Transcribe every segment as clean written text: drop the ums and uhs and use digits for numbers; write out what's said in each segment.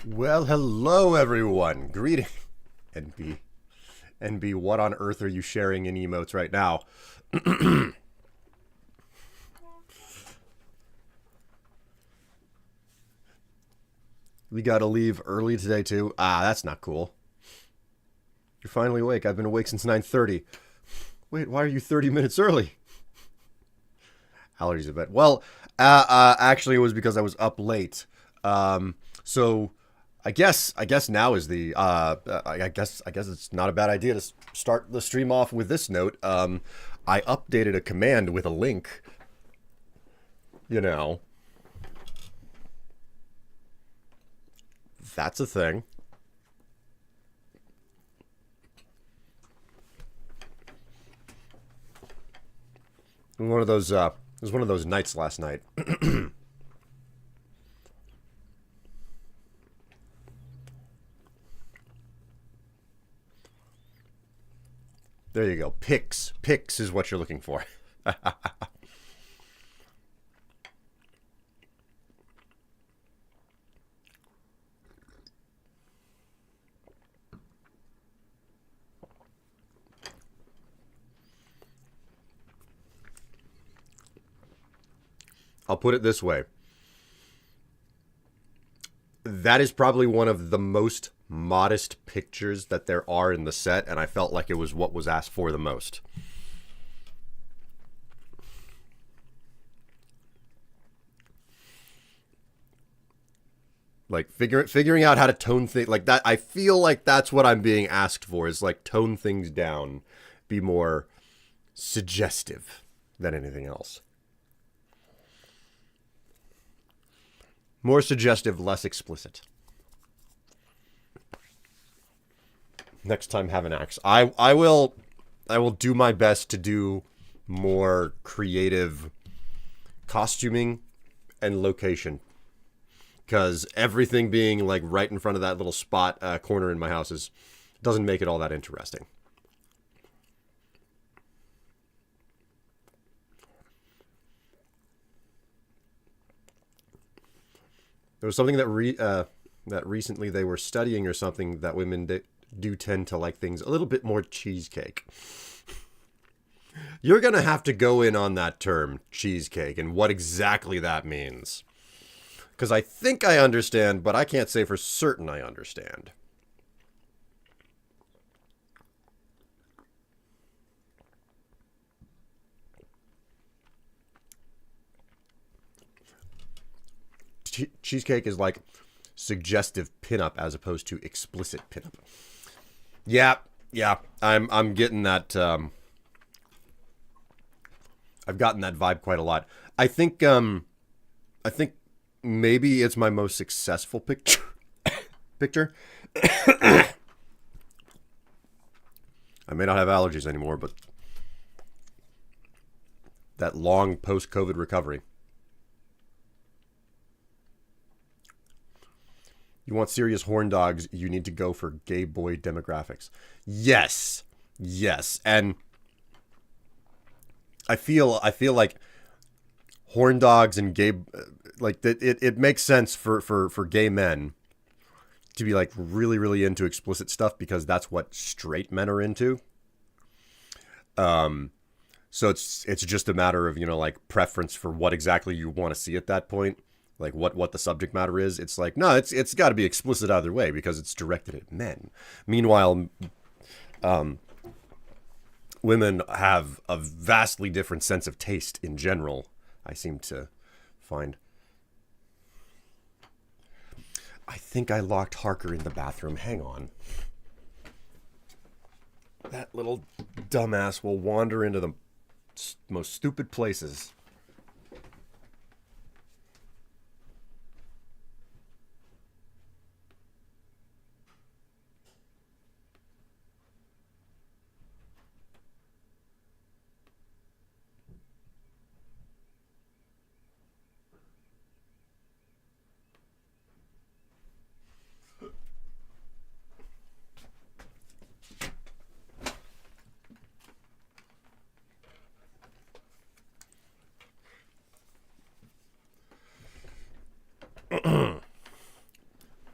Well, hello everyone. Greeting. NB, what on earth are you sharing in emotes right now? We gotta leave early today too. Ah, that's not cool. You're finally awake. I've been awake since 9:30. Wait, why are you 30 minutes early? Allergies a bit. Well, actually it was because I was up late. So I guess now is the I guess it's not a bad idea to start the stream off with this note. I updated a command with a link. You know, that's a thing. It was one of those nights last night. There you go. Pics. Pics is what you're looking for. I'll put it this way. That is probably one of the most modest pictures that there are in the set, and I felt like it was what was asked for the most. Like figuring out how to tone things like that. I feel like that's what I'm being asked for, is like tone things down, be more suggestive than anything else. More suggestive, less explicit. Next time, have an axe. I will do my best to do more creative costuming and location, because everything being like right in front of that little spot corner in my house doesn't make it all that interesting. There was something that recently they were studying or something, that women do tend to like things a little bit more cheesecake. You're going to have to go in on that term, cheesecake, and what exactly that means. Because I think I understand, but I can't say for certain I understand. Cheesecake is like suggestive pinup as opposed to explicit pinup. Yeah, I'm getting that. I've gotten that vibe quite a lot. I think maybe it's my most successful picture. Picture. I may not have allergies anymore, but that long post-COVID recovery. You want serious horn dogs, you need to go for gay boy demographics. Yes. And I feel like horn dogs and gay, like it makes sense for gay men to be like really, really into explicit stuff, because that's what straight men are into. So it's just a matter of, like preference for what exactly you want to see at that point. Like what the subject matter is. It's like, no, it's got to be explicit either way because it's directed at men. Meanwhile, women have a vastly different sense of taste in general, I seem to find. I think I locked Harker in the bathroom. Hang on. That little dumbass will wander into the most stupid places.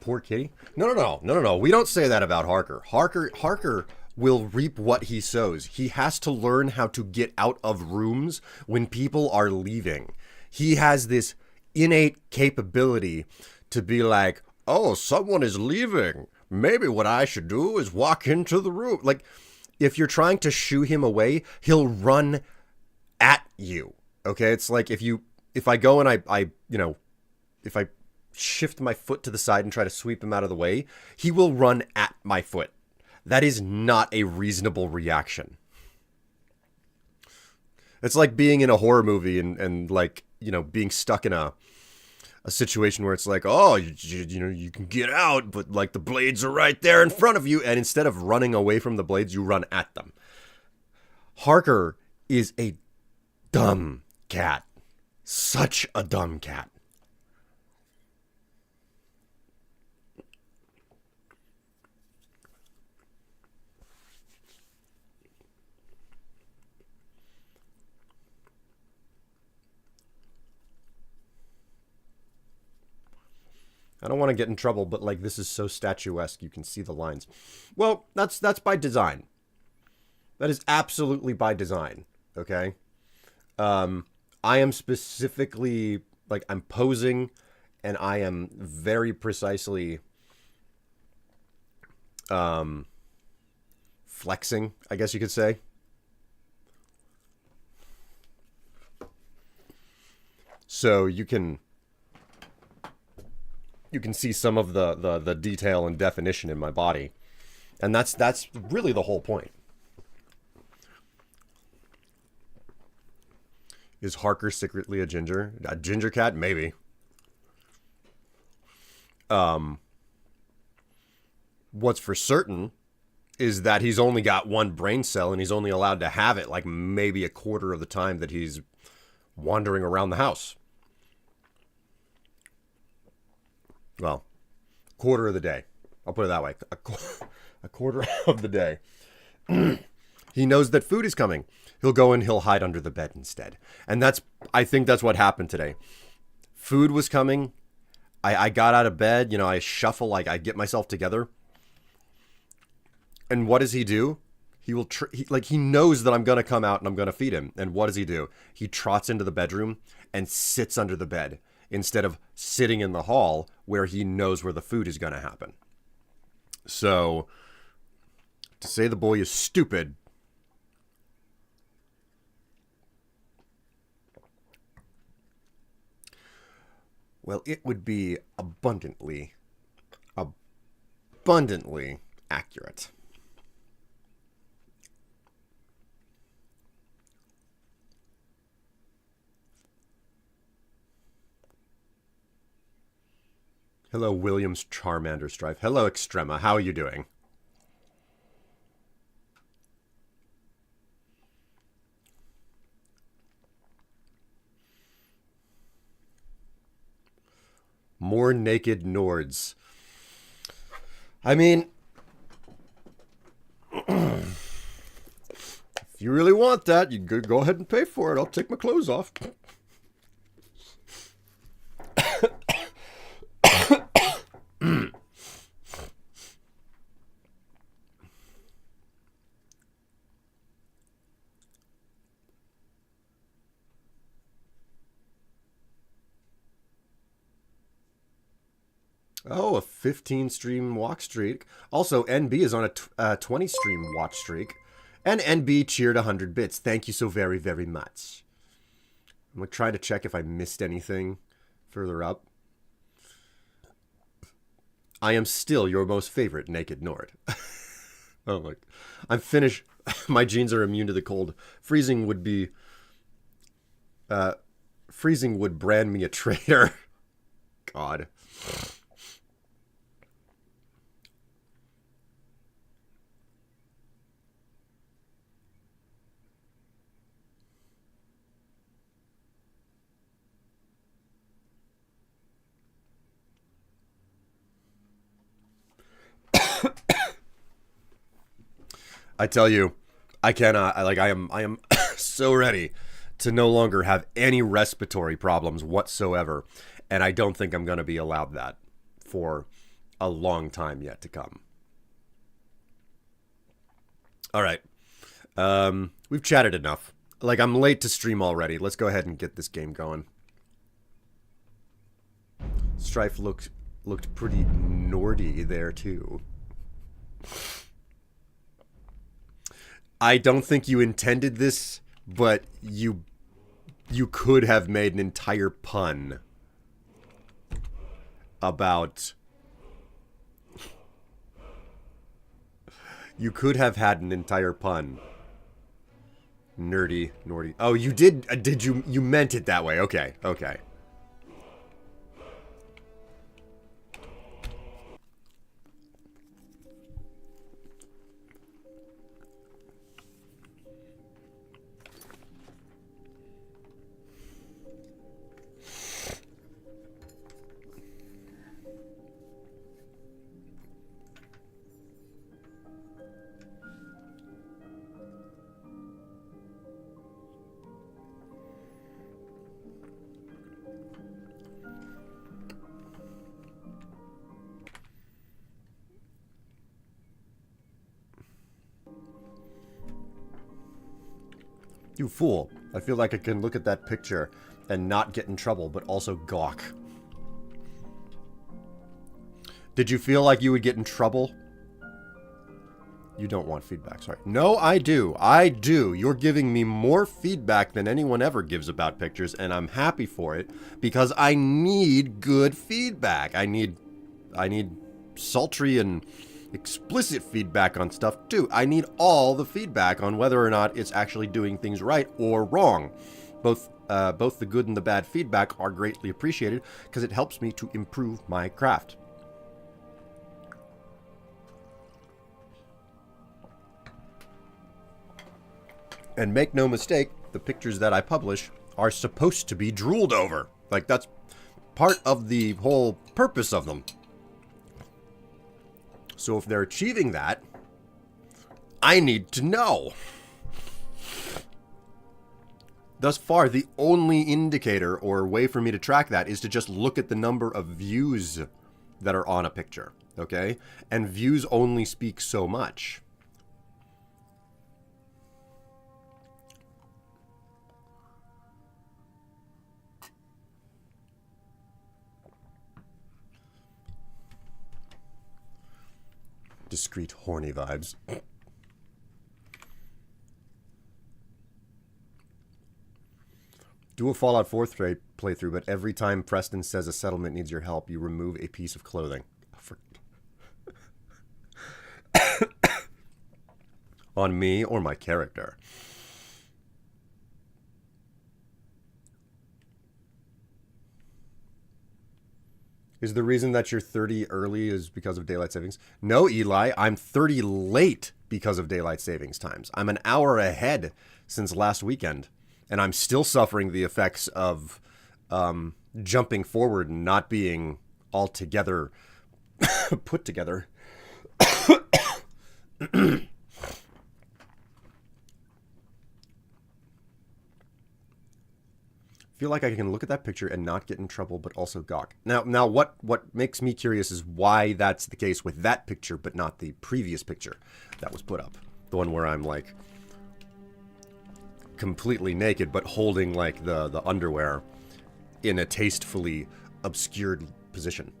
Poor kitty. No. We don't say that about Harker. Harker will reap what he sows. He has to learn how to get out of rooms when people are leaving. He has this innate capability to be like, oh, someone is leaving. Maybe what I should do is walk into the room. Like, if you're trying to shoo him away, he'll run at you. Okay? It's like if I go and if I shift my foot to the side and try to sweep him out of the way, he will run at my foot. That is not a reasonable reaction. It's like being in a horror movie and like, being stuck in a situation where it's like, oh, you can get out, but like the blades are right there in front of you. And instead of running away from the blades, you run at them. Harker is a dumb cat. Such a dumb cat. I don't want to get in trouble, but like this is so statuesque, you can see the lines. Well, that's by design. That is absolutely by design. Okay. I am specifically like I'm posing, and I am very precisely flexing, I guess you could say. So you can see some of the detail and definition in my body. And that's really the whole point. Is Harker secretly a ginger? A ginger cat? Maybe. What's for certain is that he's only got one brain cell, and he's only allowed to have it like maybe a quarter of the time that he's wandering around the house. Well, quarter of the day. I'll put it that way. A quarter of the day. He knows that food is coming. He'll go and he'll hide under the bed instead. And I think that's what happened today. Food was coming. I got out of bed. You know, I shuffle, like I get myself together. And what does he do? He will, he knows that I'm going to come out and I'm going to feed him. And what does he do? He trots into the bedroom and sits under the bed instead of sitting in the hall where he knows where the food is going to happen. So, to say the boy is stupid, well, it would be abundantly accurate. Hello, Williams Charmander Strife. Hello, Extrema. How are you doing? More naked Nords. I mean, if you really want that, you could go ahead and pay for it. I'll take my clothes off. Oh, a 15 stream walk streak. Also, NB is on a 20 stream watch streak. And NB cheered 100 bits. Thank you so very, very much. I'm like trying to check if I missed anything further up. I am still your most favorite naked Nord. Oh my. I'm finished. My jeans are immune to the cold. Freezing would brand me a traitor. God. I tell you, I cannot. I am so ready to no longer have any respiratory problems whatsoever, and I don't think I'm going to be allowed that for a long time yet to come. All right, we've chatted enough. Like, I'm late to stream already. Let's go ahead and get this game going. Strife looked pretty Nordy there too. I don't think you intended this, but you could have made an entire pun about... You could have had an entire pun. Nerdy, Nordy. Oh, you did you meant it that way. Okay, okay. You fool. I feel like I can look at that picture and not get in trouble, but also gawk. Did you feel like you would get in trouble? You don't want feedback, sorry. No, I do. I do. You're giving me more feedback than anyone ever gives about pictures, and I'm happy for it because I need good feedback. I need sultry and explicit feedback on stuff too. I need all the feedback on whether or not it's actually doing things right or wrong. Both the good and the bad feedback are greatly appreciated because it helps me to improve my craft. And make no mistake, the pictures that I publish are supposed to be drooled over. Like, that's part of the whole purpose of them. So if they're achieving that, I need to know. Thus far, the only indicator or way for me to track that is to just look at the number of views that are on a picture, okay? And views only speak so much. Discreet horny vibes. Do a Fallout 4 playthrough, but every time Preston says a settlement needs your help, you remove a piece of clothing. On me or my character? Is the reason that you're 30 early is because of daylight savings? No, Eli, I'm 30 late because of daylight savings times. I'm an hour ahead since last weekend, and I'm still suffering the effects of jumping forward and not being altogether put together. Feel like I can look at that picture and not get in trouble, but also gawk. Now, what makes me curious is why that's the case with that picture, but not the previous picture that was put up. The one where I'm, like, completely naked, but holding, like, the underwear in a tastefully obscured position.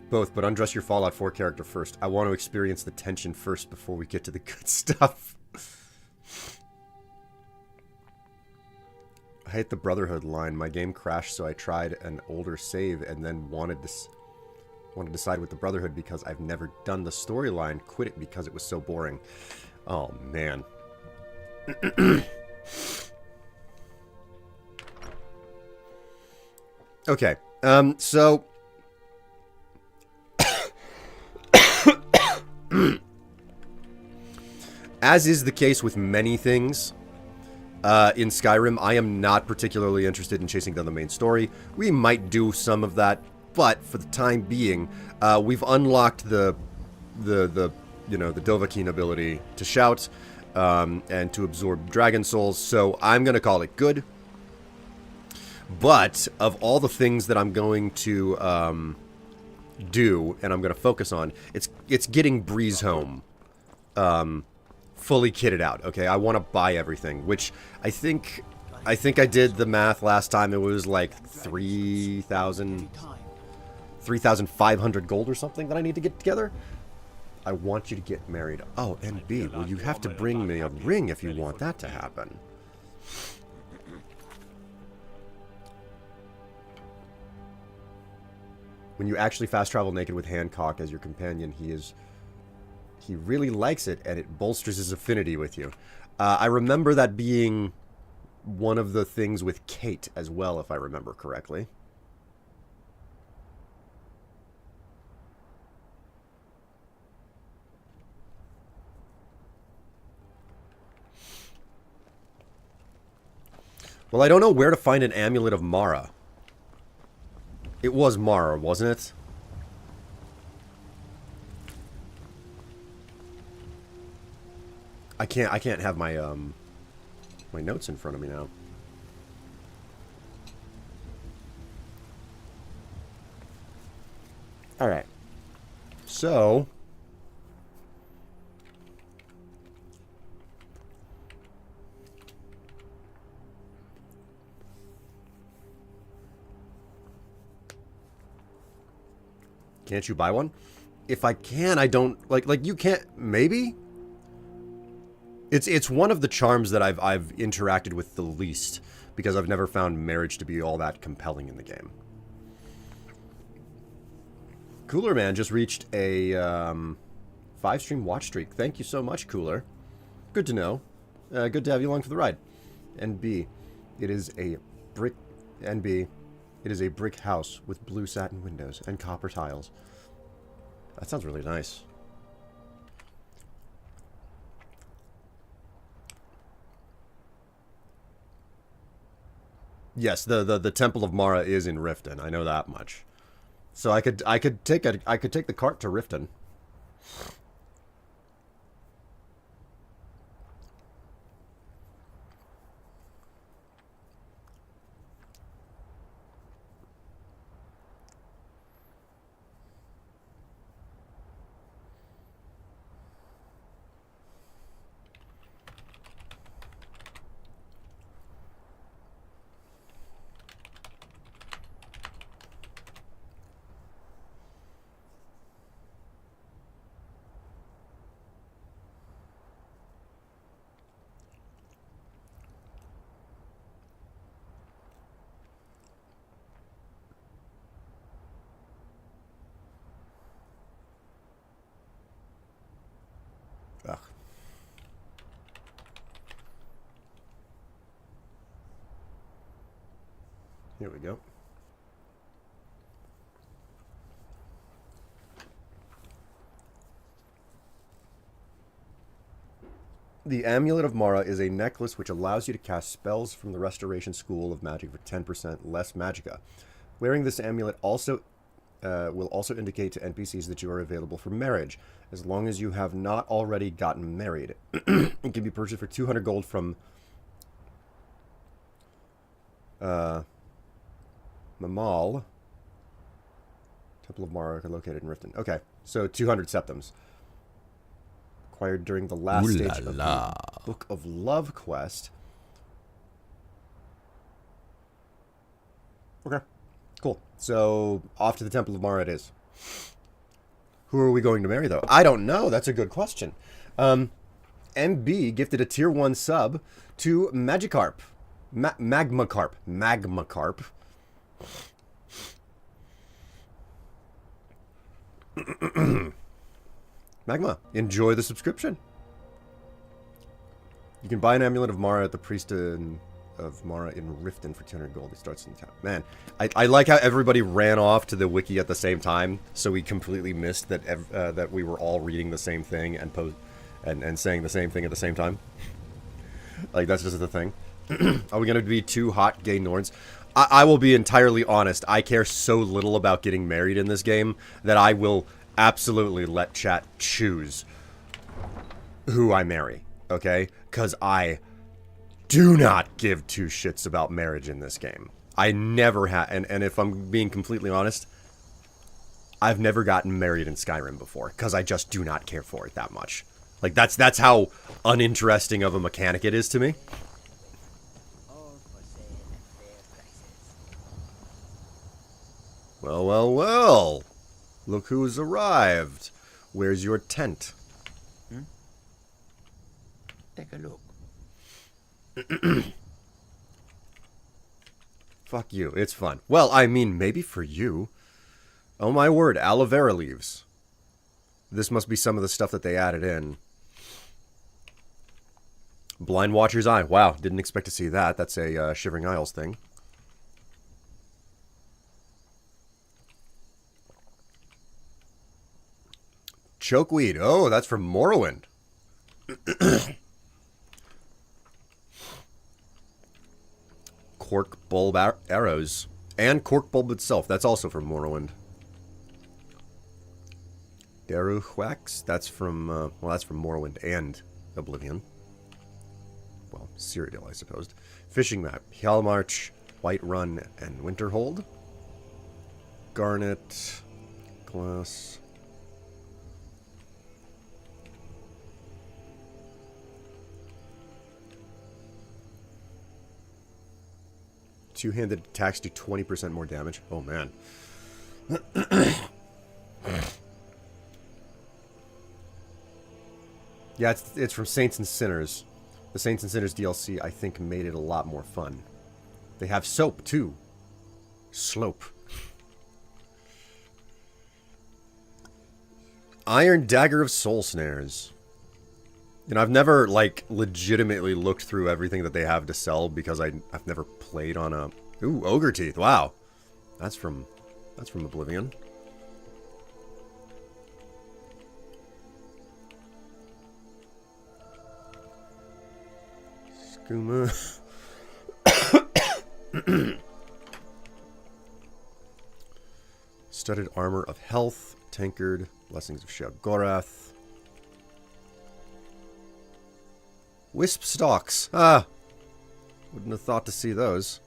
Both, but undress your Fallout 4 character first. I want to experience the tension first before we get to the good stuff. I hate the Brotherhood line. My game crashed, so I tried an older save and then wanted to side with the Brotherhood because I've never done the storyline. Quit it because it was so boring. Oh, man. Okay, so... As is the case with many things in Skyrim, I am not particularly interested in chasing down the main story. We might do some of that, but for the time being, we've unlocked the Dovahkiin ability to shout and to absorb dragon souls, so I'm going to call it good. But of all the things that I'm going to do and I'm going to focus on, it's getting Breeze home fully kitted out. Okay, I want to buy everything, which I think I did the math last time. It was like 3,500 gold or something that I need to get together. I want you to get married. Oh, and B, well, you have to bring me a ring if you want that to happen. When you actually fast travel naked with Hancock as your companion, he really likes it, and it bolsters his affinity with you. I remember that being one of the things with Kate as well, if I remember correctly. Well, I don't know where to find an amulet of Mara. It was Mara, wasn't it? I can't have my my notes in front of me now. Alright. So... Can't you buy one? If I can, I don't... Like you can't... Maybe? It's one of the charms that I've interacted with the least, because I've never found marriage to be all that compelling in the game. Cooler Man just reached a 5-stream watch streak. Thank you so much, Cooler. Good to know. Good to have you along for the ride. NB, it is a brick... NB, it is a brick house with blue satin windows and copper tiles. That sounds really nice. Yes, the Temple of Mara is in Riften. I know that much. So I could take the cart to Riften. Ugh. Here we go. The Amulet of Mara is a necklace which allows you to cast spells from the Restoration School of Magic for 10% less magicka. Wearing this amulet also will also indicate to NPCs that you are available for marriage, as long as you have not already gotten married. It can be purchased for 200 gold from Mamal. Temple of Mara located in Riften. Okay, so 200 septims. Acquired during the last stage of the Book of Love quest. Okay, cool. So, off to the Temple of Mara it is. Who are we going to marry, though? I don't know. That's a good question. MB gifted a tier 1 sub to Magikarp. Magmacarp. Magmacarp. Magma, enjoy the subscription. You can buy an Amulet of Mara at the Priesthood of Mara in Riften for 200 gold. It starts in town. Man, I like how everybody ran off to the wiki at the same time, so we completely missed that that we were all reading the same thing and saying the same thing at the same time. Like, that's just the thing. Are we going to be two hot gay Nords? I will be entirely honest. I care so little about getting married in this game that I will absolutely let chat choose who I marry, okay? Because I do not give two shits about marriage in this game. I never have, and if I'm being completely honest, I've never gotten married in Skyrim before, because I just do not care for it that much. Like, that's how uninteresting of a mechanic it is to me. Well, well, well. Look who's arrived. Where's your tent? Take a look. Fuck you. It's fun. Well, I mean, maybe for you. Oh my word, aloe vera leaves. This must be some of the stuff that they added in. Blind Watcher's Eye. Wow, didn't expect to see that. That's a Shivering Isles thing. Chokeweed. Oh, that's from Morrowind. Cork bulb arrows. And cork bulb itself. That's also from Morrowind. Daruhwax. That's from, well, that's from Morrowind and Oblivion. well, Cyrodiil, I suppose. Fishing map. Hjalmarch, Whiterun, and Winterhold. Garnet. Glass. Two-handed attacks do 20% more damage. Oh, man. Yeah, it's from Saints and Sinners. The Saints and Sinners DLC, I think, made it a lot more fun. They have soap, too. Slope. Iron Dagger of Soul Snares. You know, I've never, like, legitimately looked through everything that they have to sell because I've never played on a... Ooh, Ogre Teeth. Wow. That's from Oblivion. Skooma. Studded Armor of Health. Tankard. Blessings of Sheogorath. Wisp Stalks. Ah! Wouldn't have thought to see those.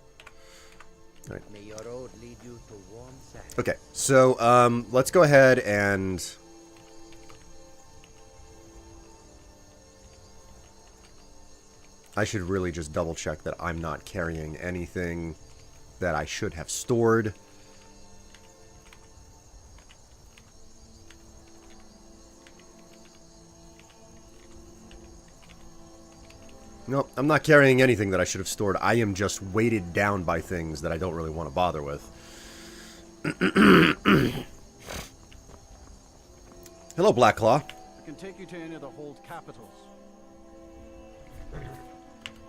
All right. May your road lead you to warm sand. Okay, so let's go ahead and... I should really just double check that I'm not carrying anything that I should have stored. Nope, I'm not carrying anything that I should have stored. I am just weighted down by things that I don't really want to bother with. Hello, Blackclaw. I can take you to any of the hold capitals.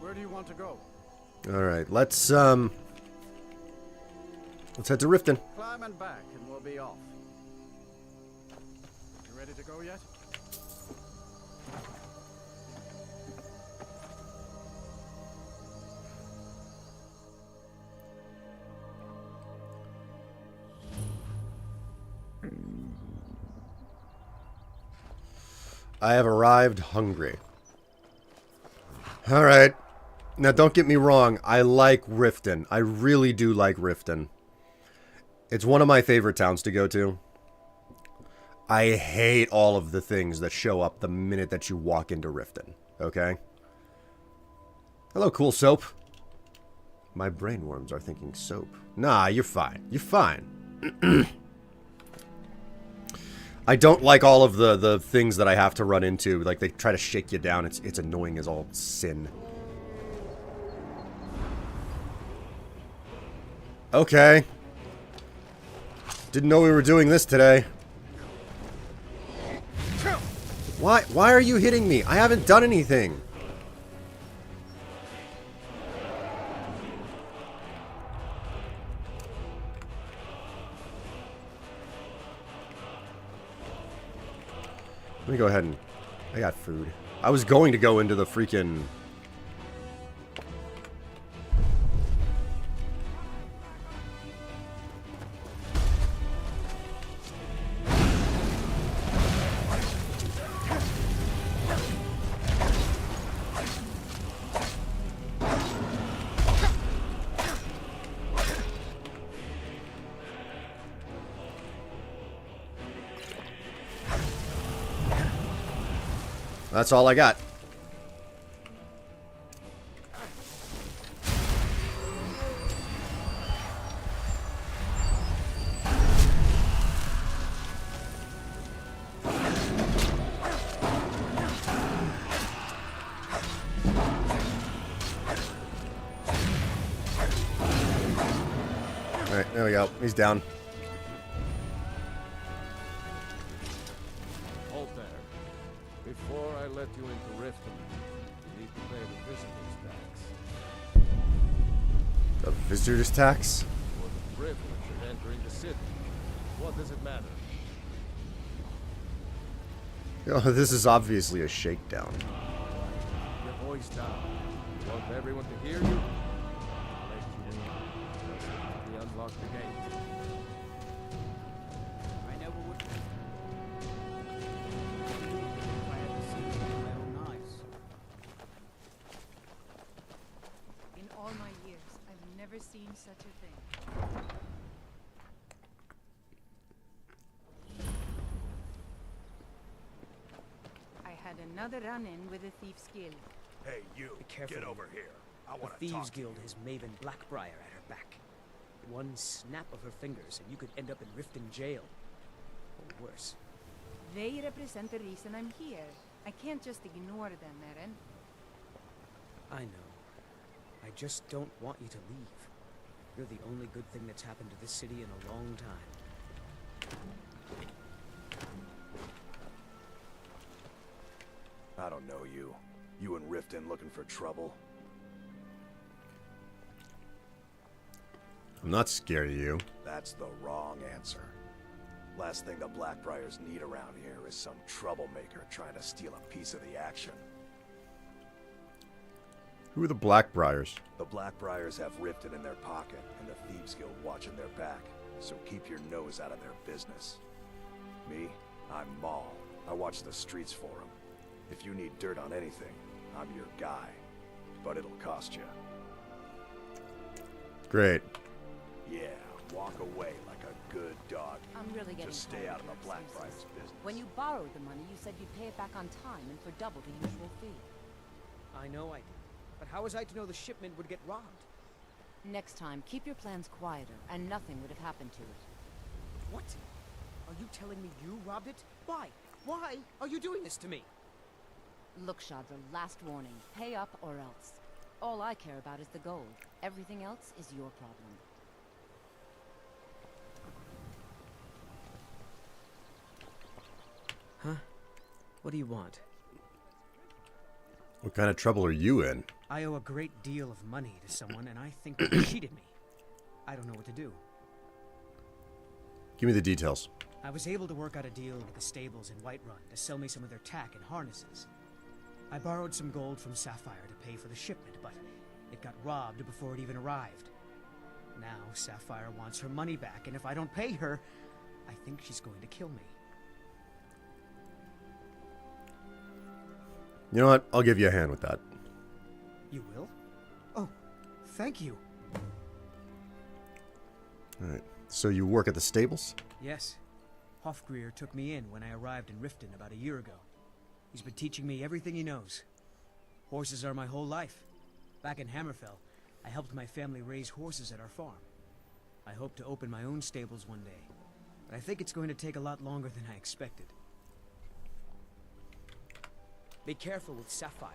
Where do you want to go? Alright, let's head to Riften. Climb and back and we'll be off. You ready to go yet? I have arrived hungry. Alright. Now, don't get me wrong. I like Riften. I really do like Riften. It's one of my favorite towns to go to. I hate all of the things that show up the minute that you walk into Riften. Okay? Hello, cool soap. My brainworms are thinking soap. Nah, you're fine. You're fine. I don't like all of the things that I have to run into. Like, they try to shake you down. It's annoying as all sin. Okay. Didn't know we were doing this today. Why are you hitting me? I haven't done anything. Let me go ahead and... I got food. I was going to go into the freaking... That's all I got. Alright, there we go. He's down. Hold there. Before I let you into Riften, you need to pay the visitor's tax. The visitor's tax? For the privilege of entering the city. What does it matter? Oh, this is obviously a shakedown. Your voice down. You want everyone to hear you? Let you in. Just we unlock the gate. I never would. If I had seen it with my own eyes. seen such a thing. I had another run-in with a Thief's Guild. Hey, you, Be careful. get over here. I The want to Thieves talk to you. Guild has Maven Blackbriar at her back. One snap of her fingers and you could end up in Riften jail. Or worse. They represent the reason I'm here. I can't just ignore them, Eren. I know. I just don't want you to leave. You're the only good thing that's happened to this city in a long time. I don't know you. You and Riften looking for trouble? I'm not scared of you. That's the wrong answer. Last thing the Blackbriars need around here is some troublemaker trying to steal a piece of the action. Who are the Blackbriars? The Blackbriars have Riften in their pocket and the Thieves Guild watching their back, so keep your nose out of their business. Me, I'm Maul. I watch the streets for them. If you need dirt on anything, I'm your guy. But it'll cost you. Great. Yeah, walk away like a good dog. I'm really getting Just stay tired out of your the Blackbriars excuses. business. When you borrowed the money, you said you'd pay it back on time and for double the usual fee. I know I did. But how was I to know the shipment would get robbed? Next time, keep your plans quieter, and nothing would have happened to it. What? Are you telling me you robbed it? Why? Why are you doing this to me? Look, Shadra, last warning. Pay up or else. All I care about is the gold. Everything else is your problem. Huh? What do you want? What kind of trouble are you in? I owe a great deal of money to someone, and I think they cheated me. I don't know what to do. Give me the details. I was able to work out a deal with the stables in Whiterun to sell me some of their tack and harnesses. I borrowed some gold from Sapphire to pay for the shipment, but it got robbed before it even arrived. Now Sapphire wants her money back, and if I don't pay her, I think she's going to kill me. You know what? I'll give you a hand with that. You will? Oh, thank you. Alright. So you work at the stables? Yes. Hofgreer took me in when I arrived in Riften about a year ago. He's been teaching me everything he knows. Horses are my whole life. Back in Hammerfell, I helped my family raise horses at our farm. I hope to open my own stables one day, but I think it's going to take a lot longer than I expected. Be careful with Sapphire.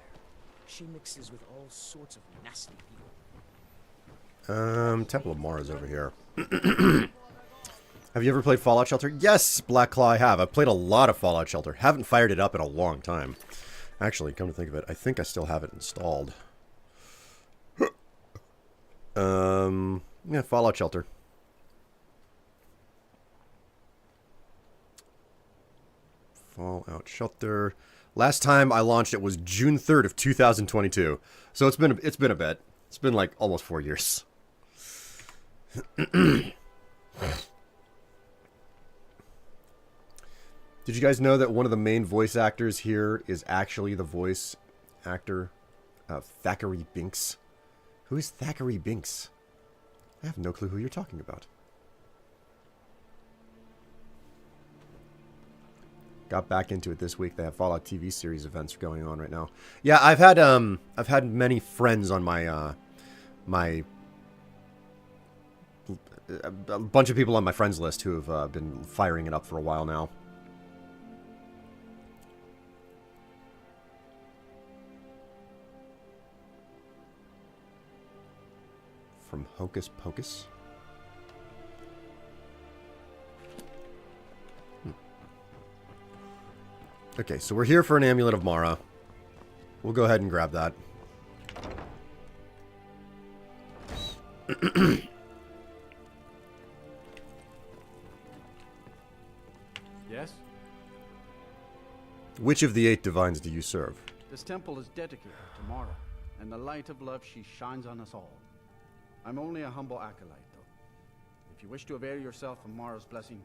She mixes with all sorts of nasty people. Temple of Mara's over here. Have you ever played Fallout Shelter? Yes, Black Claw, I have. I've played a lot of Fallout Shelter. Haven't fired it up in a long time. Actually, come to think of it, I think I still have it installed. Yeah, Fallout Shelter. Fallout Shelter. Last time I launched it was June 3rd of 2022. So it's been a bit. It's been like almost 4 years. Did you guys know that one of the main voice actors here is actually the voice actor of Thackeray Binks? Who is Thackeray Binks? I have no clue who you're talking about. Got back into it this week. They have Fallout TV series events going on right now. Yeah, I've had many friends on my a bunch of people on my friends list who have been firing it up for a while now. From Hocus Pocus. Okay, so we're here for an Amulet of Mara. We'll go ahead and grab that. Yes? Which of the 8 divines do you serve? This temple is dedicated to Mara, and the light of love she shines on us all. I'm only a humble acolyte, though. If you wish to avail yourself of Mara's blessing,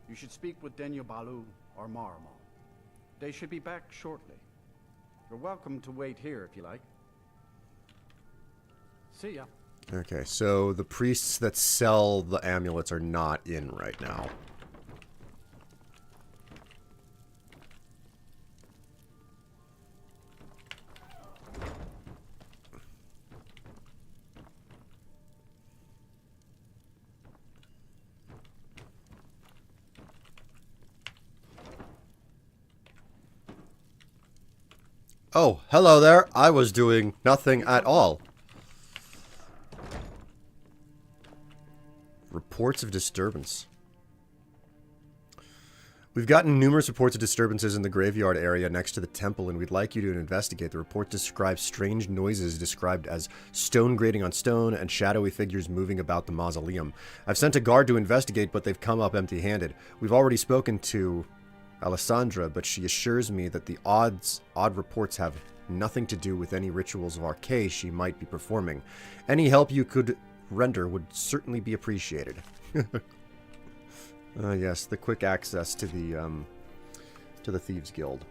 you should speak with Denyo Balu or Maramal. They should be back shortly. You're welcome to wait here if you like. See ya. Okay, so the priests that sell the amulets are not in right now. Oh, hello there. I was doing nothing at all. Reports of disturbance. We've gotten numerous reports of disturbances in the graveyard area next to the temple, and we'd like you to investigate. The report describes strange noises described as stone grating on stone and shadowy figures moving about the mausoleum. I've sent a guard to investigate, but they've come up empty-handed. We've already spoken to Alessandra, but she assures me that the odd reports have nothing to do with any rituals of arcade she might be performing. Any help you could render would certainly be appreciated. Yes, the quick access to the Thieves Guild.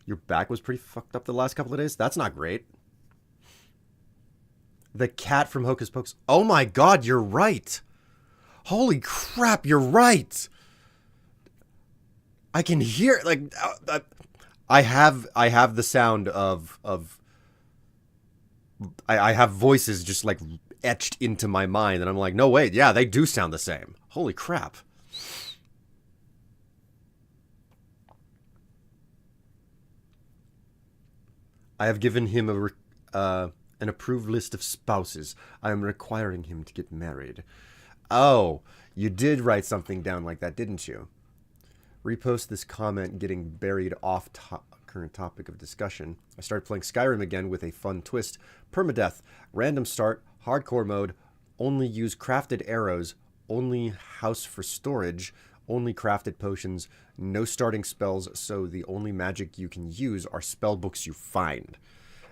Your back was pretty fucked up the last couple of days? That's not great. The cat from Hocus Pocus. Oh my god, you're right. Holy crap, you're right. I can hear, like, I have the sound of I have voices just like etched into my mind, and I'm like, no wait, yeah, they do sound the same. Holy crap. I have given him an approved list of spouses. I am requiring him to get married. Oh, you did write something down like that, didn't you? Repost this comment getting buried off current topic of discussion. I started playing Skyrim again with a fun twist. Permadeath, random start, hardcore mode, only use crafted arrows, only house for storage, only crafted potions, no starting spells, so the only magic you can use are spell books you find.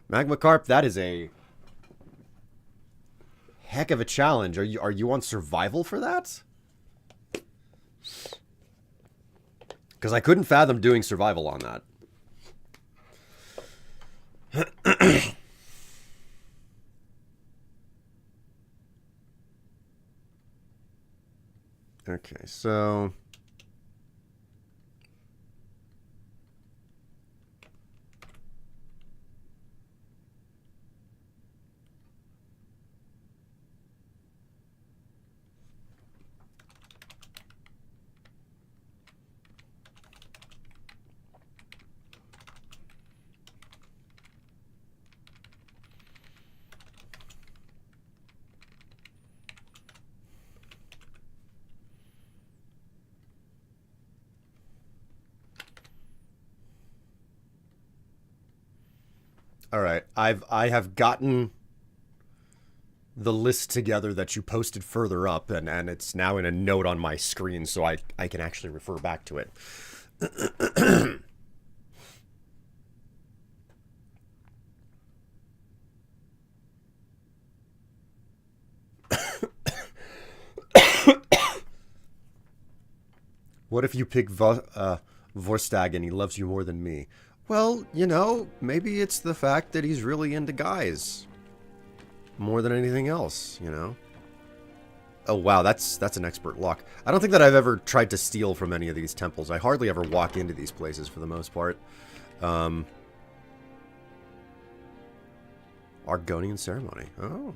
Magma Carp, that is a heck of a challenge. Are you on survival for that? Because I couldn't fathom doing survival on that. Okay, so all right, I have gotten the list together that you posted further up, and it's now in a note on my screen, so I can actually refer back to it. What if you pick Vorstag and he loves you more than me? Well, you know, maybe it's the fact that he's really into guys. More than anything else, you know? Oh, wow, that's an expert lock. I don't think that I've ever tried to steal from any of these temples. I hardly ever walk into these places for the most part. Argonian ceremony. Oh.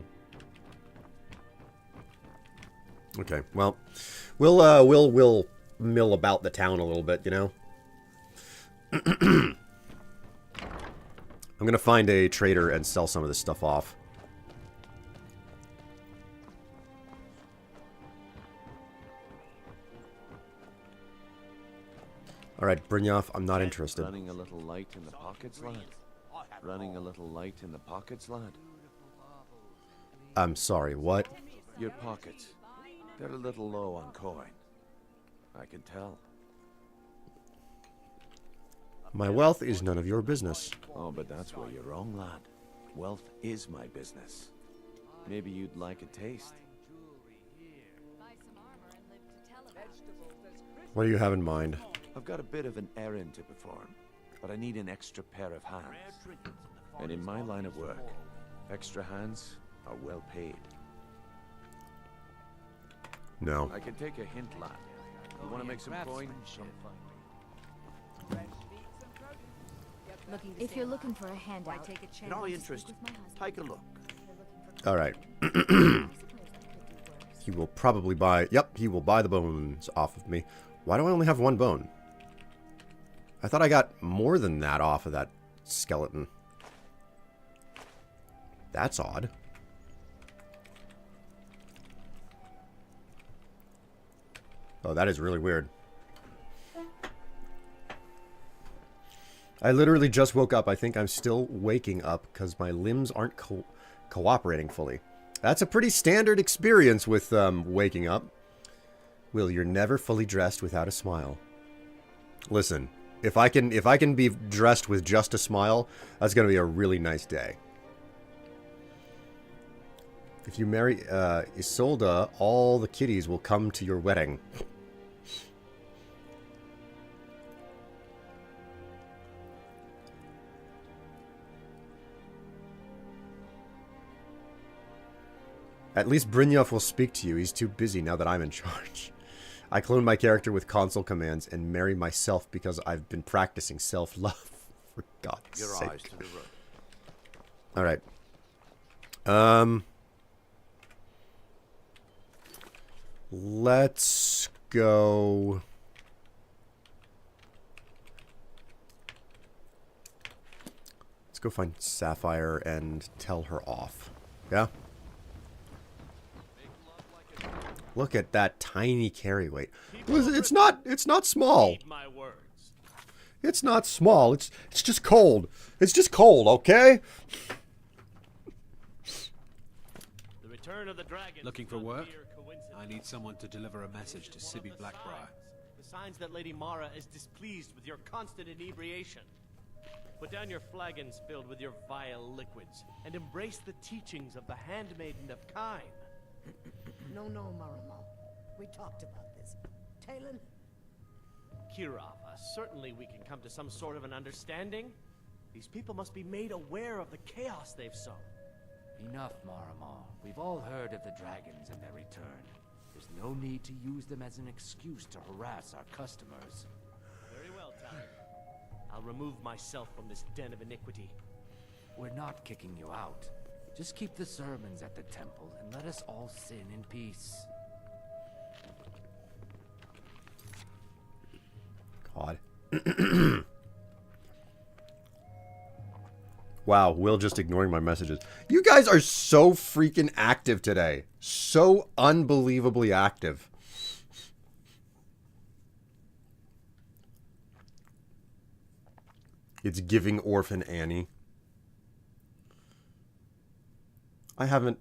Okay, well, we'll mill about the town a little bit, you know? I'm gonna find a trader and sell some of this stuff off. Alright, Brynjolf, I'm not interested. Running a little light in the pockets, lad. Running a little light in the pockets, lad. I'm sorry, what? Your pockets. They're a little low on coin. I can tell. My wealth is none of your business. Oh, but that's where you're wrong, lad. Wealth is my business. Maybe you'd like a taste. What do you have in mind? I've got a bit of an errand to perform, but I need an extra pair of hands. And in my line of work, extra hands are well paid. No. I can take a hint, lad. You want to make some coin? If you're looking for a handout, In all interest, take a look. All right. He will probably buy... Yep, he will buy the bones off of me. Why do I only have one bone? I thought I got more than that off of that skeleton. That's odd. Oh, that is really weird. I literally just woke up. I think I'm still waking up because my limbs aren't cooperating fully. That's a pretty standard experience with waking up. Will, you're never fully dressed without a smile. Listen, if I can be dressed with just a smile, that's gonna be a really nice day. If you marry Isolde, all the kitties will come to your wedding. At least Brynjolf will speak to you. He's too busy now that I'm in charge. I clone my character with console commands and marry myself because I've been practicing self-love. For God's Your sake. eyes to the road. Alright. Let's go... Let's go find Sapphire and tell her off. Yeah? Look at that tiny carry weight. It's not small. It's not small. It's just cold. It's just cold, okay? The return of the dragon. Looking for work? I need someone to deliver a message to Sibby Blackbriar. The signs that Lady Mara is displeased with your constant inebriation. Put down your flagons filled with your vile liquids and embrace the teachings of the handmaiden of Kine. No, Marama. We talked about this. Talon? Kirava, certainly we can come to some sort of an understanding. These people must be made aware of the chaos they've sown. Enough, Marama. We've all heard of the dragons and their return. There's no need to use them as an excuse to harass our customers. Very well, Talon. I'll remove myself from this den of iniquity. We're not kicking you out. Just keep the sermons at the temple and let us all sin in peace. God. Wow, Will just ignoring my messages. You guys are so freaking active today. So unbelievably active. It's giving Orphan Annie. I haven't...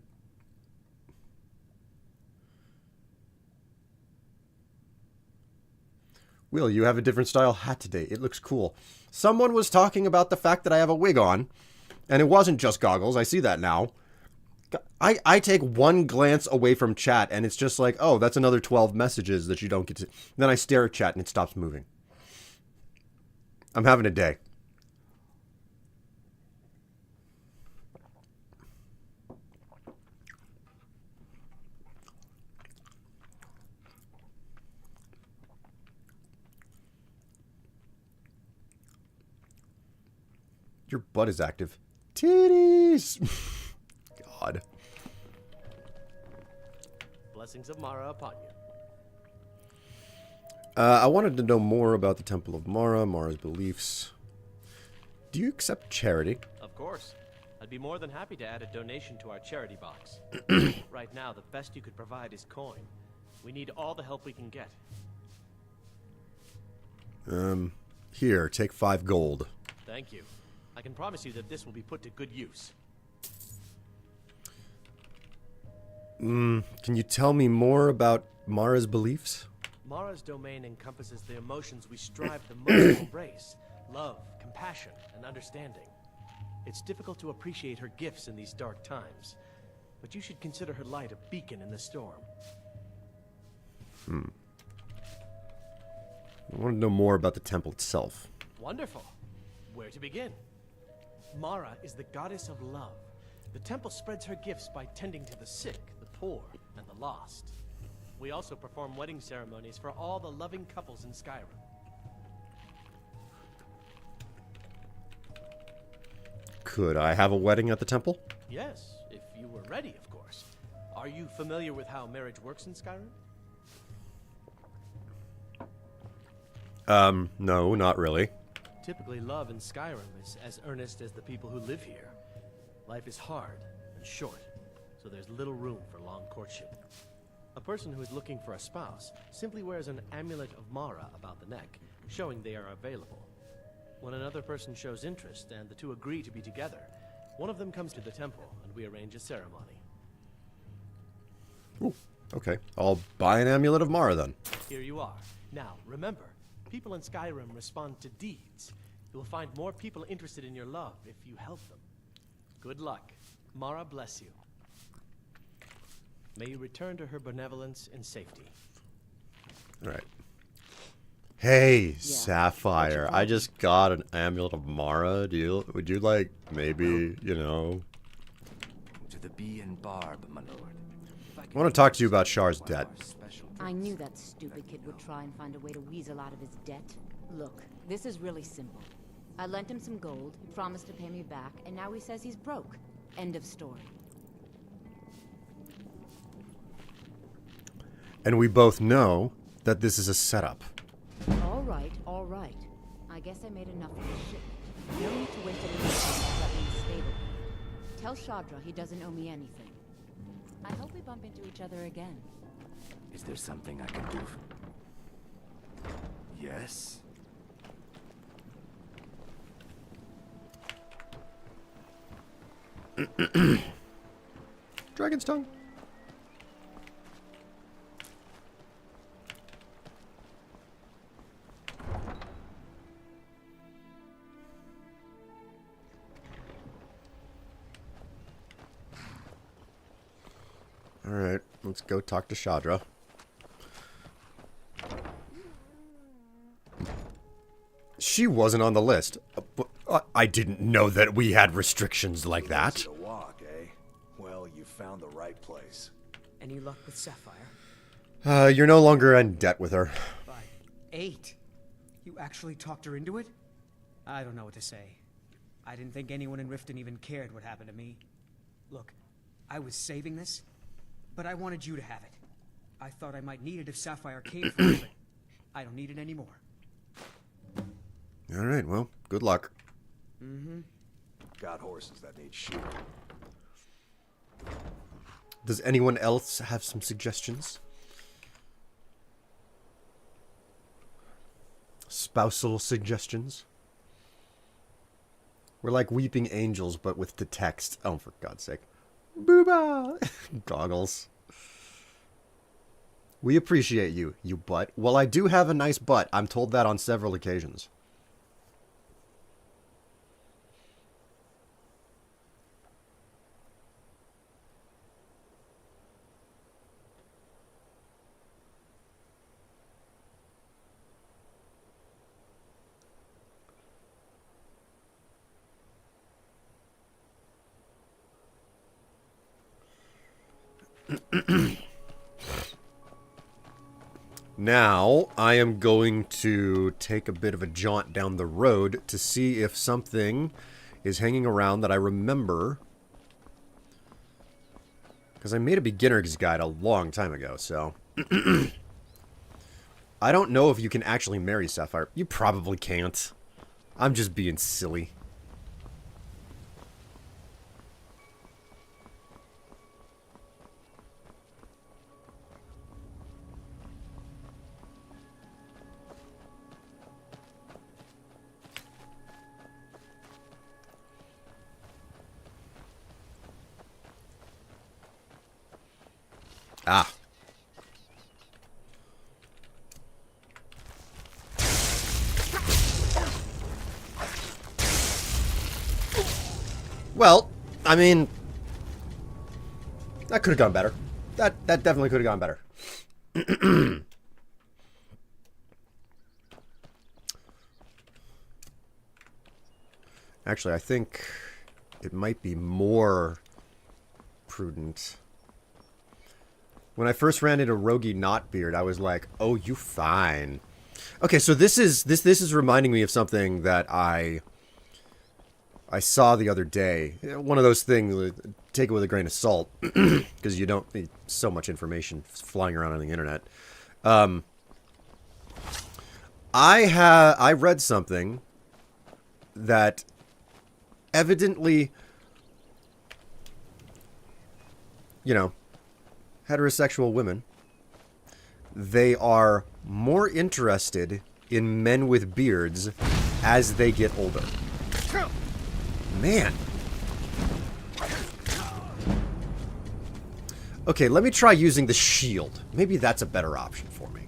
Will, you have a different style hat today. It looks cool. Someone was talking about the fact that I have a wig on. And it wasn't just goggles. I see that now. I take one glance away from chat and it's just like, oh, that's another 12 messages that you don't get to... Then I stare at chat and it stops moving. I'm having a day. Your butt is active. Titties! God. Blessings of Mara upon you. I wanted to know more about the Temple of Mara, Mara's beliefs. Do you accept charity? Of course. I'd be more than happy to add a donation to our charity box. Right now, the best you could provide is coin. We need all the help we can get. Here, take 5 gold. Thank you. I can promise you that this will be put to good use. Can you tell me more about Mara's beliefs? Mara's domain encompasses the emotions we strive the most to embrace. Love, compassion, and understanding. It's difficult to appreciate her gifts in these dark times, but you should consider her light a beacon in the storm. I want to know more about the temple itself. Wonderful. Where to begin? Mara is the goddess of love. The temple spreads her gifts by tending to the sick, the poor, and the lost. We also perform wedding ceremonies for all the loving couples in Skyrim. Could I have a wedding at the temple? Yes, if you were ready, of course. Are you familiar with how marriage works in Skyrim? No, not really. Typically, love in Skyrim is as earnest as the people who live here. Life is hard and short, so there's little room for long courtship. A person who is looking for a spouse simply wears an amulet of Mara about the neck, showing they are available. When another person shows interest and the two agree to be together, one of them comes to the temple and we arrange a ceremony. Ooh, okay. I'll buy an amulet of Mara then. Here you are. Now, remember, people in Skyrim respond to deeds. You will find more people interested in your love if you help them. Good luck. Mara bless you. May you return to her benevolence in safety. All right. Hey, Sapphire. I just got an amulet of Mara. Would you like maybe, you know? To the bee and barb, my lord. I want to talk to you about Shar's debt. I knew that stupid kid would try and find a way to weasel out of his debt. Look, this is really simple. I lent him some gold, he promised to pay me back, and now he says he's broke. End of story. And we both know that this is a setup. All right, all right. I guess I made enough of this shit. No need to waste any more time threatening the stable. Tell Shadra he doesn't owe me anything. I hope we bump into each other again. Is there something I can do? Yes? Dragon's tongue. All right, let's go talk to Shadra. She wasn't on the list. I didn't know that we had restrictions like that. To walk, eh? Well, you found the right place. Any luck with Sapphire? You're no longer in debt with her. By 8? You actually talked her into it? I don't know what to say. I didn't think anyone in Riften even cared what happened to me. Look, I was saving this, but I wanted you to have it. I thought I might need it if Sapphire came for it, but I don't need it anymore. All right, well, good luck. Mm-hmm. Got horses that need shooting. Does anyone else have some suggestions? Spousal suggestions? We're like weeping angels, but with the text. Oh, for God's sake. Booba! Goggles. We appreciate you, you butt. Well, I do have a nice butt. I'm told that on several occasions. Now, I am going to take a bit of a jaunt down the road to see if something is hanging around that I remember. Because I made a beginner's guide a long time ago, so... I don't know if you can actually marry Sapphire. You probably can't. I'm just being silly. Ah. Well, I mean, that could have gone better. That definitely could have gone better. Actually, I think it might be more prudent. When I first ran into Rogi Knotbeard, I was like, "Oh, you fine." Okay, so this is reminding me of something that I saw the other day. One of those things, take it with a grain of salt, because you don't need so much information flying around on the internet. I read something that evidently, you know, heterosexual women, they are more interested in men with beards as they get older. Man. Okay, let me try using the shield. Maybe that's a better option for me.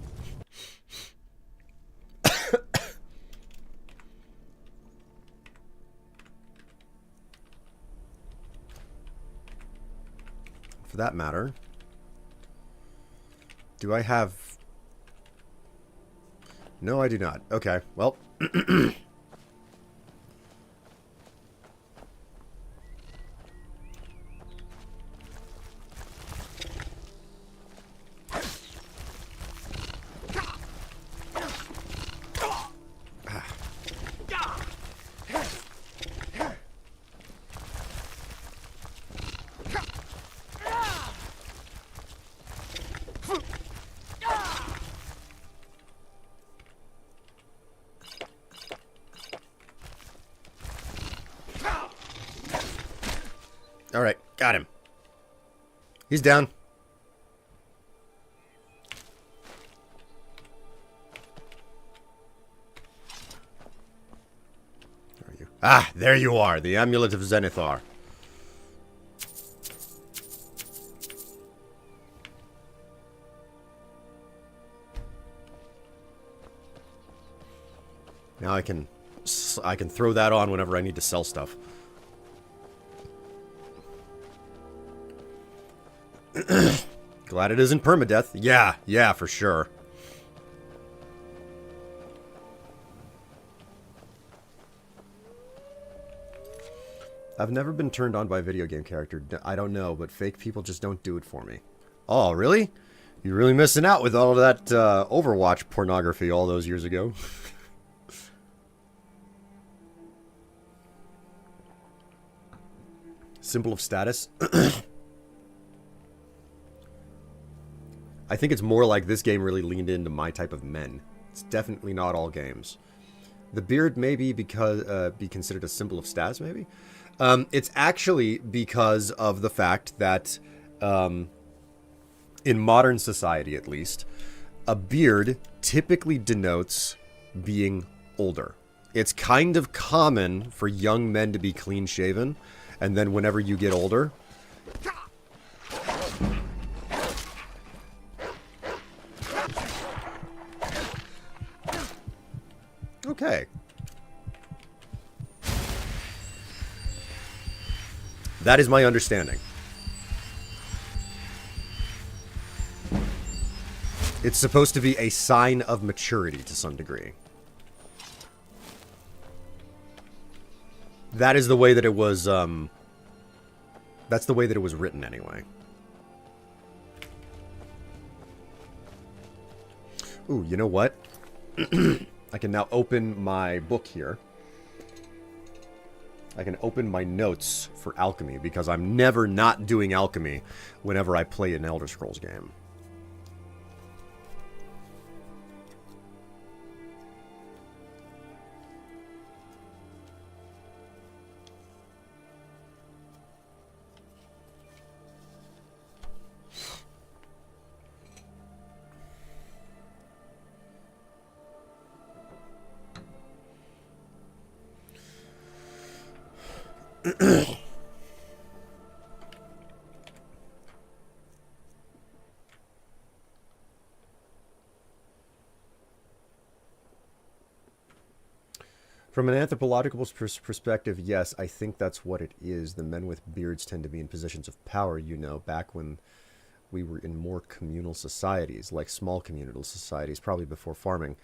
For that matter, do I have... No, I do not. Okay, well... Alright, got him. He's down. Where are you? Ah, there you are, the Amulet of Zenithar. Now I can throw that on whenever I need to sell stuff. Glad it isn't permadeath. Yeah, for sure. I've never been turned on by a video game character. I don't know, but fake people just don't do it for me. Oh, really? You're really missing out with all of that Overwatch pornography all those years ago. Symbol of status. I think it's more like this game really leaned into my type of men. It's definitely not all games. The beard may be because be considered a symbol of status, maybe. It's actually because of the fact that in modern society, at least, a beard typically denotes being older. It's kind of common for young men to be clean-shaven, and then whenever you get older... Okay. That is my understanding. It's supposed to be a sign of maturity to some degree. That is the way that it was, that's the way that it was written anyway. Ooh, you know what? I can now open my book here. I can open my notes for alchemy, because I'm never not doing alchemy whenever I play an Elder Scrolls game. From an anthropological perspective, yes, I think that's what it is. The men with beards tend to be in positions of power, you know, back when we were in more communal societies, like small communal societies, probably before farming.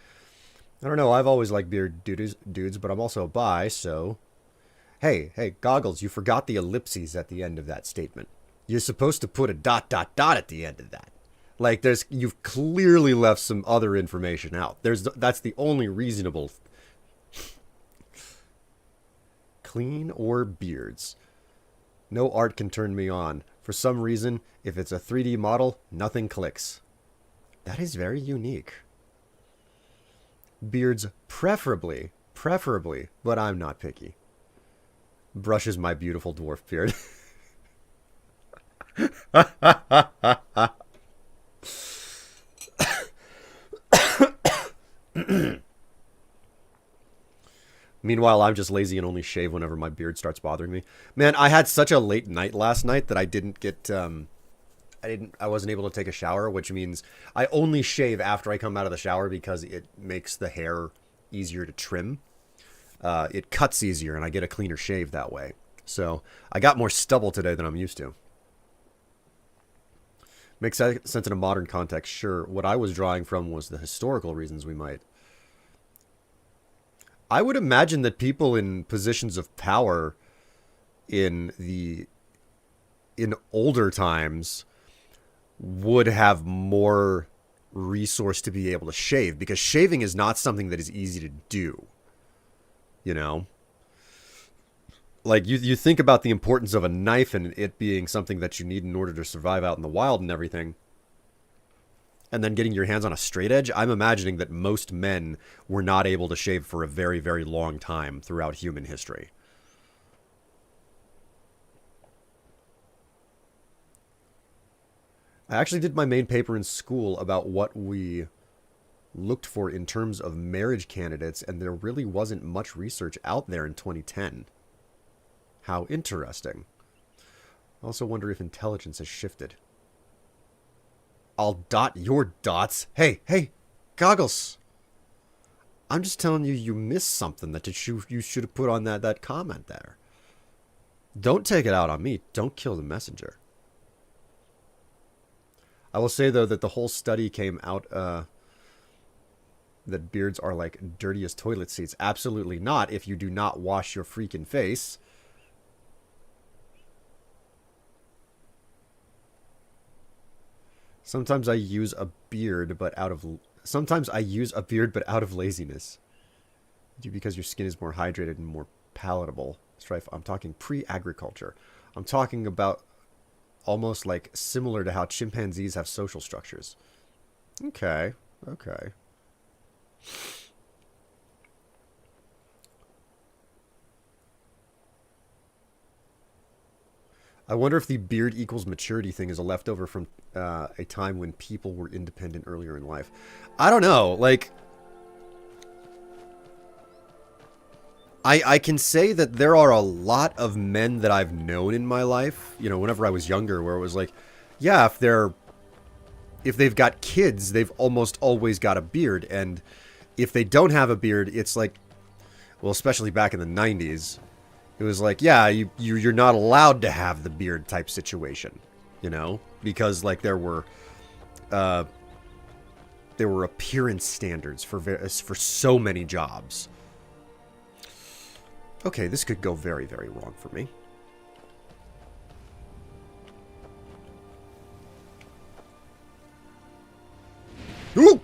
I don't know, I've always liked beard dudes, but I'm also a bi, so... Hey, Goggles, you forgot the ellipses at the end of that statement. You're supposed to put a ... at the end of that. Like, you've clearly left some other information out. That's the only reasonable... Clean or beards? No art can turn me on. For some reason, if it's a 3D model, nothing clicks. That is very unique. Beards preferably, but I'm not picky. Brushes my beautiful dwarf beard. Meanwhile, I'm just lazy and only shave whenever my beard starts bothering me. Man, I had such a late night last night that I didn't get I wasn't able to take a shower, which means I only shave after I come out of the shower because it makes the hair easier to trim. It cuts easier and I get a cleaner shave that way. So I got more stubble today than I'm used to. Makes sense in a modern context, sure. What I was drawing from was the historical reasons we might. I would imagine that people in positions of power in older times would have more resource to be able to shave, because shaving is not something that is easy to do. You know? Like, you think about the importance of a knife and it being something that you need in order to survive out in the wild and everything. And then getting your hands on a straight edge, I'm imagining that most men were not able to shave for a very, very long time throughout human history. I actually did my main paper in school about what we looked for in terms of marriage candidates, and there really wasn't much research out there in 2010. How interesting. I also wonder if intelligence has shifted. I'll dot your dots. Hey, Goggles. I'm just telling you, you missed something that you should have put on that comment there. Don't take it out on me. Don't kill the messenger. I will say, though, that the whole study came out that beards are like dirty as toilet seats. Absolutely not if you do not wash your freaking face. Sometimes I use a beard, but out of laziness. Because your skin is more hydrated and more palatable. Strife, I'm talking pre-agriculture. I'm talking about almost like similar to how chimpanzees have social structures. Okay. I wonder if the beard equals maturity thing is a leftover from a time when people were independent earlier in life. I don't know. Like, I can say that there are a lot of men that I've known in my life, you know, whenever I was younger, where it was like, yeah, if they've got kids, they've almost always got a beard. And if they don't have a beard, it's like, well, especially back in the 90s, it was like, yeah, you're not allowed to have the beard type situation, you know, because like there were appearance standards for so many jobs. Okay, this could go very, very wrong for me. Ooh!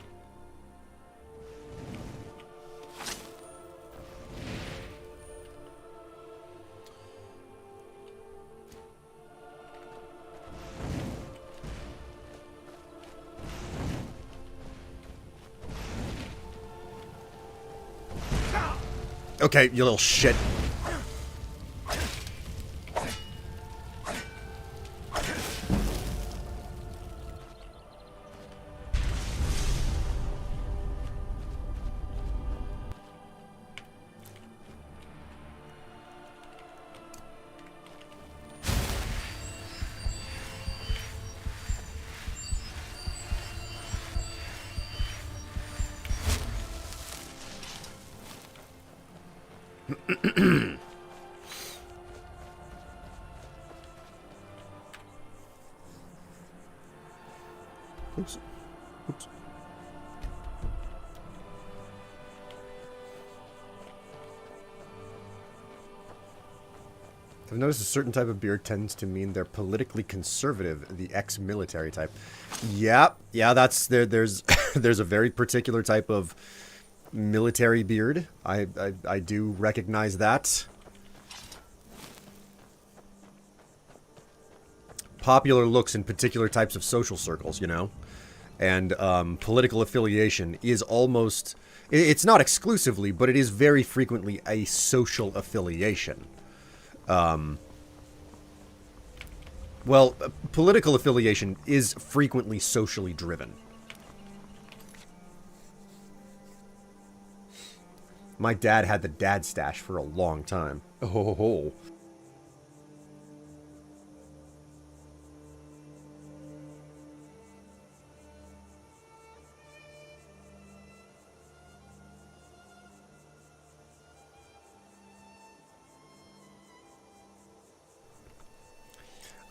Okay, you little shit. Oops. Oops. I've noticed a certain type of beard tends to mean they're politically conservative, the ex-military type. Yeah, that's there's there's a very particular type of military beard. I do recognize that. Popular looks in particular types of social circles, you know? And political affiliation is almost... It's not exclusively, but it is very frequently a social affiliation. Well, political affiliation is frequently socially driven. My dad had the dad stash for a long time. Oh.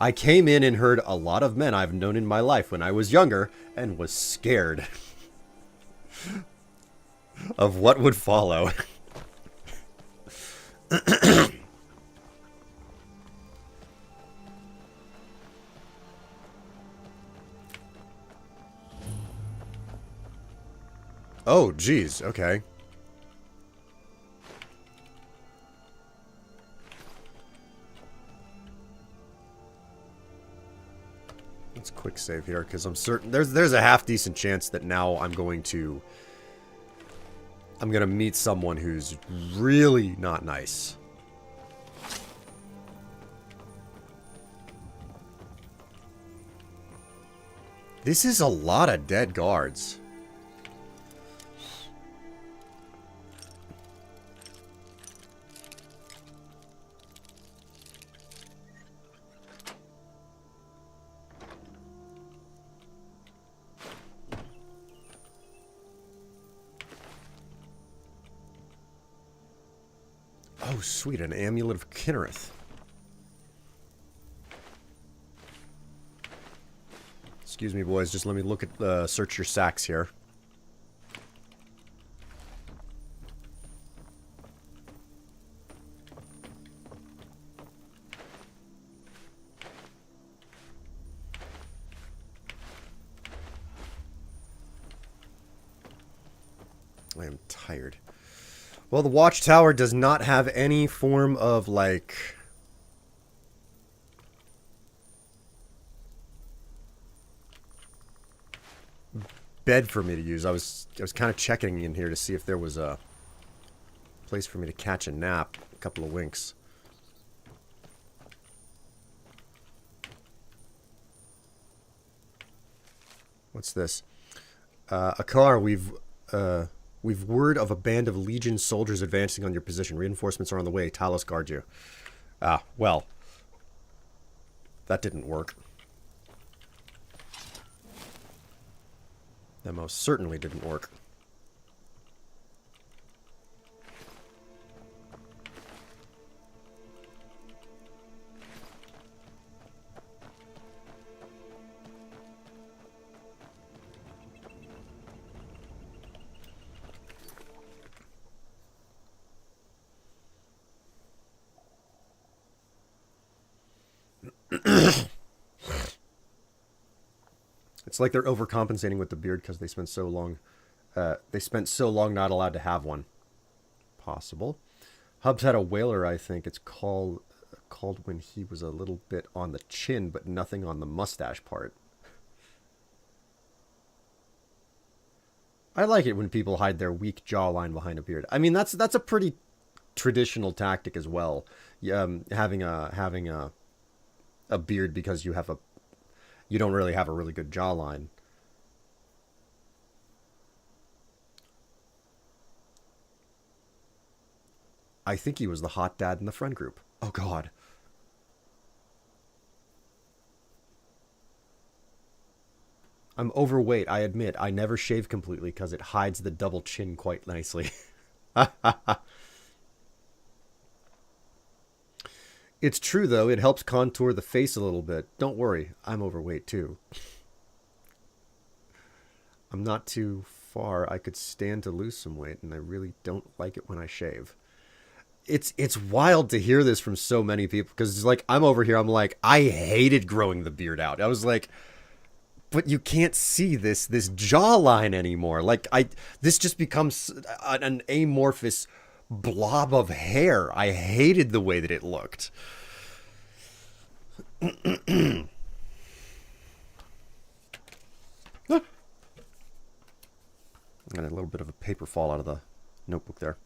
I came in and heard a lot of men I've known in my life when I was younger and was scared of what would follow. Oh, geez. Okay. Let's quick save here because I'm certain there's a half decent chance that now I'm gonna meet someone who's really not nice. This is a lot of dead guards. Oh, sweet, an amulet of Kinnereth. Excuse me, boys, just let me look at, search your sacks here. I am tired. Well, the watchtower does not have any form of, like... bed for me to use. I was kind of checking in here to see if there was a place for me to catch a nap. A couple of winks. What's this? Akar, we've word of a band of Legion soldiers advancing on your position. Reinforcements are on the way. Talos guard you. Ah, well. That didn't work. That most certainly didn't work. It's like they're overcompensating with the beard because they spent so long. Not allowed to have one. Possible. Hubs had a whaler, I think. It's called when he was a little bit on the chin, but nothing on the mustache part. I like it when people hide their weak jawline behind a beard. I mean, that's a pretty traditional tactic as well. Having a beard because you don't really have a really good jawline. I think he was the hot dad in the friend group. Oh, God. I'm overweight, I admit. I never shave completely because it hides the double chin quite nicely. It's true, though. It helps contour the face a little bit. Don't worry. I'm overweight, too. I'm not too far. I could stand to lose some weight, and I really don't like it when I shave. it's wild to hear this from so many people, because it's like I'm over here, I'm like, I hated growing the beard out. I was like, but you can't see this jawline anymore. Like this just becomes an amorphous blob of hair. I hated the way that it looked. Got a little bit of a paper fall out of the notebook there.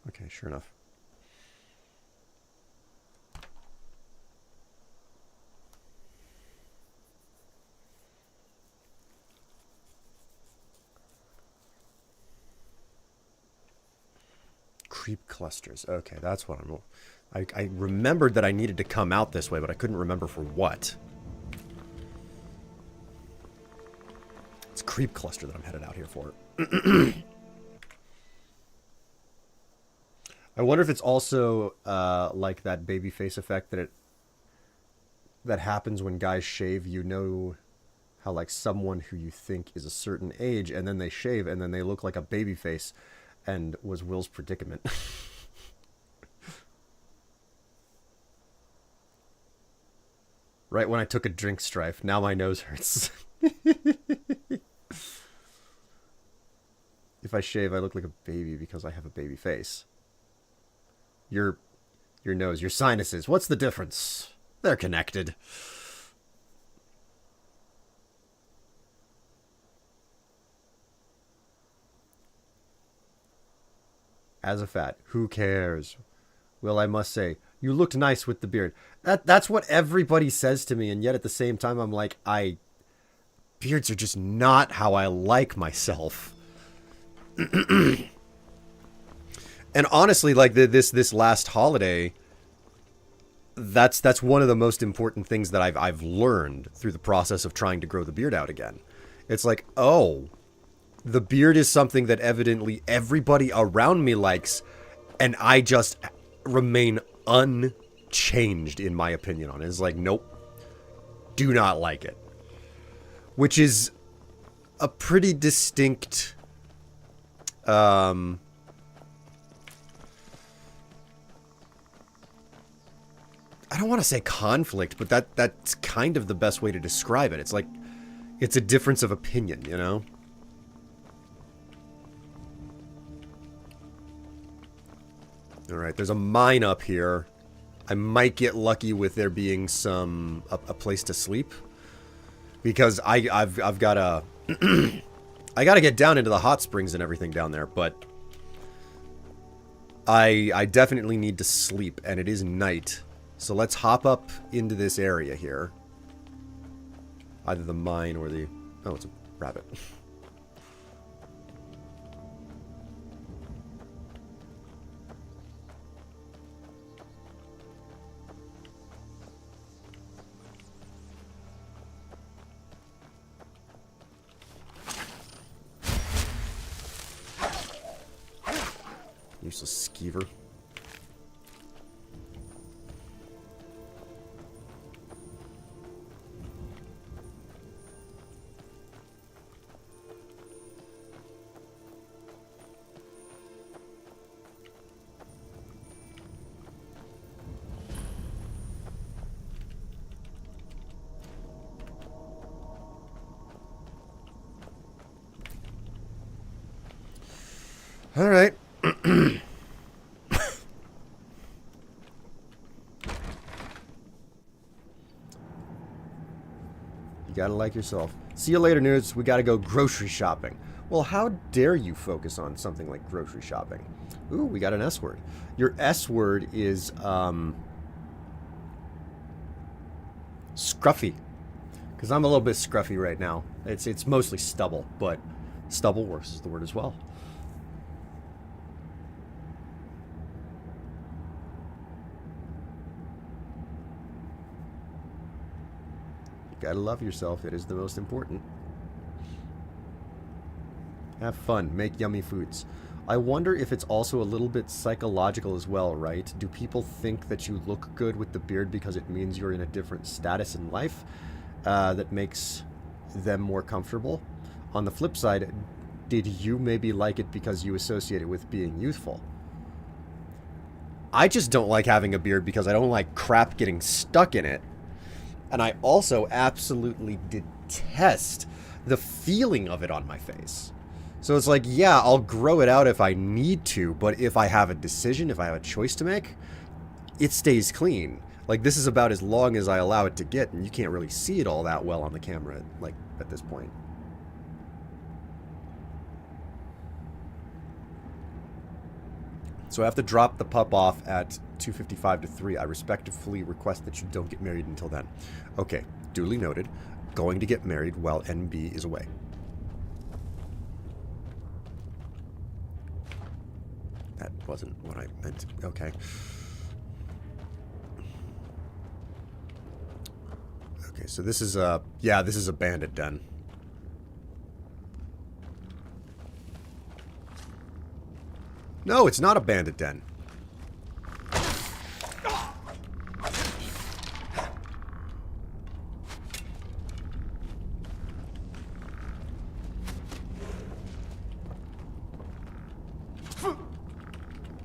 Okay, sure enough. Creep clusters. Okay, that's what I remembered that I needed to come out this way, but I couldn't remember for what. It's creep cluster that I'm headed out here for. I wonder if it's also like that baby face effect that happens when guys shave. You know how like someone who you think is a certain age, and then they shave, and then they look like a baby face, and was Will's predicament. Right when I took a drink, Strife. Now my nose hurts. If I shave, I look like a baby because I have a baby face. Your nose, your sinuses, what's the difference? They're connected. As a fat, who cares? Well, I must say, you looked nice with the beard. That's what everybody says to me, and yet at the same time, I'm like, beards are just not how I like myself. And honestly, like this last holiday, that's one of the most important things that I've learned through the process of trying to grow the beard out again. It's like, oh, the beard is something that evidently everybody around me likes, and I just remain unchanged in my opinion on it. It's like, nope, do not like it. Which is a pretty distinct I don't want to say conflict, but that's kind of the best way to describe it. It's like, it's a difference of opinion, you know? Alright, there's a mine up here. I might get lucky with there being a place to sleep. Because I've got a... I gotta get down into the hot springs and everything down there, but... I definitely need to sleep, and it is night. So let's hop up into this area here. Either the mine or the... Oh, it's a rabbit. Useless skeever. All right. You gotta like yourself. See you later, nerds. We gotta go grocery shopping. Well, how dare you focus on something like grocery shopping? Ooh, we got an S word. Your S word is, scruffy. Because I'm a little bit scruffy right now. It's mostly stubble, but stubble works as the word as well. Gotta love yourself. It is the most important. Have fun. Make yummy foods. I wonder if it's also a little bit psychological as well, right? Do people think that you look good with the beard because it means you're in a different status in life that makes them more comfortable? On the flip side, did you maybe like it because you associate it with being youthful? I just don't like having a beard because I don't like crap getting stuck in it. And I also absolutely detest the feeling of it on my face. So it's like, yeah, I'll grow it out if I need to, but if I have a decision, if I have a choice to make, it stays clean. Like, this is about as long as I allow it to get, and you can't really see it all that well on the camera, like, at this point. So I have to drop the pup off at 2:55 to 3. I respectfully request that you don't get married until then. Okay, duly noted. Going to get married while NB is away. That wasn't what I meant. Okay. Okay, so this is a... Yeah, this is a bandit den. No, it's not a bandit den.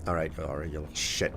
Alright, you little shit.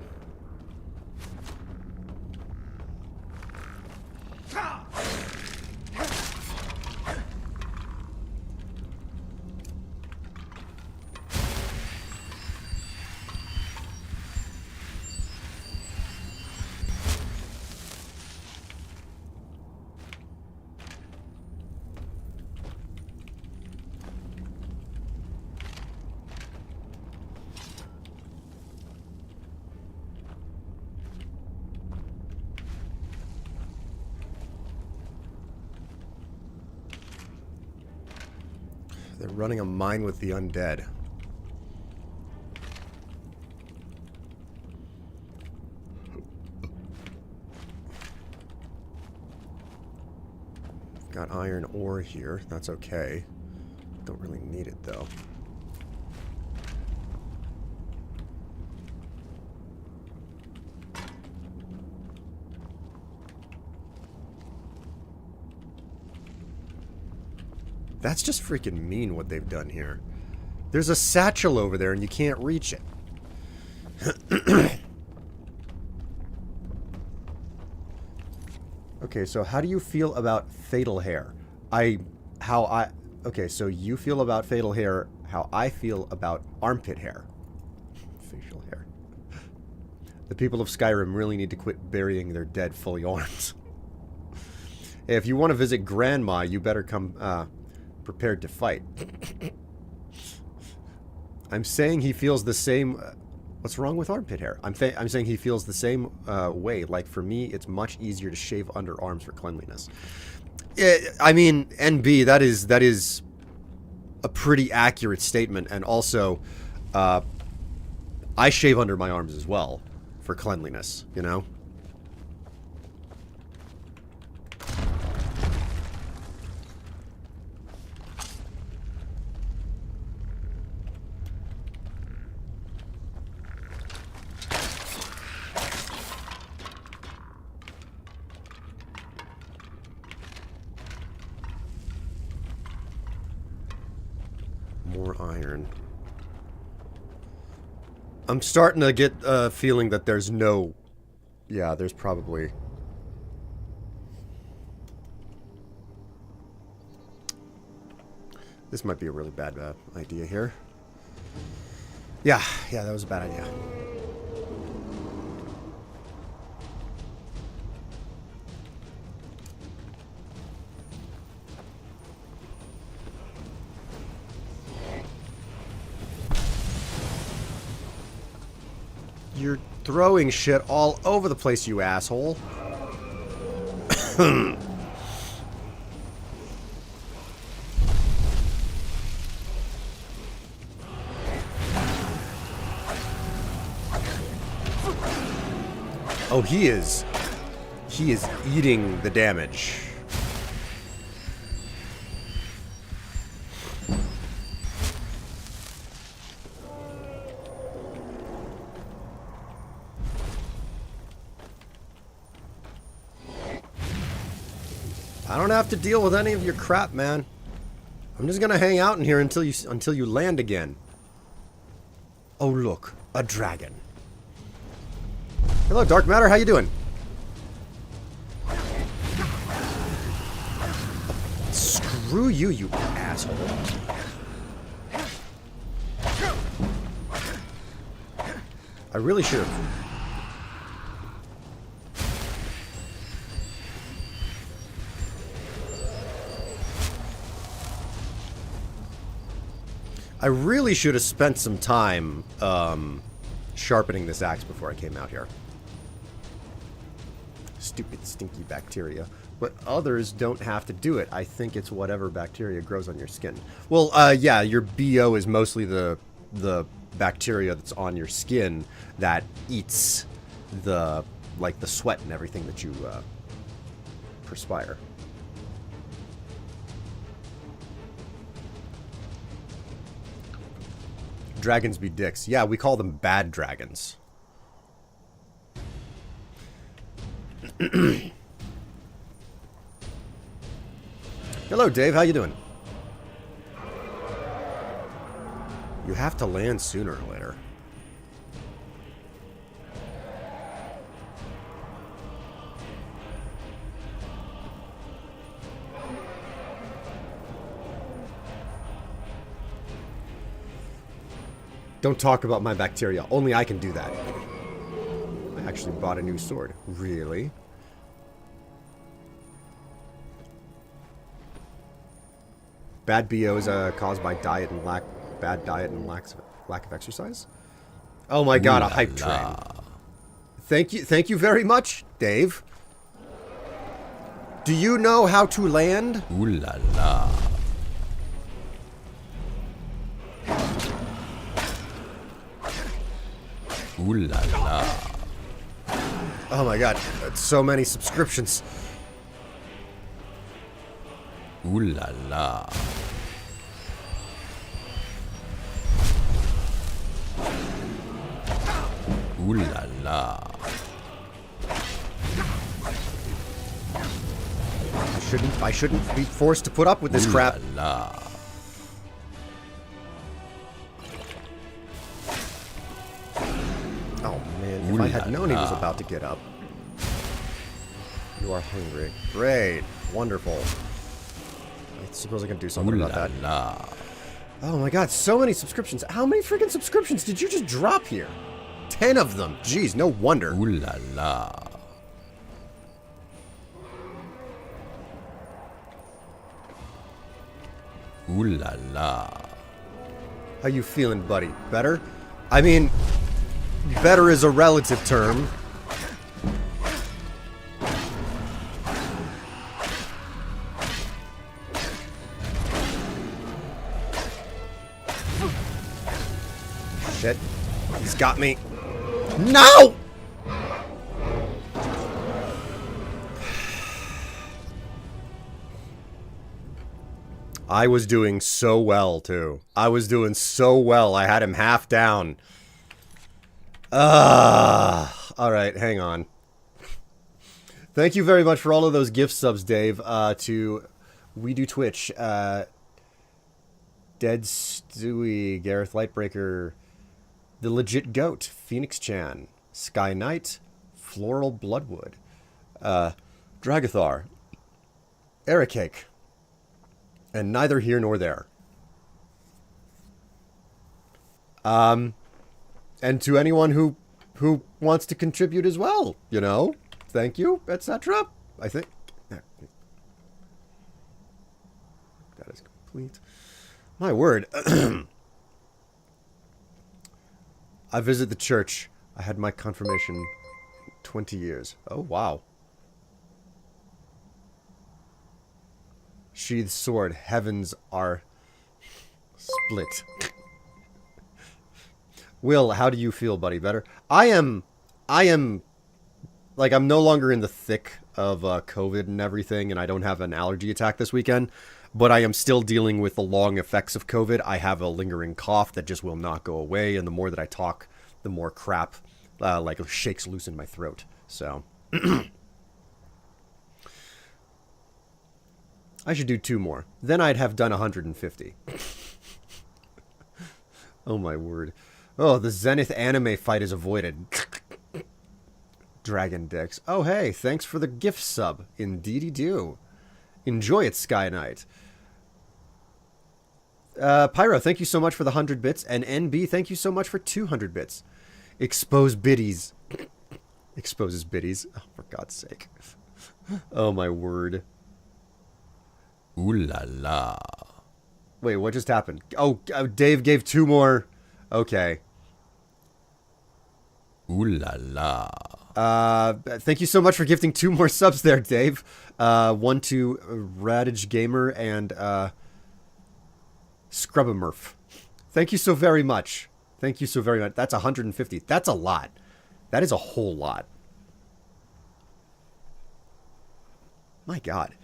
They're running a mine with the undead. Got iron ore here. That's okay. Don't really need it, though. That's just freaking mean what they've done here. There's a satchel over there and you can't reach it. Okay, so how do you feel about fatal hair? Okay, so you feel about fatal hair how I feel about armpit hair. Facial hair. The people of Skyrim really need to quit burying their dead fully armed. Hey, if you want to visit Grandma, you better come, prepared to fight. I'm saying he feels the same... what's wrong with armpit hair? I'm saying he feels the same way. Like, for me, it's much easier to shave underarms for cleanliness. I mean, NB, that is a pretty accurate statement. And also, I shave under my arms as well for cleanliness, you know? More iron. I'm starting to get a feeling that there's no... Yeah, there's probably... This might be a really bad idea here. Yeah, that was a bad idea. You're throwing shit all over the place, you asshole. Oh, he is eating the damage. I don't have to deal with any of your crap, man. I'm just gonna hang out in here until you land again. Oh look, a dragon. Hello, Dark Matter. How you doing? Screw you, you asshole. I really should have. I really should have spent some time sharpening this axe before I came out here. Stupid stinky bacteria. But others don't have to do it. I think it's whatever bacteria grows on your skin. Well, yeah, your BO is mostly the bacteria that's on your skin that eats the sweat and everything that you perspire. Dragons be dicks. Yeah, we call them bad dragons. Hello, Dave. How you doing? You have to land sooner or later. Don't talk about my bacteria. Only I can do that. I actually bought a new sword. Really? Bad BOs caused by diet and bad diet and lack of exercise? Oh my god, a hype train. Thank you very much, Dave. Do you know how to land? Ooh la la. Ooh la la. Oh my god, that's so many subscriptions. Ooh la la. Ooh la la. I shouldn't be forced to put up with this Ooh crap. La la. Oh man, if I had known he was about to get up. You are hungry. Great. Wonderful. I suppose I can do something about that. La. Oh my god, so many subscriptions. How many freaking subscriptions did you just drop here? 10 of them. Jeez, no wonder. Ooh la la. Ooh la la. How you feeling, buddy? Better? I mean, better is a relative term. Shit. He's got me. No! I was doing so well, too. I was doing so well. I had him half down. Alright, hang on. Thank you very much for all of those gift subs, Dave, to We Do Twitch, Dead Stewie, Gareth Lightbreaker, The Legit Goat, Phoenix Chan, Sky Knight, Floral Bloodwood, Dragathar, Ericake, and Neither Here Nor There. And to anyone who wants to contribute as well, you know, thank you, etc. I think that is complete. My word. I visit the church. I had my confirmation in 20 years. Oh, wow. Sheathed sword. Heavens are split. Will, how do you feel, buddy? Better? I am, like, I'm no longer in the thick of COVID and everything, and I don't have an allergy attack this weekend, but I am still dealing with the long effects of COVID. I have a lingering cough that just will not go away, and the more that I talk, the more crap, like, shakes loose in my throat. So, I should do 2 more. Then I'd have done 150. Oh my word. Oh, the Zenith anime fight is avoided. Dragon dicks. Oh hey, thanks for the gift sub. Indeedy do. Enjoy it, Sky Knight. Pyro, thank you so much for the 100 bits. And NB, thank you so much for 200 bits. Expose biddies. Exposes biddies. Oh, for God's sake. Oh my word. Ooh la la. Wait, what just happened? Oh, Dave gave 2 more. Okay. Ooh la la. Thank you so much for gifting 2 more subs there, Dave. 1 to Radage Gamer and Scrubamurph. Thank you so very much. Thank you so very much. That's 150. That's a lot. That is a whole lot. My God.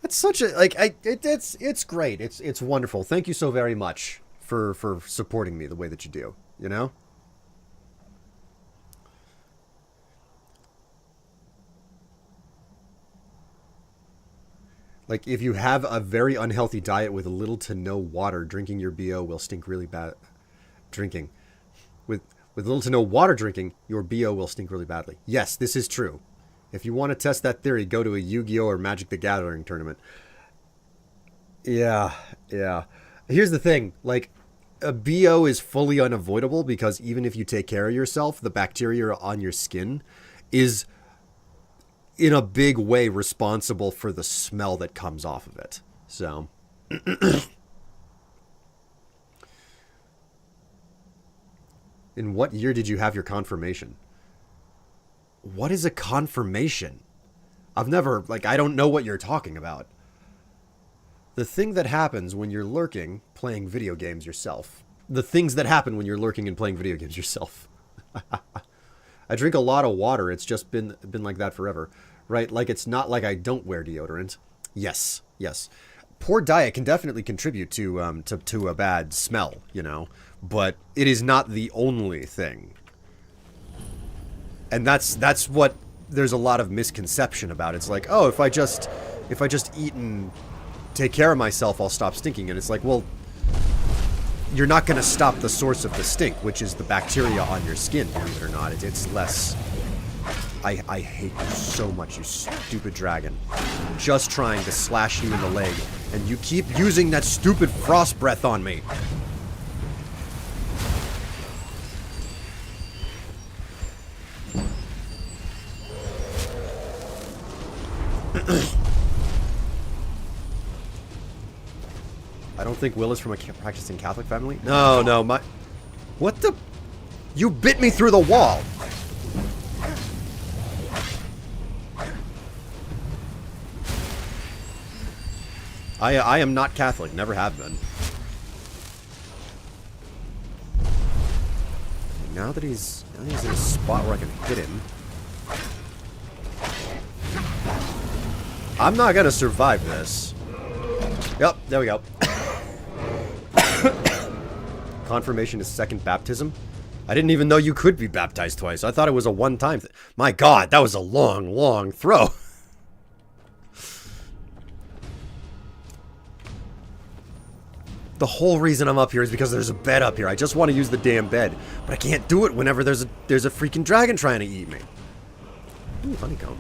That's such a it's great. It's wonderful. Thank you so very much for supporting me the way that you do, you know? Like, if you have a very unhealthy diet with little to no water, drinking your BO will stink really bad. Drinking. With little to no water drinking, your BO will stink really badly. Yes, this is true. If you want to test that theory, go to a Yu-Gi-Oh! Or Magic the Gathering tournament. Yeah. Here's the thing. Like, a BO is fully unavoidable because even if you take care of yourself, the bacteria on your skin is in a big way responsible for the smell that comes off of it. So in what year did you have your confirmation? What is a confirmation? I've never, I don't know what you're talking about. The thing that happens when you're lurking playing video games yourself. The things that happen when you're lurking and playing video games yourself. I drink a lot of water. It's just been like that forever, right? Like, it's not like I don't wear deodorant. Yes. Poor diet can definitely contribute to a bad smell, you know, but it is not the only thing. And that's what there's a lot of misconception about. It's like, oh, if I just eat and take care of myself, I'll stop stinking. And it's like, well, you're not going to stop the source of the stink, which is the bacteria on your skin, believe it or not. It's less... I hate you so much, you stupid dragon. I'm just trying to slash you in the leg, and you keep using that stupid frost breath on me. I don't think Will is from a practicing Catholic family. No, my... What the... You bit me through the wall! I am not Catholic, never have been. Now that he's in a spot where I can hit him... I'm not gonna survive this. Yep, there we go. Confirmation is second baptism? I didn't even know you could be baptized twice. I thought it was a one-time thing. My God, that was a long, long throw. The whole reason I'm up here is because there's a bed up here. I just want to use the damn bed. But I can't do it whenever there's a freaking dragon trying to eat me. Ooh, honeycomb.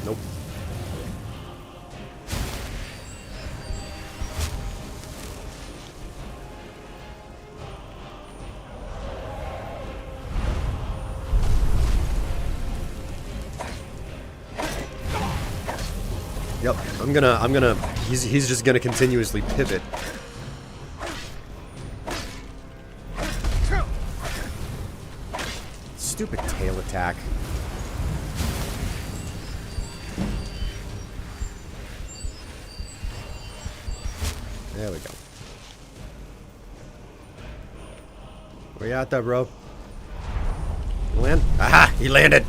Nope. Yep, I'm gonna, he's just gonna continuously pivot. Stupid tail attack. There we go. Where you at there, bro? Land? Aha! He landed!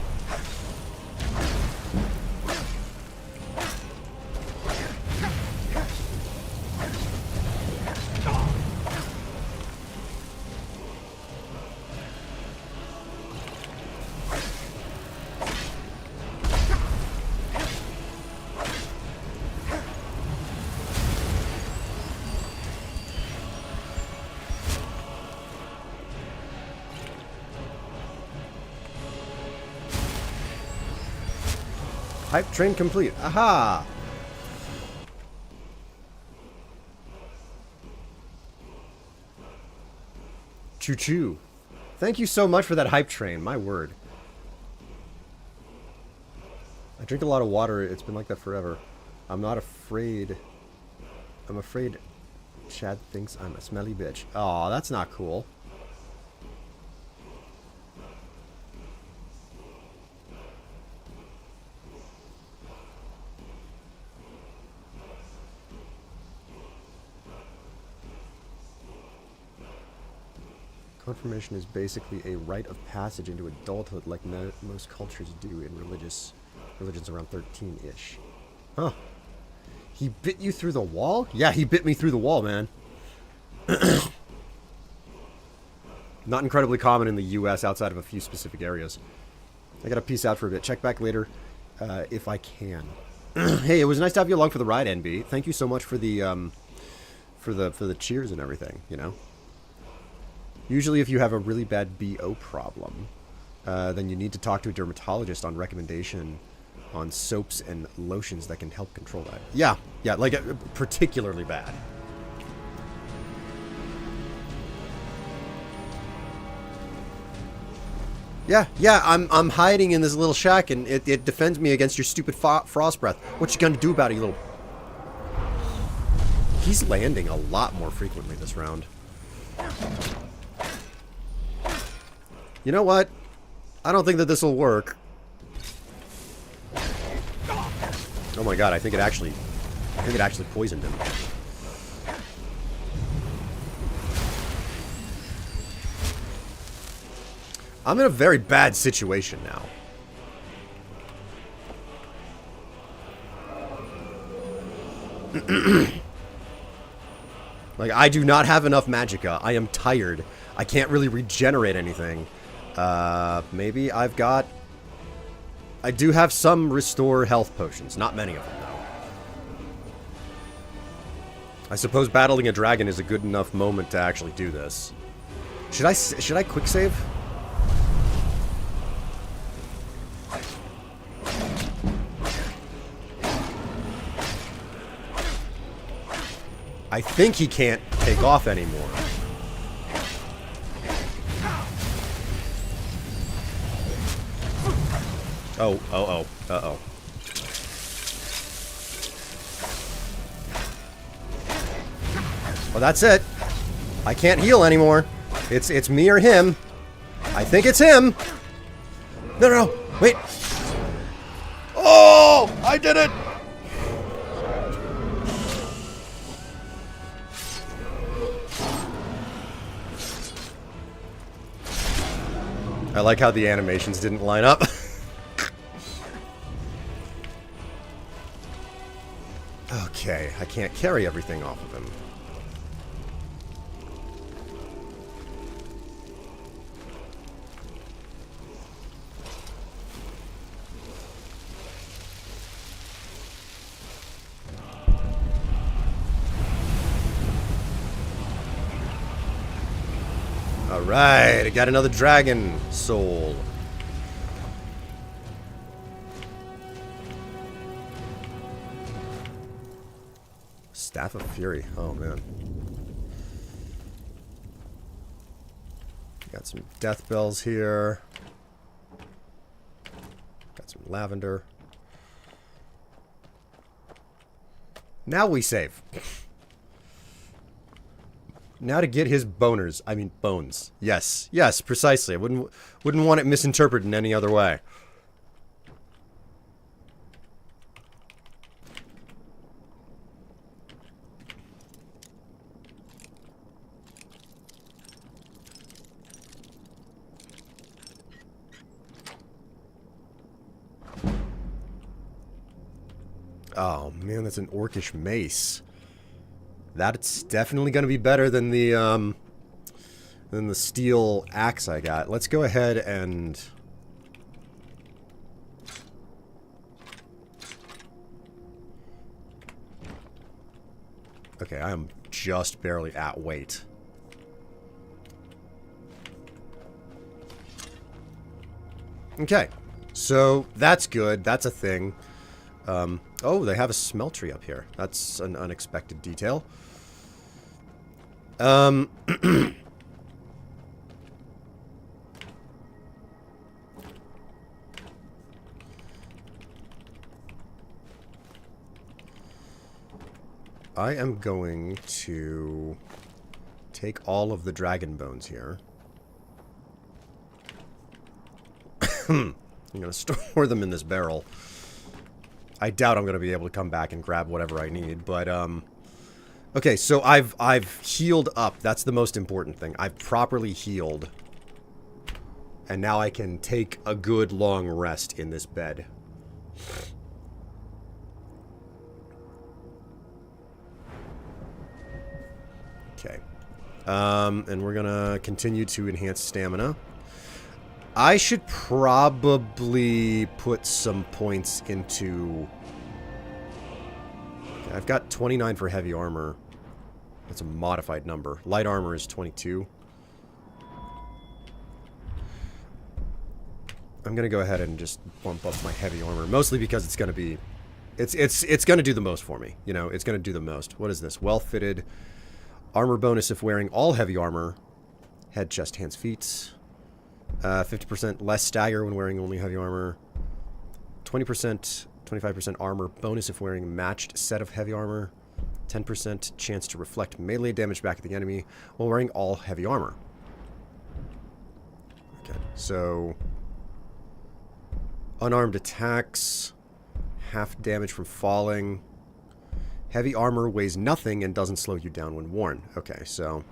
Hype train complete. Aha! Choo-choo. Thank you so much for that hype train. My word. I drink a lot of water. It's been like that forever. I'm not afraid. I'm afraid Chad thinks I'm a smelly bitch. Aw, that's not cool. Confirmation is basically a rite of passage into adulthood like most cultures do in religions around 13-ish. Huh. He bit you through the wall? Yeah, he bit me through the wall, man. Not incredibly common in the US outside of a few specific areas. I gotta peace out for a bit. Check back later if I can. Hey, it was nice to have you along for the ride, NB. Thank you so much for the cheers and everything, you know? Usually if you have a really bad BO problem, then you need to talk to a dermatologist on recommendation on soaps and lotions that can help control that. Yeah, like particularly bad. Yeah, I'm hiding in this little shack and it defends me against your stupid frost breath. What you gonna do about it, you little... He's landing a lot more frequently this round. You know what? I don't think that this will work. Oh my god, I think it actually poisoned him. I'm in a very bad situation now. Like, I do not have enough magicka. I am tired. I can't really regenerate anything. Maybe I've got... I do have some restore health potions. Not many of them, though. I suppose battling a dragon is a good enough moment to actually do this. Should I quick save? I think he can't take off anymore. Oh, uh-oh. Well, that's it. I can't heal anymore. It's me or him. I think it's him. No, wait. Oh, I did it. I like how the animations didn't line up. Okay, I can't carry everything off of him. Alright, I got another dragon soul. Staff of Fury. Oh, man. Got some death bells here. Got some lavender. Now we save. Now to get his boners. I mean, bones. Yes, precisely. I wouldn't want it misinterpreted in any other way. Oh man, that's an orcish mace. That's definitely going to be better than the steel axe I got. Let's go ahead and... Okay, I am just barely at weight. Okay, so that's good. That's a thing. Oh, they have a smeltery up here. That's an unexpected detail. I am going to take all of the dragon bones here. I'm going to store them in this barrel. I doubt I'm going to be able to come back and grab whatever I need, but, okay, so I've healed up. That's the most important thing. I've properly healed. And now I can take a good long rest in this bed. Okay. And we're gonna continue to enhance stamina. I should probably put some points into... Okay, I've got 29 for heavy armor. That's a modified number. Light armor is 22. I'm gonna go ahead and just bump up my heavy armor, mostly because it's gonna be... It's gonna do the most for me. You know, it's gonna do the most. What is this? Well-fitted... Armor bonus if wearing all heavy armor. Head, chest, hands, feet. 50% less stagger when wearing only heavy armor. 20%, 25% armor bonus if wearing a matched set of heavy armor. 10% chance to reflect melee damage back at the enemy while wearing all heavy armor. Okay, so... Unarmed attacks. Half damage from falling. Heavy armor weighs nothing and doesn't slow you down when worn. Okay, so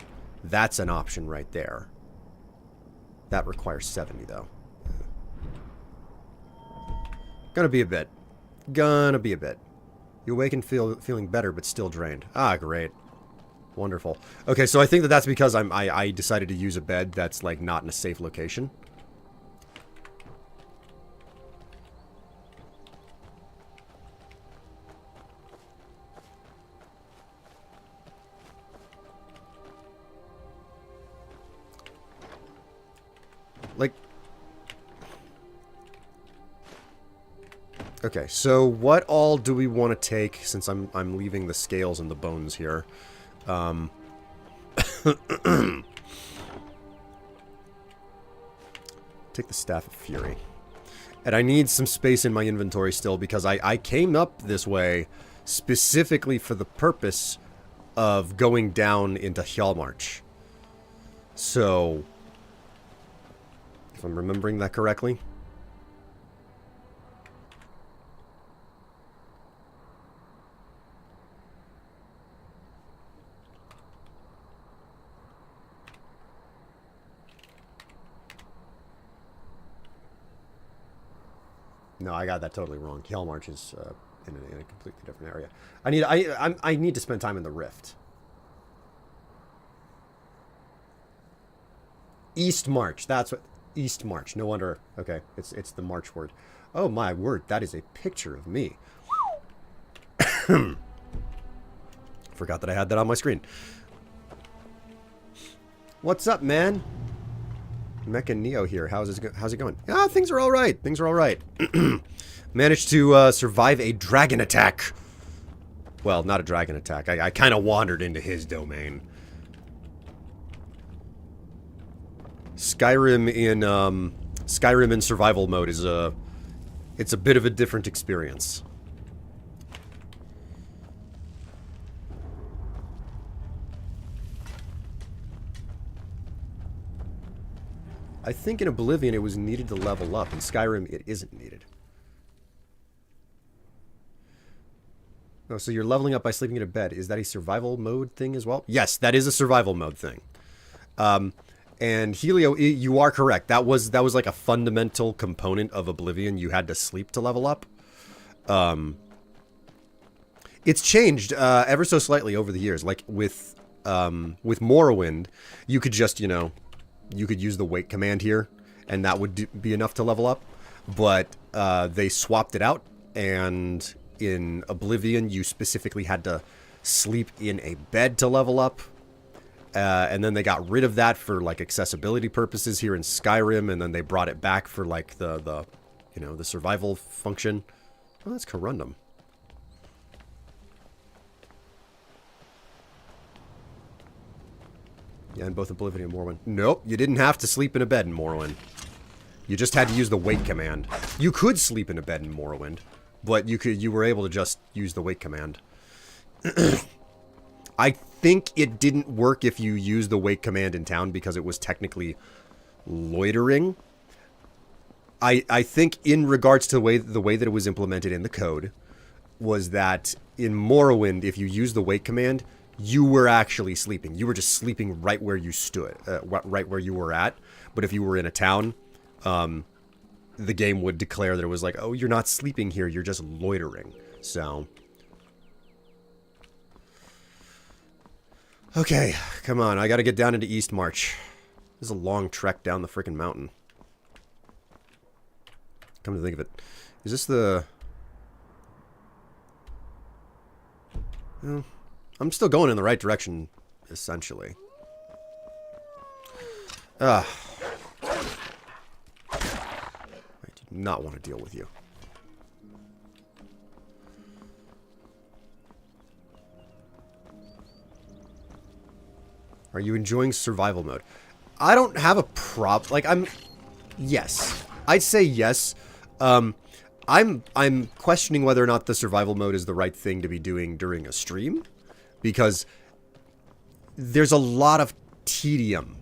that's an option right there. That requires 70, though. Gonna be a bit. Gonna be a bit. You awaken feeling better, but still drained. Ah, great. Wonderful. Okay, so I think that that's because I decided to use a bed that's, like, not in a safe location. Like... Okay, so what all do we want to take, since I'm leaving the scales and the bones here? Take the Staff of Fury. And I need some space in my inventory still, because I came up this way specifically for the purpose of going down into Hjalmarch. So... if I'm remembering that correctly. No, I got that totally wrong. Hjalmarch is in a completely different area. I need to spend time in the Rift. East March. That's what... East March. No wonder. Okay, it's the March word. Oh my word, that is a picture of me. Forgot that I had that on my screen. What's up, man? Mecha Neo here. How's it going? Ah, things are all right. Things are all right. Managed to survive a dragon attack. Well, not a dragon attack. I kind of wandered into his domain. Skyrim in survival mode is it's a bit of a different experience. I think in Oblivion it was needed to level up. In Skyrim it isn't needed. Oh, so you're leveling up by sleeping in a bed. Is that a survival mode thing as well? Yes, that is a survival mode thing. And Helio, you are correct. That was like a fundamental component of Oblivion. You had to sleep to level up. It's changed ever so slightly over the years. Like with Morrowind, you could just, you could use the wait command here, and that would be enough to level up. But they swapped it out, and in Oblivion, you specifically had to sleep in a bed to level up. And then they got rid of that for like accessibility purposes here in Skyrim, and then they brought it back for like the survival function. Oh, that's Corundum. Yeah, in both Oblivion and Morrowind. Nope, you didn't have to sleep in a bed in Morrowind. You just had to use the wait command. You could sleep in a bed in Morrowind, but you were able to just use the wait command. I think it didn't work if you used the wait command in town because it was technically loitering. I think in regards to the way that it was implemented in the code was that in Morrowind, if you use the wait command, you were actually sleeping. You were just sleeping right where you stood, right where you were at. But if you were in a town, the game would declare that it was like, oh, you're not sleeping here, you're just loitering. So, okay, come on, I gotta get down into East March. This is a long trek down the frickin' mountain. Come to think of it, is this the... Well, I'm still going in the right direction, essentially. I do not want to deal with you. Are you enjoying survival mode? I don't have a problem. Like, yes. I'd say yes. I'm questioning whether or not the survival mode is the right thing to be doing during a stream. Because there's a lot of tedium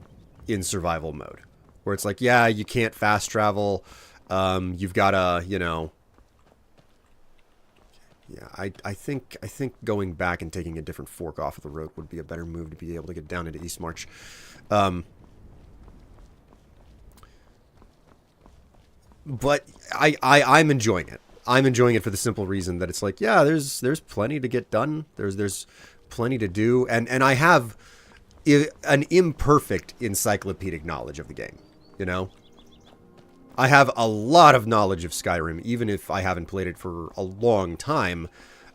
in survival mode. Where it's like, yeah, you can't fast travel. You've got to, you know... Yeah, I think going back and taking a different fork off of the road would be a better move to be able to get down into East March. But I'm enjoying it. I'm enjoying it for the simple reason that it's like, yeah, there's plenty to get done. There's plenty to do, and I have an imperfect encyclopedic knowledge of the game. You know, I have a lot of knowledge of Skyrim, even if I haven't played it for a long time.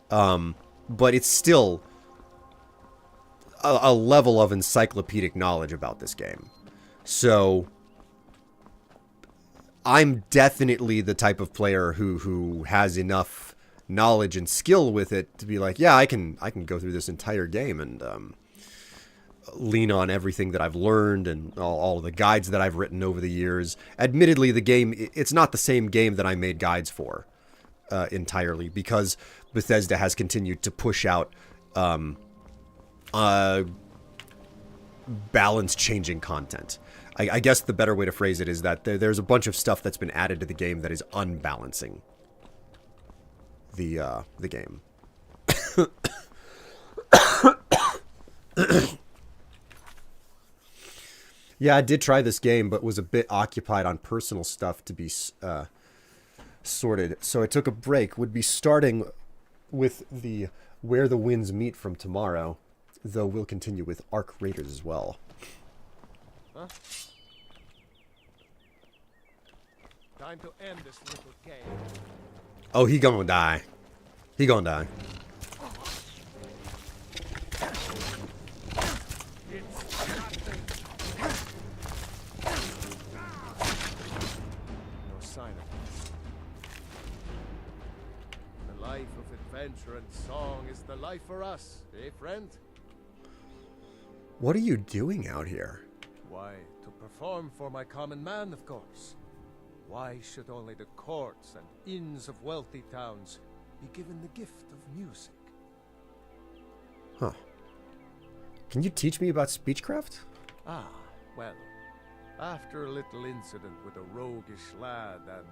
But it's still a level of encyclopedic knowledge about this game. So I'm definitely the type of player who has enough knowledge and skill with it to be like, yeah, I can go through this entire game and lean on everything that I've learned and all the guides that I've written over the years. Admittedly, the game, it's not the same game that I made guides for entirely, because Bethesda has continued to push out balance-changing content. I guess the better way to phrase it is that there's a bunch of stuff that's been added to the game that is unbalancing the game. Yeah, I did try this game, but was a bit occupied on personal stuff to be sorted. So I took a break. Would be starting with the Where the Winds Meet from tomorrow, though we'll continue with Arc Raiders as well. Huh? Time to end this little game. Oh, he gonna die. He gonna die. No sign of it. The life of adventure and song is the life for us, eh, friend? What are you doing out here? Why, to perform for my common man, of course. Why should only the courts and inns of wealthy towns be given the gift of music? Huh. Can you teach me about speechcraft? Ah, well, after a little incident with a roguish lad and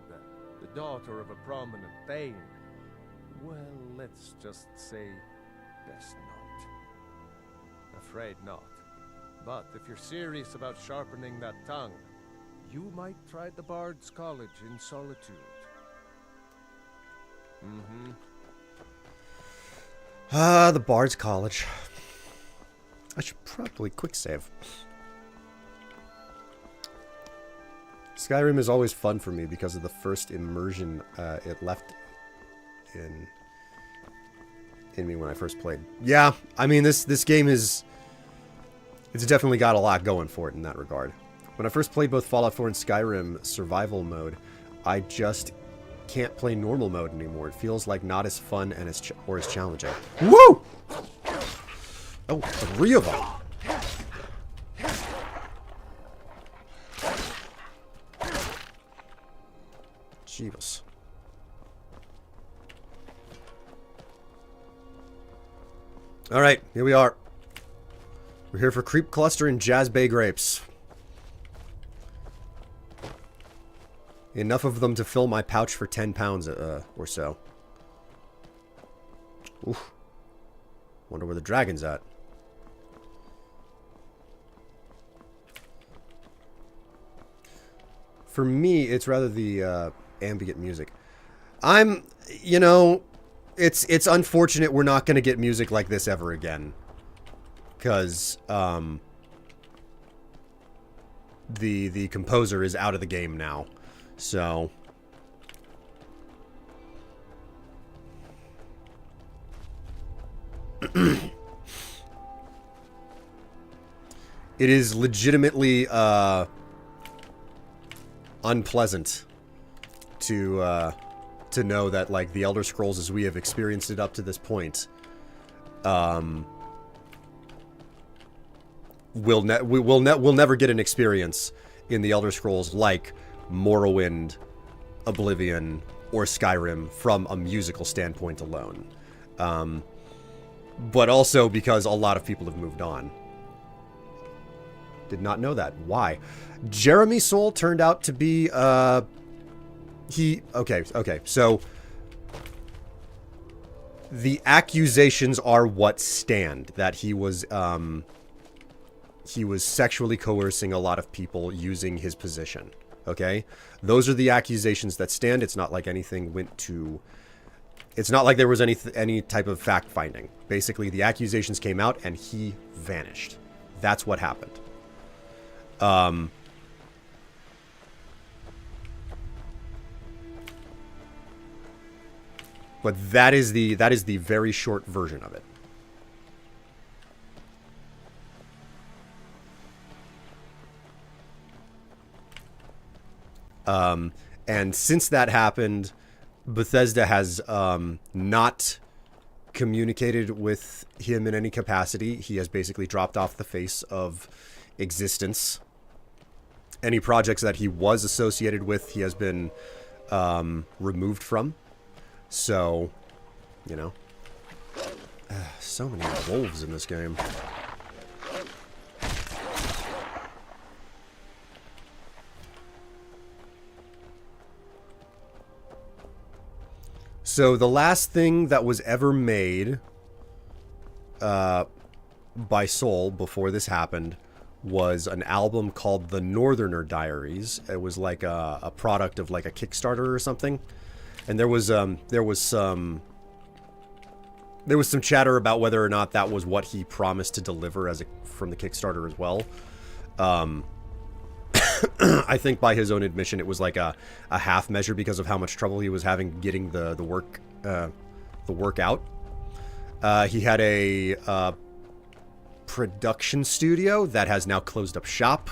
the daughter of a prominent thane, well, let's just say, best not. Afraid not. But if you're serious about sharpening that tongue, you might try the Bard's College in Solitude. The Bard's College. I should probably quick save. Skyrim is always fun for me because of the first immersion it left in me when I first played. Yeah, I mean this game is... It's definitely got a lot going for it in that regard. When I first played both Fallout 4 and Skyrim survival mode, I just can't play normal mode anymore. It feels like not as fun and as challenging. Woo! Oh, 3 of them. Jeebus. All right, here we are. We're here for Creep Cluster and Jazz Bay Grapes. Enough of them to fill my pouch for 10 pounds or so. Oof. Wonder where the dragon's at. For me, it's rather the ambient music. You know, it's unfortunate we're not going to get music like this ever again. Because the composer is out of the game now. So it is legitimately unpleasant to know that, like, the Elder Scrolls as we have experienced it up to this point we'll never get an experience in the Elder Scrolls like Morrowind, Oblivion, or Skyrim from a musical standpoint alone. But also because a lot of people have moved on. Did not know that. Why? Jeremy Soule turned out to be, okay, so the accusations are what stand, that he was sexually coercing a lot of people using his position. Okay? Those are the accusations that stand. It's not like anything went to... It's not like there was any type of fact-finding. Basically, the accusations came out and he vanished. That's what happened. But that is the very short version of it. And since that happened, Bethesda has not communicated with him in any capacity. He has basically dropped off the face of existence. Any projects that he was associated with, he has been removed from. So, you know. So many wolves in this game. So the last thing that was ever made by Soul before this happened was an album called The Northerner Diaries. It was like a product of like a Kickstarter or something. And there was some chatter about whether or not that was what he promised to deliver from the Kickstarter as well. I think by his own admission, it was like a half measure because of how much trouble he was having getting the work out. He had a production studio that has now closed up shop.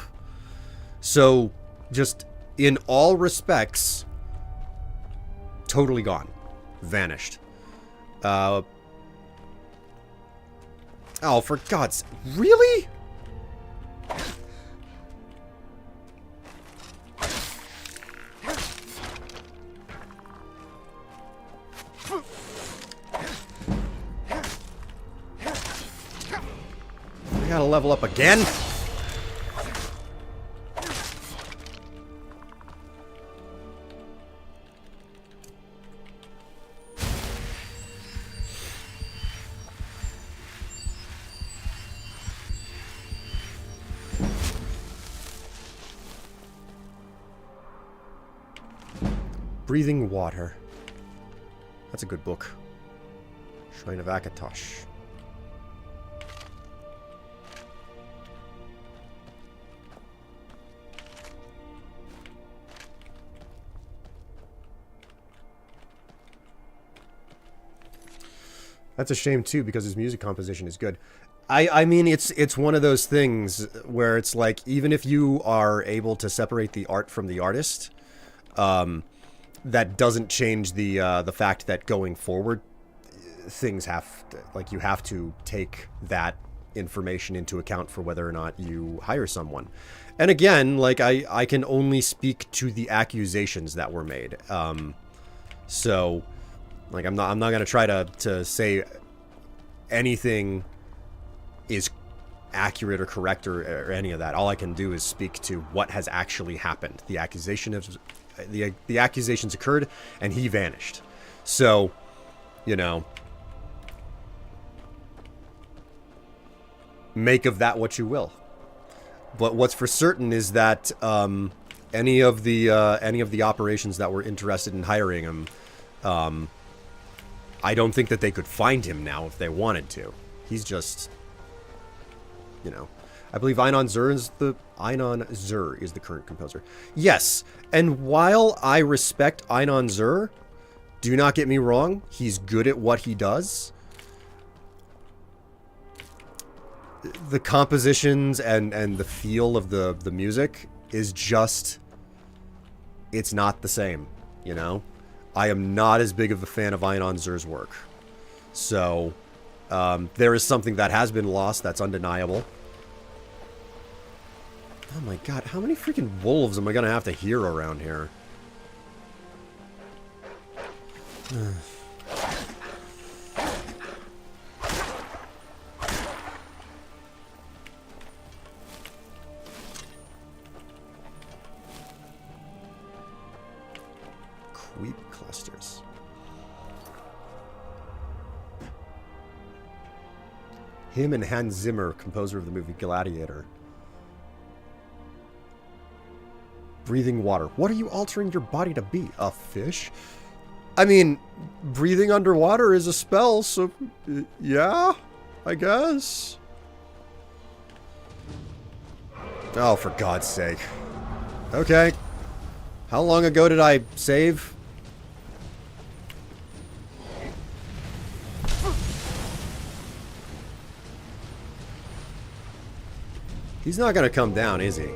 So, just in all respects, totally gone, vanished. Oh, for God's... Really? I gotta level up again? Breathing Water. That's a good book. Shrine of Akatosh. That's a shame too, because his music composition is good. I mean, it's one of those things where it's like, even if you are able to separate the art from the artist, that doesn't change the fact that going forward, things have to, like, you have to take that information into account for whether or not you hire someone. And again, like, I can only speak to the accusations that were made. So, like, I'm not gonna try to say anything is accurate or correct or any of that. All I can do is speak to what has actually happened. The accusations occurred, and he vanished. So, you know, make of that what you will. But what's for certain is that any of the operations that were interested in hiring him, I don't think that they could find him now if they wanted to. He's just, you know, I believe Einon Zur is the current composer. Yes, and while I respect Einon Zur, do not get me wrong, he's good at what he does. The compositions and the feel of the music is just, it's not the same, you know? I am not as big of a fan of Einon Zur's work. So, there is something that has been lost that's undeniable. Oh my god, how many freaking wolves am I gonna have to hear around here? Creep clusters. Him and Hans Zimmer, composer of the movie Gladiator. Breathing water. What are you altering your body to be? A fish? I mean, breathing underwater is a spell, so yeah, I guess. Oh, for God's sake. Okay. How long ago did I save? He's not gonna come down, is he?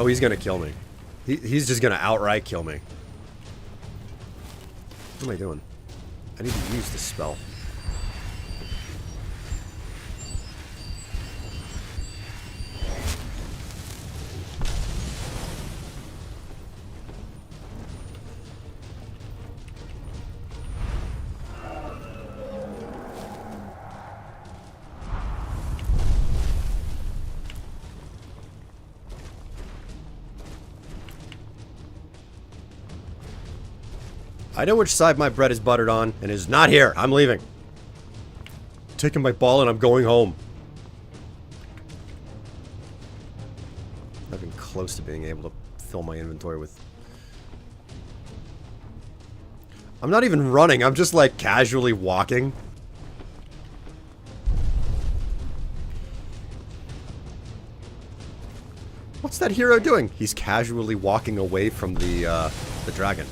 Oh, he's gonna kill me. He's just gonna outright kill me. What am I doing? I need to use this spell. I know which side my bread is buttered on, and is not here. I'm leaving. Taking my ball and I'm going home. I've been close to being able to fill my inventory with... I'm not even running, I'm just like casually walking. What's that hero doing? He's casually walking away from the dragon.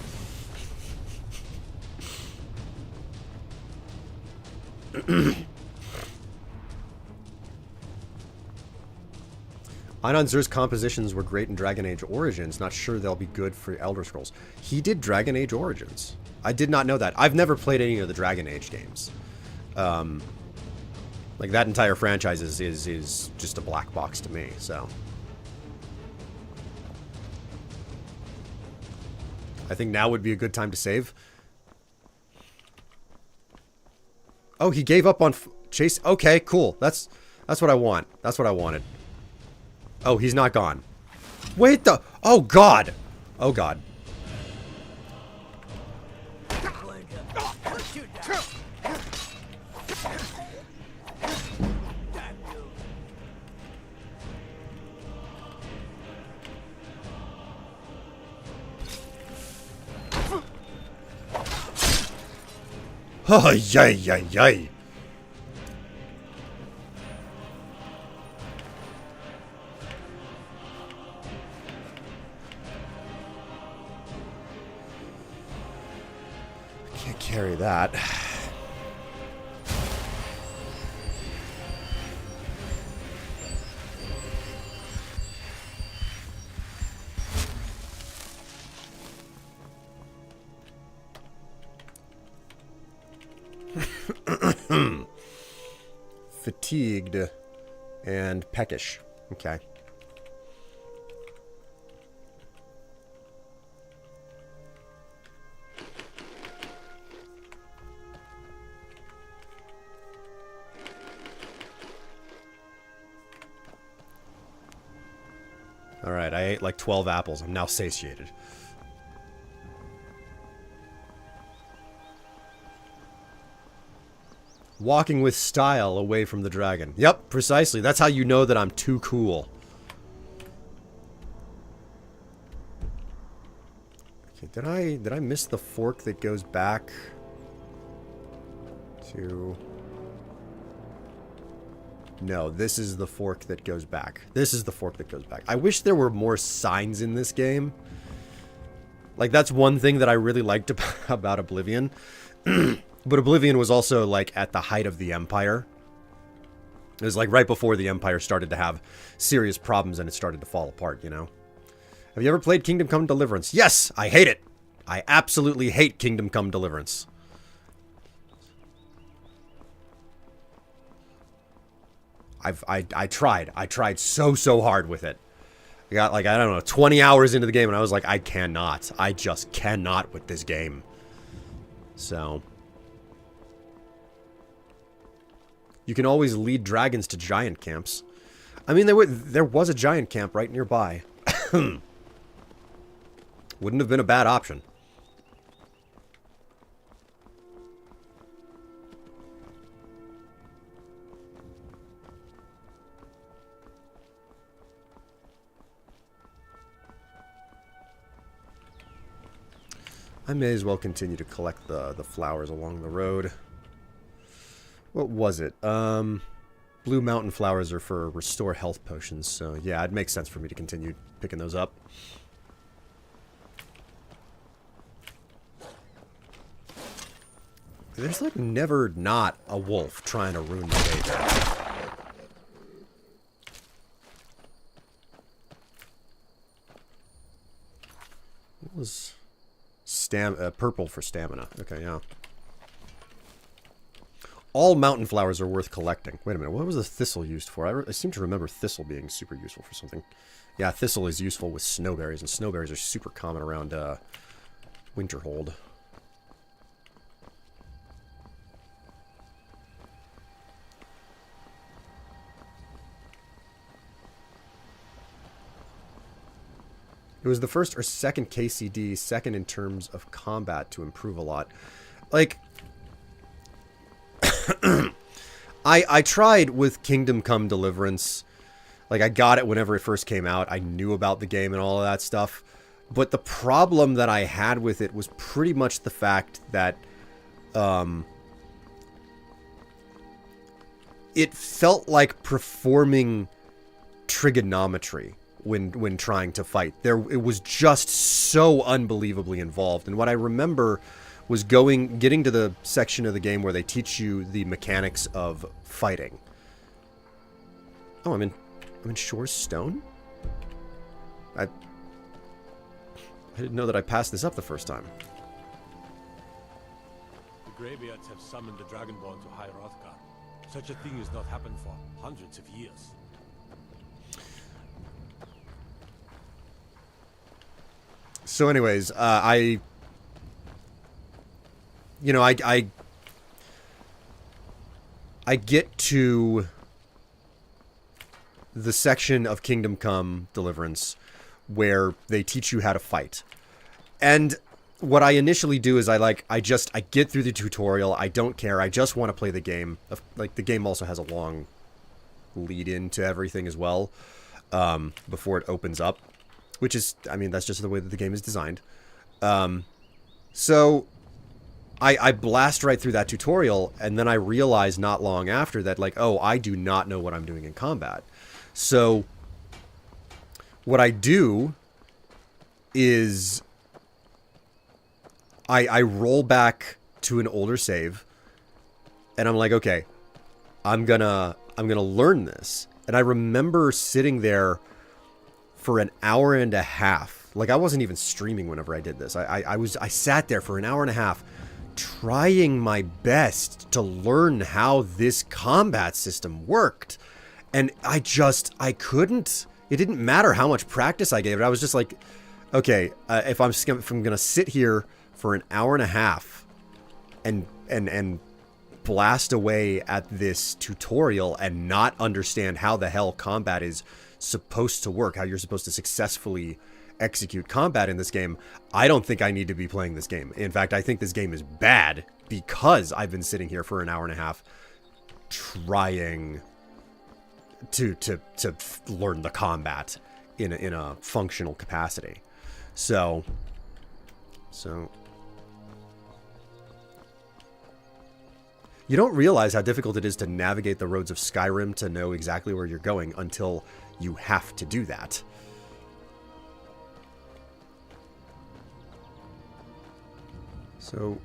Einon Zur's compositions were great in Dragon Age Origins. Not sure they'll be good for Elder Scrolls. He did Dragon Age Origins. I did not know that. I've never played any of the Dragon Age games. Like, that entire franchise is just a black box to me, so... I think now would be a good time to save. Oh, he gave up on Chase. Okay, cool. That's what I want. That's what I wanted. Oh, he's not gone. Wait the... Oh, God. Oh, God. Oh, yay, yay, yay. I can't carry that. Fatigued and peckish. Okay. Alright, I ate like 12 apples. I'm now satiated. Walking with style away from the dragon. Yep, precisely. That's how you know that I'm too cool. Okay, did I miss the fork that goes back to... No, this is the fork that goes back. This is the fork that goes back. I wish there were more signs in this game. Like, that's one thing that I really liked about Oblivion. But Oblivion was also, like, at the height of the Empire. It was, like, right before the Empire started to have serious problems and it started to fall apart, you know? Have you ever played Kingdom Come Deliverance? Yes! I hate it! I absolutely hate Kingdom Come Deliverance. I tried so hard with it. I got like, I don't know, 20 hours into the game and I was like, I just cannot with this game. So you can always lead dragons to giant camps. I mean, there was a giant camp right nearby. Wouldn't have been a bad option. I may as well continue to collect the flowers along the road. What was it? Blue mountain flowers are for restore health potions, so yeah, it makes sense for me to continue picking those up. There's like never not a wolf trying to ruin my day there. What was... purple for stamina. Okay, yeah. All mountain flowers are worth collecting. Wait a minute, what was the thistle used for? I seem to remember thistle being super useful for something. Yeah, thistle is useful with snowberries, and snowberries are super common around Winterhold. It was the first or second KCD, second in terms of combat to improve a lot. Like, I tried with Kingdom Come Deliverance. Like, I got it whenever it first came out. I knew about the game and all of that stuff. But the problem that I had with it was pretty much the fact that it felt like performing trigonometry when trying to fight. It was just so unbelievably involved. And what I remember was getting to the section of the game where they teach you the mechanics of fighting. Oh, I'm in Shore's Stone? I didn't know that I passed this up the first time. The Greybeards have summoned the Dragonborn to High Hrothgar. Such a thing has not happened for hundreds of years. So anyways, I get to the section of Kingdom Come Deliverance where they teach you how to fight. And what I initially do is I get through the tutorial. I don't care. I just want to play the game. Like, the game also has a long lead into everything as well, before it opens up. Which is, I mean, that's just the way that the game is designed. So, I blast right through that tutorial, and then I realize not long after that, like, oh, I do not know what I'm doing in combat. So, what I do is I roll back to an older save, and I'm like, okay, I'm gonna learn this. And I remember sitting there for an hour and a half. Like, I wasn't even streaming whenever I did this. I sat there for an hour and a half trying my best to learn how this combat system worked. And I couldn't. It didn't matter how much practice I gave it. I was just like, okay, if I'm going to sit here for an hour and a half and blast away at this tutorial and not understand how the hell combat is supposed to work, how you're supposed to successfully execute combat in this game, I don't think I need to be playing this game. In fact, I think this game is bad because I've been sitting here for an hour and a half trying to learn the combat in a functional capacity. So you don't realize how difficult it is to navigate the roads of Skyrim to know exactly where you're going until you have to do that. So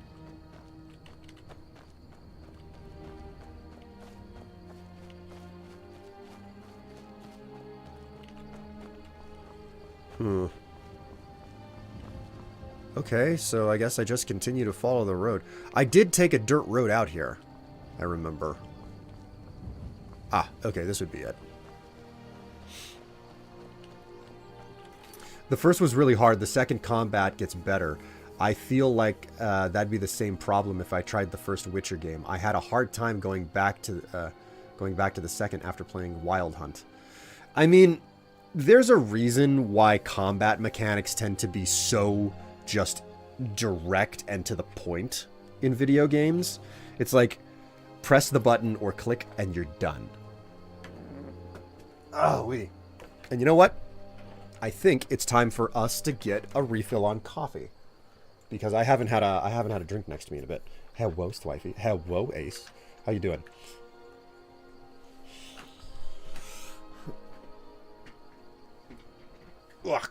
okay, so I guess I just continue to follow the road. I did take a dirt road out here, I remember. Ah, okay, this would be it. The first was really hard. The second combat gets better. I feel like that'd be the same problem if I tried the first Witcher game. I had a hard time going back to the second after playing Wild Hunt. I mean, there's a reason why combat mechanics tend to be so just direct and to the point in video games. It's like, press the button or click and you're done. Oh, wee. And you know what? I think it's time for us to get a refill on coffee. Because I haven't had a drink next to me in a bit. Hello, Strifey. Hello, Ace. How you doing? Ugh.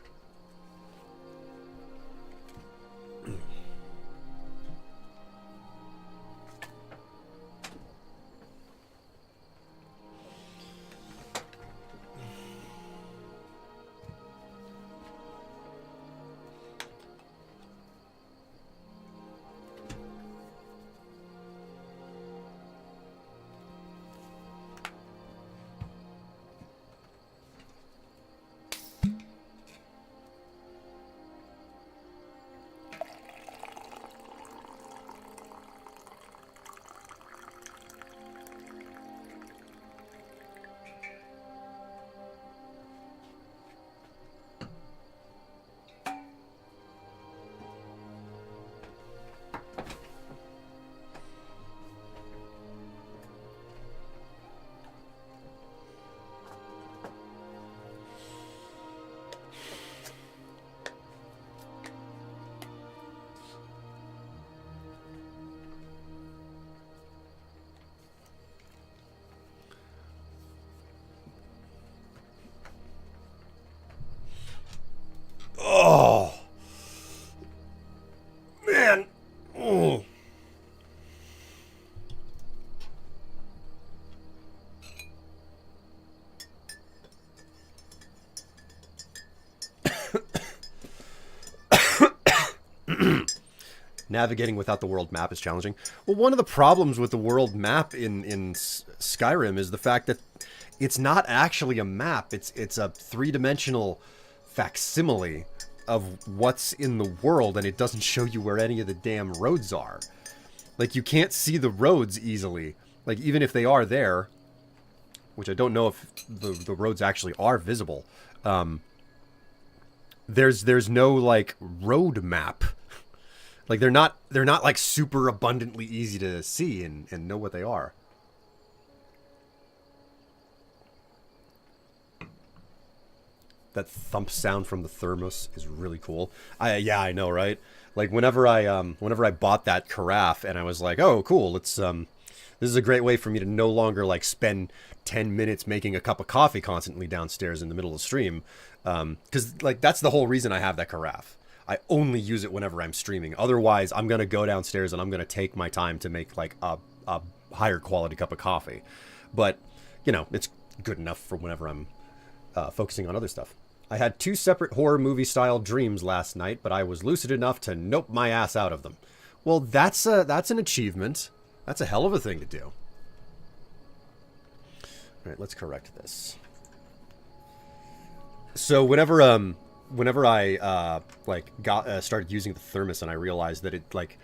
Oh, man. Oh. Navigating without the world map is challenging. Well, one of the problems with the world map in Skyrim is the fact that it's not actually a map. It's a three-dimensional facsimile of what's in the world, and it doesn't show you where any of the damn roads are. Like, you can't see the roads easily. Like, even if they are there, which I don't know if the roads actually are visible, there's no, like, road map. Like, they're not like super abundantly easy to see and know what they are. That thump sound from the thermos is really cool. Yeah, I know, right? Like, whenever I bought that carafe and I was like, oh, cool, this is a great way for me to no longer, like, spend 10 minutes making a cup of coffee constantly downstairs in the middle of the stream. Because, like, that's the whole reason I have that carafe. I only use it whenever I'm streaming. Otherwise, I'm going to go downstairs and I'm going to take my time to make, like, a higher quality cup of coffee. But, you know, it's good enough for whenever I'm focusing on other stuff. I had 2 separate horror movie-style dreams last night, but I was lucid enough to nope my ass out of them. Well, that's an achievement. That's a hell of a thing to do. All right, let's correct this. So whenever I started using the thermos and I realized that it like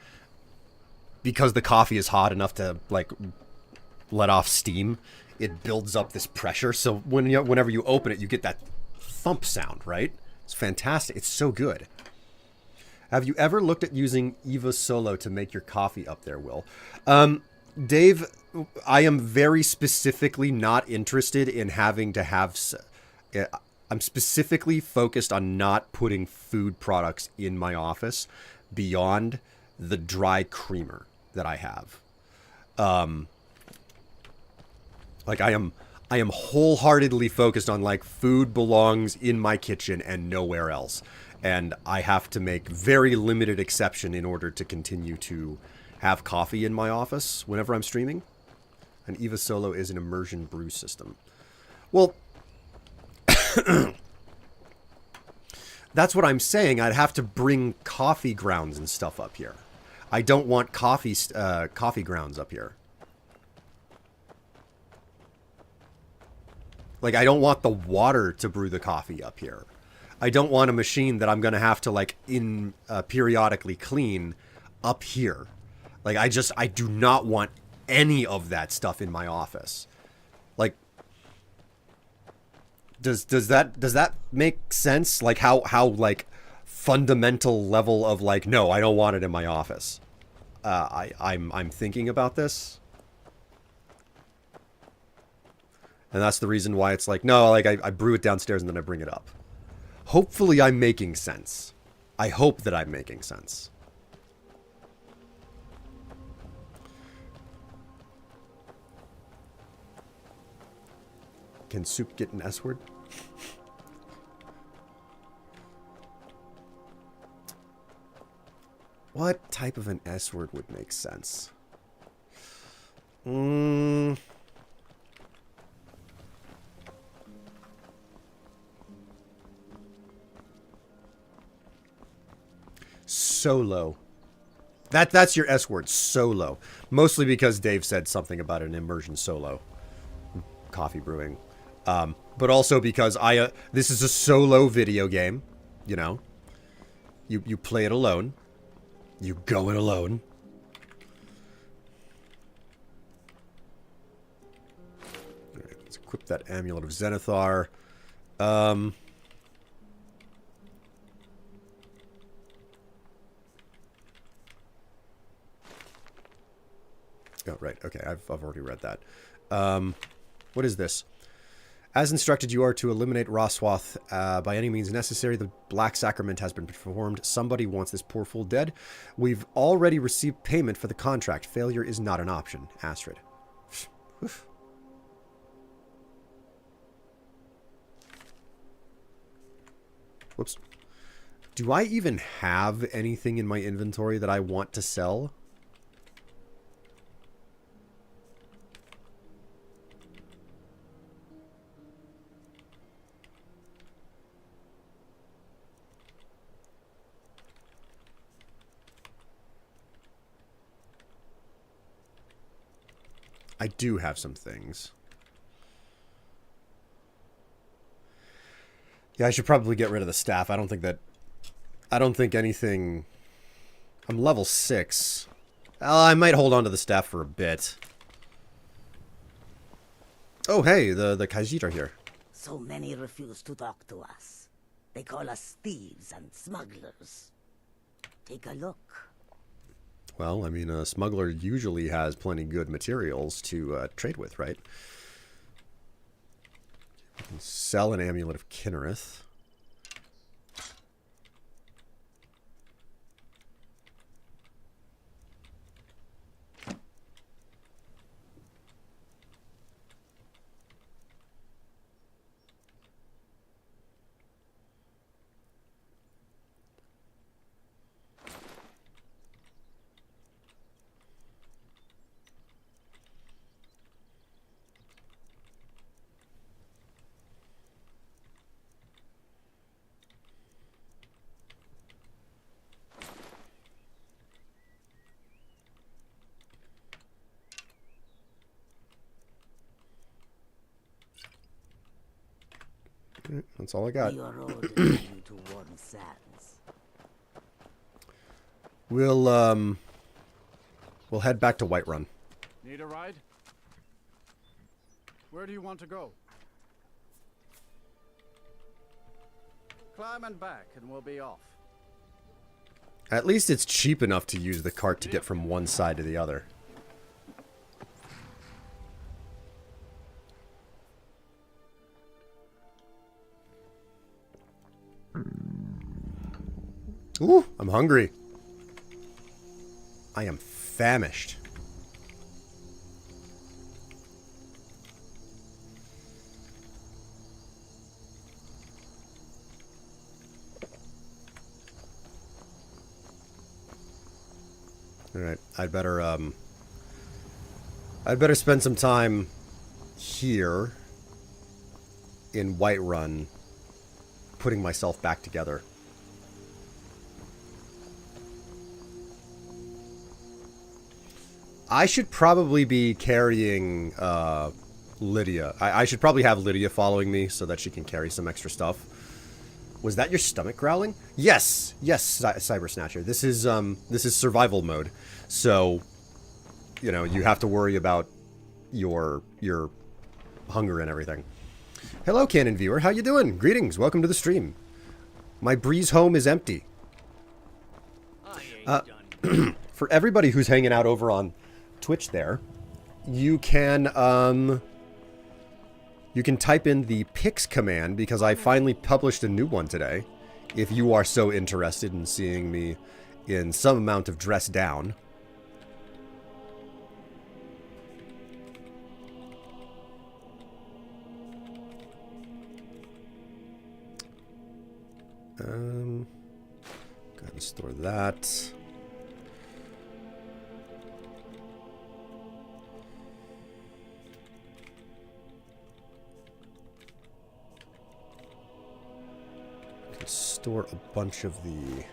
because the coffee is hot enough to like let off steam, it builds up this pressure. So whenever you open it, you get that thump sound, right? It's fantastic. It's so good. Have you ever looked at using Eva Solo to make your coffee up there, Will? Dave, I am very specifically not interested in having to have... I'm specifically focused on not putting food products in my office beyond the dry creamer that I have. Like I am wholeheartedly focused on like food belongs in my kitchen and nowhere else. And I have to make very limited exception in order to continue to have coffee in my office whenever I'm streaming. And Eva Solo is an immersion brew system. Well, that's what I'm saying. I'd have to bring coffee grounds and stuff up here. I don't want coffee grounds up here. Like, I don't want the water to brew the coffee up here. I don't want a machine that I'm going to have to, like, periodically clean up here. Like, I do not want any of that stuff in my office. Like, does that make sense? Like, how like, fundamental level of, like, no, I don't want it in my office. I'm thinking about this. And that's the reason why it's like, no, like, I brew it downstairs and then I bring it up. Hopefully I'm making sense. I hope that I'm making sense. Can soup get an S word? What type of an S word would make sense? Solo. That's your S word, solo. Mostly because Dave said something about an immersion solo. Coffee brewing. But also because this is a solo video game, you know. You play it alone. You go it alone. All right, let's equip that Amulet of Zenithar. Oh, right. Okay, I've already read that. What is this? As instructed, you are to eliminate Roswath by any means necessary. The Black Sacrament has been performed. Somebody wants this poor fool dead. We've already received payment for the contract. Failure is not an option. Astrid. Whoops. Do I even have anything in my inventory that I want to sell? I do have some things. Yeah, I should probably get rid of the staff. I don't think anything... I'm level 6. I might hold on to the staff for a bit. Oh, hey, the Khajiit are here. So many refuse to talk to us. They call us thieves and smugglers. Take a look. Well, I mean, a smuggler usually has plenty good materials to trade with, right? You can sell an Amulet of Kinnereth. That's all I got. Your road will lead you to warm sands. We'll head back to Whiterun. Need a ride? Where do you want to go? Climb and back and we'll be off. At least it's cheap enough to use the cart to get from one side to the other. Ooh, I'm hungry. I am famished. All right, I'd better spend some time here in Whiterun putting myself back together. I should probably be carrying Lydia. I should probably have Lydia following me so that she can carry some extra stuff. Was that your stomach growling? Yes, yes, Cyber Snatcher. This is survival mode, so you know you have to worry about your hunger and everything. Hello, Canon viewer. How you doing? Greetings. Welcome to the stream. My breeze home is empty. For everybody who's hanging out over on Twitch, there, you can type in the pix command because I finally published a new one today. If you are so interested in seeing me in some amount of dress down. Go ahead and store that. Store a bunch of the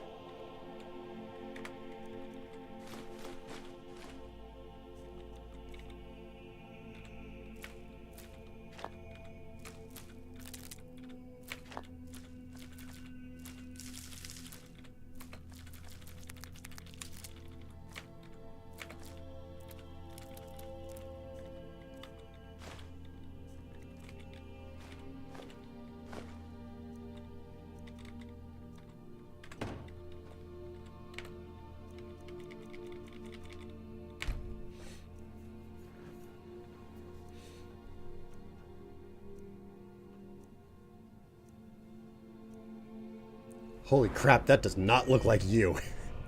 Holy crap, that does not look like you.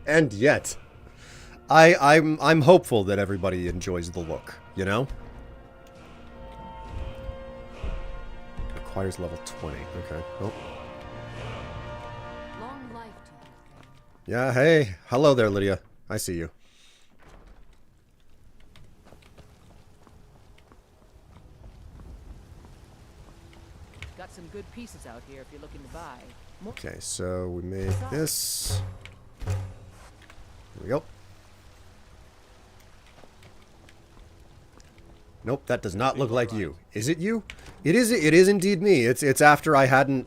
And yet, I'm hopeful that everybody enjoys the look, you know? Requires level 20. Okay. Oh. Long life to you. Yeah, hey. Hello there, Lydia. I see you. Got some good pieces out here if you're looking to buy. Okay, so we made this. Here we go. Nope, that does not look like you. Is it you? It is indeed me. It's after I hadn't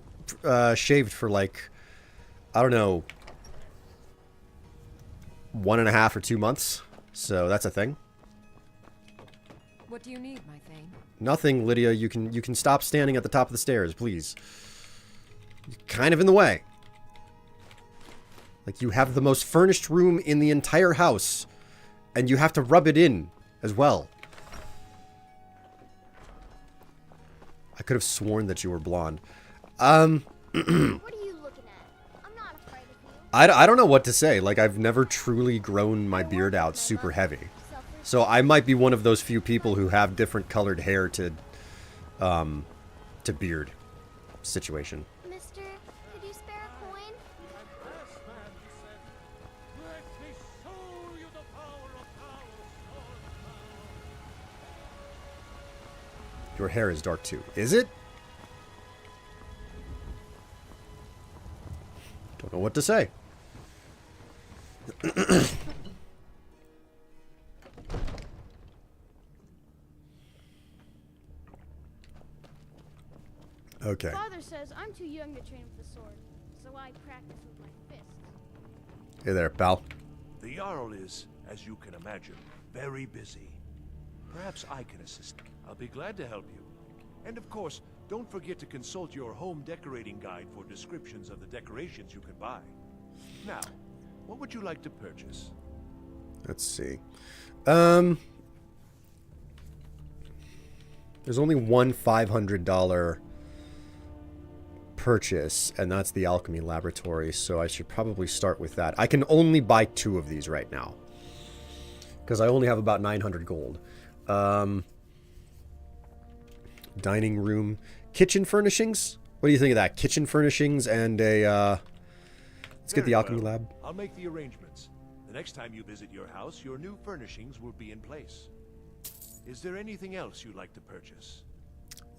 shaved for like, I don't know, 1.5 or 2 months. So that's a thing. What do you need, my thing? Nothing, Lydia. You can stop standing at the top of the stairs, please. You're kind of in the way. Like, you have the most furnished room in the entire house, and you have to rub it in as well. I could have sworn that you were blonde. What are you looking at? I'm not afraid of you. I don't know what to say. Like, I've never truly grown my beard out super heavy. So I might be one of those few people who have different colored hair to beard situation. Mister, could you spare a coin? Your hair is dark too. Is it? Don't know what to say. Okay. Father says I'm too young to train with the sword, so I practice with my fists. Hey there, pal. The Jarl is, as you can imagine, very busy. Perhaps I can assist. I'll be glad to help you. And of course, don't forget to consult your home decorating guide for descriptions of the decorations you can buy. Now, what would you like to purchase? Let's see. There's only one $500 purchase, and that's the alchemy laboratory, so I should probably start with that. I can only buy 2 of these right now, because I only have about 900 gold. Dining room. Kitchen furnishings? What do you think of that? Kitchen furnishings and a, let's get the alchemy lab. I'll make the arrangements. The next time you visit your house, your new furnishings will be in place. Is there anything else you'd like to purchase?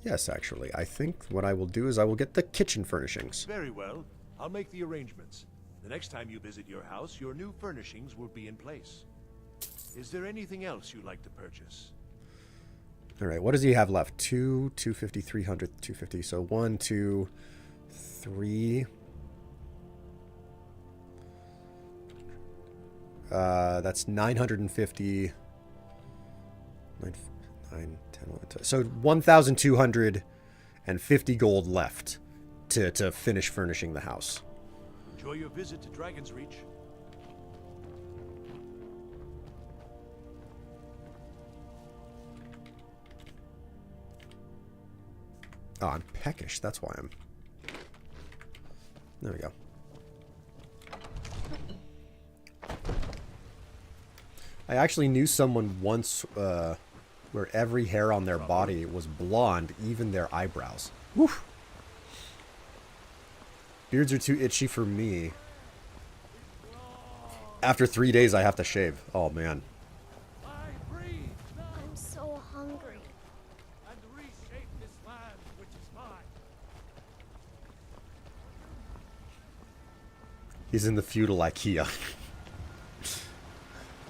Yes, actually. I think what I will do is I will get the kitchen furnishings. Very well. I'll make the arrangements. The next time you visit your house, your new furnishings will be in place. Is there anything else you'd like to purchase? All right, what does he have left? 2, 250, 300, 250. So 1, 2, 3. That's 950. 9, 10, 11, 12. So 1,250 gold left to finish furnishing the house. Enjoy your visit to Dragon's Reach. Oh, I'm peckish. That's why I'm... There we go. I actually knew someone once where every hair on their body was blonde, even their eyebrows. Woof. Beards are too itchy for me. After 3 days, I have to shave. Oh, man. I'm so hungry. And reshape this land, which is mine. He's in the feudal IKEA.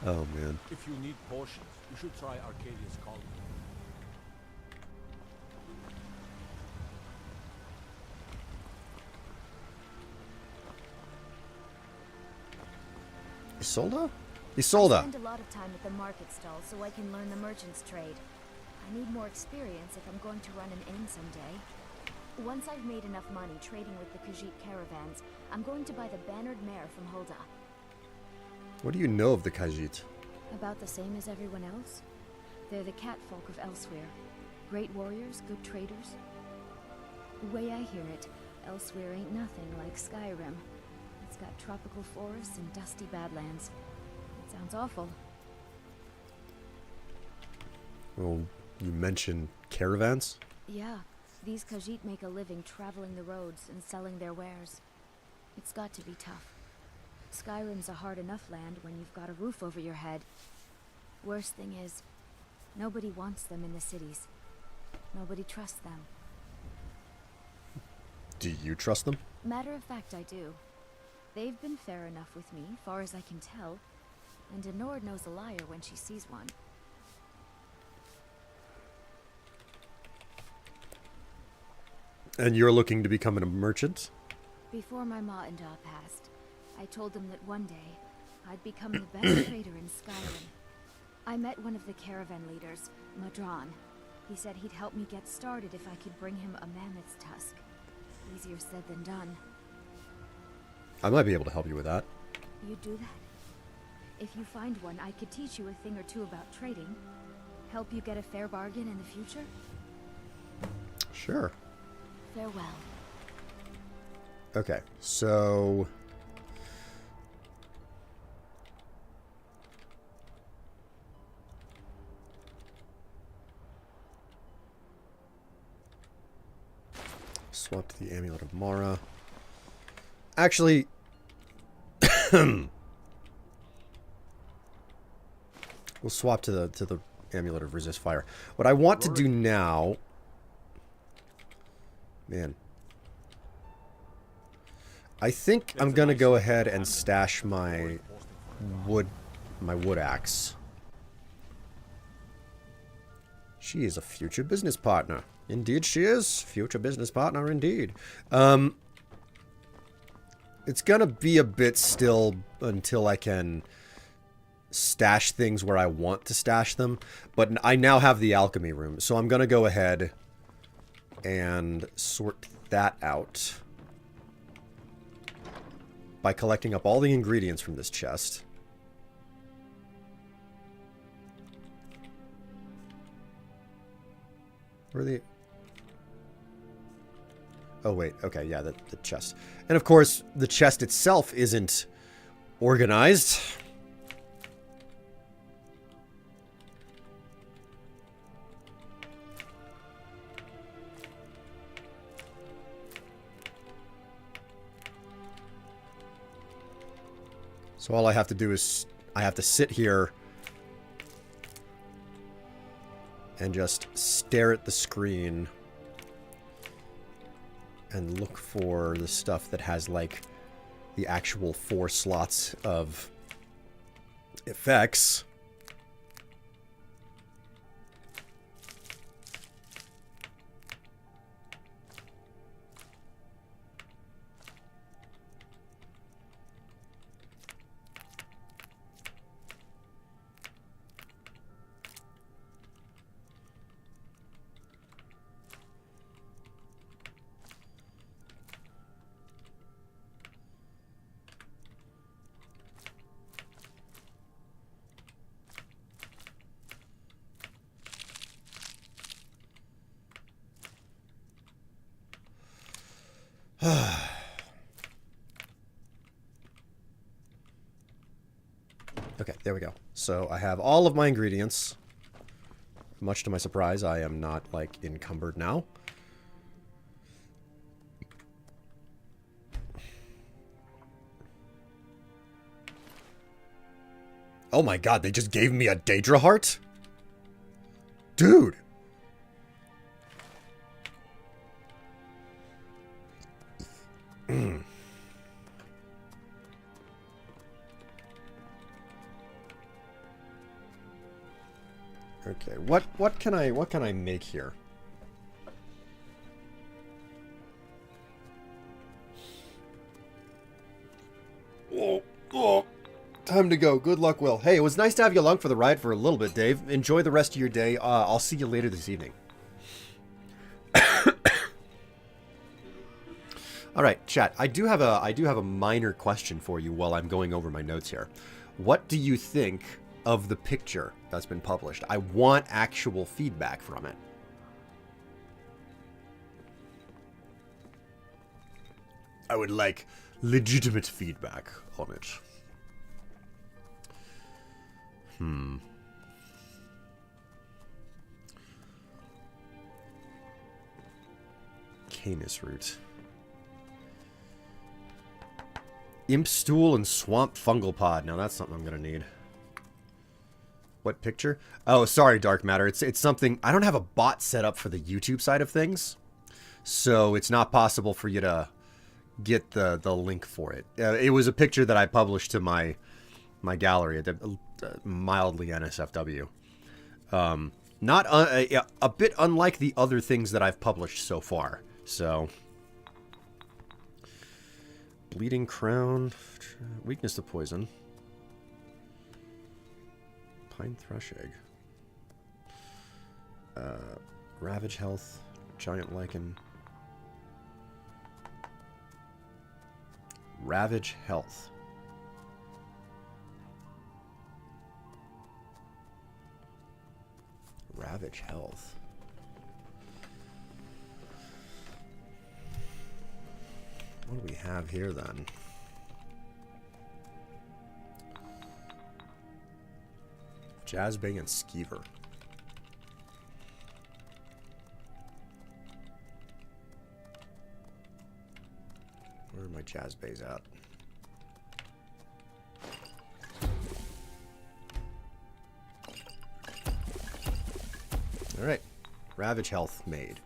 Oh, man. If you need potions, you should try Arcadia's Cauldron. Isolda? Isolda! I spend a lot of time at the market stall so I can learn the merchant's trade. I need more experience if I'm going to run an inn someday. Once I've made enough money trading with the Khajiit caravans, I'm going to buy the bannered mare from Hulda. What do you know of the Khajiit? About the same as everyone else. They're the catfolk of Elsewhere. Great warriors, good traders. The way I hear it, Elsewhere ain't nothing like Skyrim. It's got tropical forests and dusty badlands. It sounds awful. Well, you mentioned caravans? Yeah, these Khajiit make a living traveling the roads and selling their wares. It's got to be tough. Skyrim's a hard enough land when you've got a roof over your head. Worst thing is, nobody wants them in the cities. Nobody trusts them. Do you trust them? Matter of fact, I do. They've been fair enough with me, far as I can tell. And a Nord knows a liar when she sees one. And you're looking to become a merchant? Before my ma and Da passed, I told them that one day, I'd become the best trader in Skyrim. I met one of the caravan leaders, Madron. He said he'd help me get started if I could bring him a mammoth's tusk. Easier said than done. I might be able to help you with that. You'd do that? If you find one, I could teach you a thing or two about trading. Help you get a fair bargain in the future? Sure. Farewell. Okay, so... Swap to the Amulet of Mara. Actually... we'll swap to the Amulet of Resist Fire. What I want to do now... Man. I think I'm gonna go ahead and stash my wood axe. She is a future business partner. Indeed she is. Future business partner indeed. It's gonna be a bit still until I can stash things where I want to stash them. But I now have the alchemy room, so I'm gonna go ahead and sort that out by collecting up all the ingredients from this chest. Where are the... Oh, wait. Okay, yeah, the chest. And, of course, the chest itself isn't organized. So all I have to do is... I have to sit here and just stare at the screen and look for the stuff that has, like, the actual 4 slots of effects. Okay, there we go. So I have all of my ingredients. Much to my surprise, I am not, like, encumbered now. Oh my god, they just gave me a Daedra heart? Dude! Okay, what can I make here? Oh, time to go. Good luck, Will. Hey, it was nice to have you along for the ride for a little bit, Dave. Enjoy the rest of your day. I'll see you later this evening. All right, chat. I do have a minor question for you while I'm going over my notes here. What do you think of the picture that's been published? I want actual feedback from it. I would like legitimate feedback on it. Canis root. Imp stool and swamp fungal pod. Now that's something I'm gonna need. What picture? Oh, sorry, Dark Matter. It's something... I don't have a bot set up for the YouTube side of things, so it's not possible for you to get the link for it. It was a picture that I published to my gallery, mildly NSFW. Not a bit unlike the other things that I've published so far. So, bleeding crown, weakness to poison. Pine thrush egg. Ravage health. Giant lichen. Ravage health. Ravage health. What do we have here then? Jazzbang and Skeever. Where are my Jazzbays at? Alright. Ravage health made.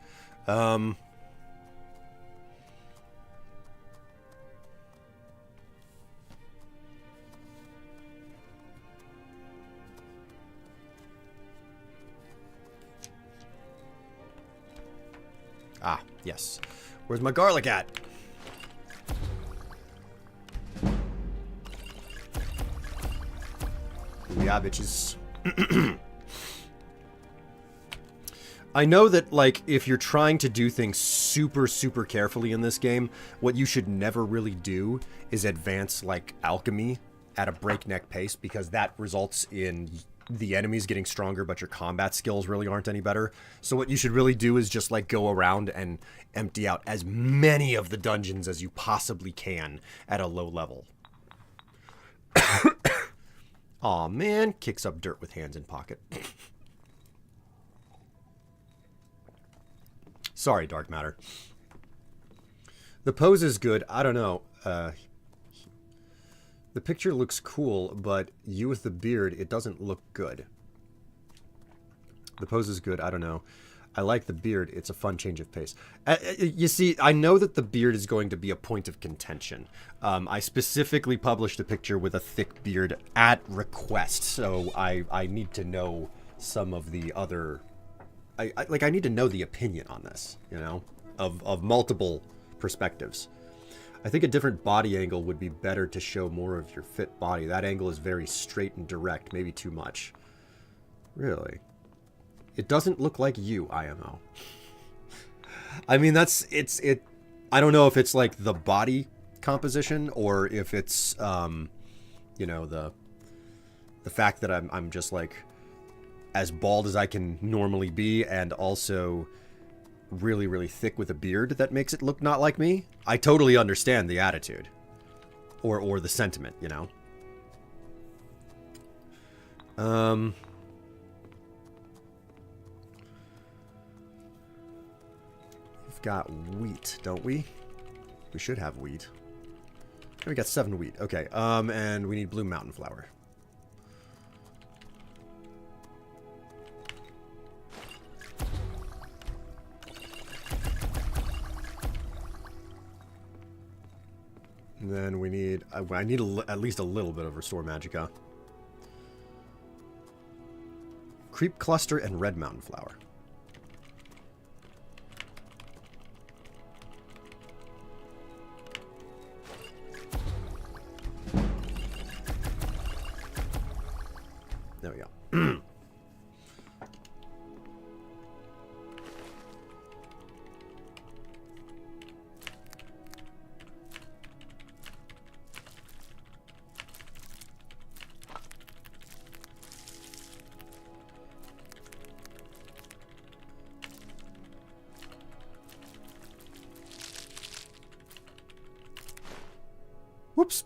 Ah, yes. Where's my garlic at? Yeah, bitches. I know that, like, if you're trying to do things super, super carefully in this game, what you should never really do is advance, like, alchemy at a breakneck pace, because that results in the enemies getting stronger, but your combat skills really aren't any better. So what you should really do is just, like, go around and empty out as many of the dungeons as you possibly can at a low level. Aw, man. Kicks up dirt with hands in pocket. Sorry, Dark Matter. The pose is good. I don't know. The picture looks cool, but you with the beard, it doesn't look good. The pose is good. I don't know. I like the beard. It's a fun change of pace. You see, I know that the beard is going to be a point of contention. I specifically published a picture with a thick beard at request, so I need to know some of the other... I need to know the opinion on this, you know, of multiple perspectives. I think a different body angle would be better to show more of your fit body. That angle is very straight and direct, maybe too much. Really? It doesn't look like you, IMO. I mean, I don't know if it's like the body composition or if it's, you know, the fact that I'm just like as bald as I can normally be, and also really, really thick with a beard that makes it look not like me. I totally understand the attitude. Or the sentiment, you know? We've got wheat, don't we? We should have wheat. We got 7 wheat. Okay, and we need blue mountain flower. And then we need... I need at least a little bit of Restore Magicka. Creep Cluster and Red Mountain Flower. There we go. Whoops.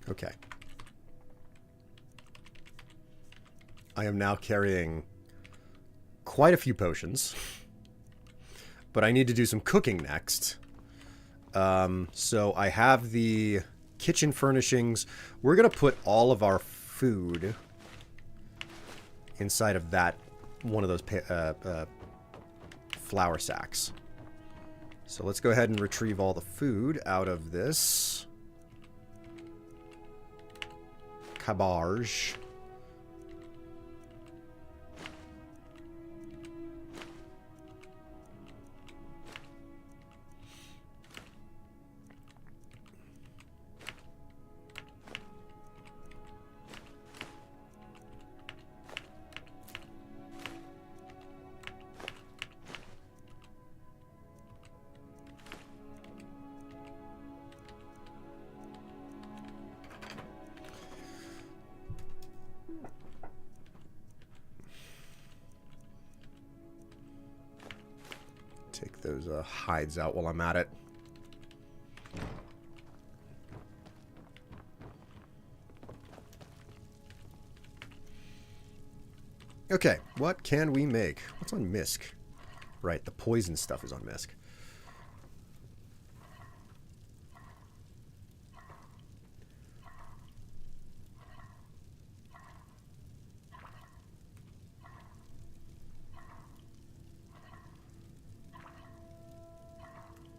Okay. I am now carrying quite a few potions, but I need to do some cooking next. So I have the kitchen furnishings. We're going to put all of our food inside of that one of those flour sacks. So let's go ahead and retrieve all the food out of this cabbage. Take those hides out while I'm at it. Okay, what can we make? What's on Misk? Right, the poison stuff is on Misk.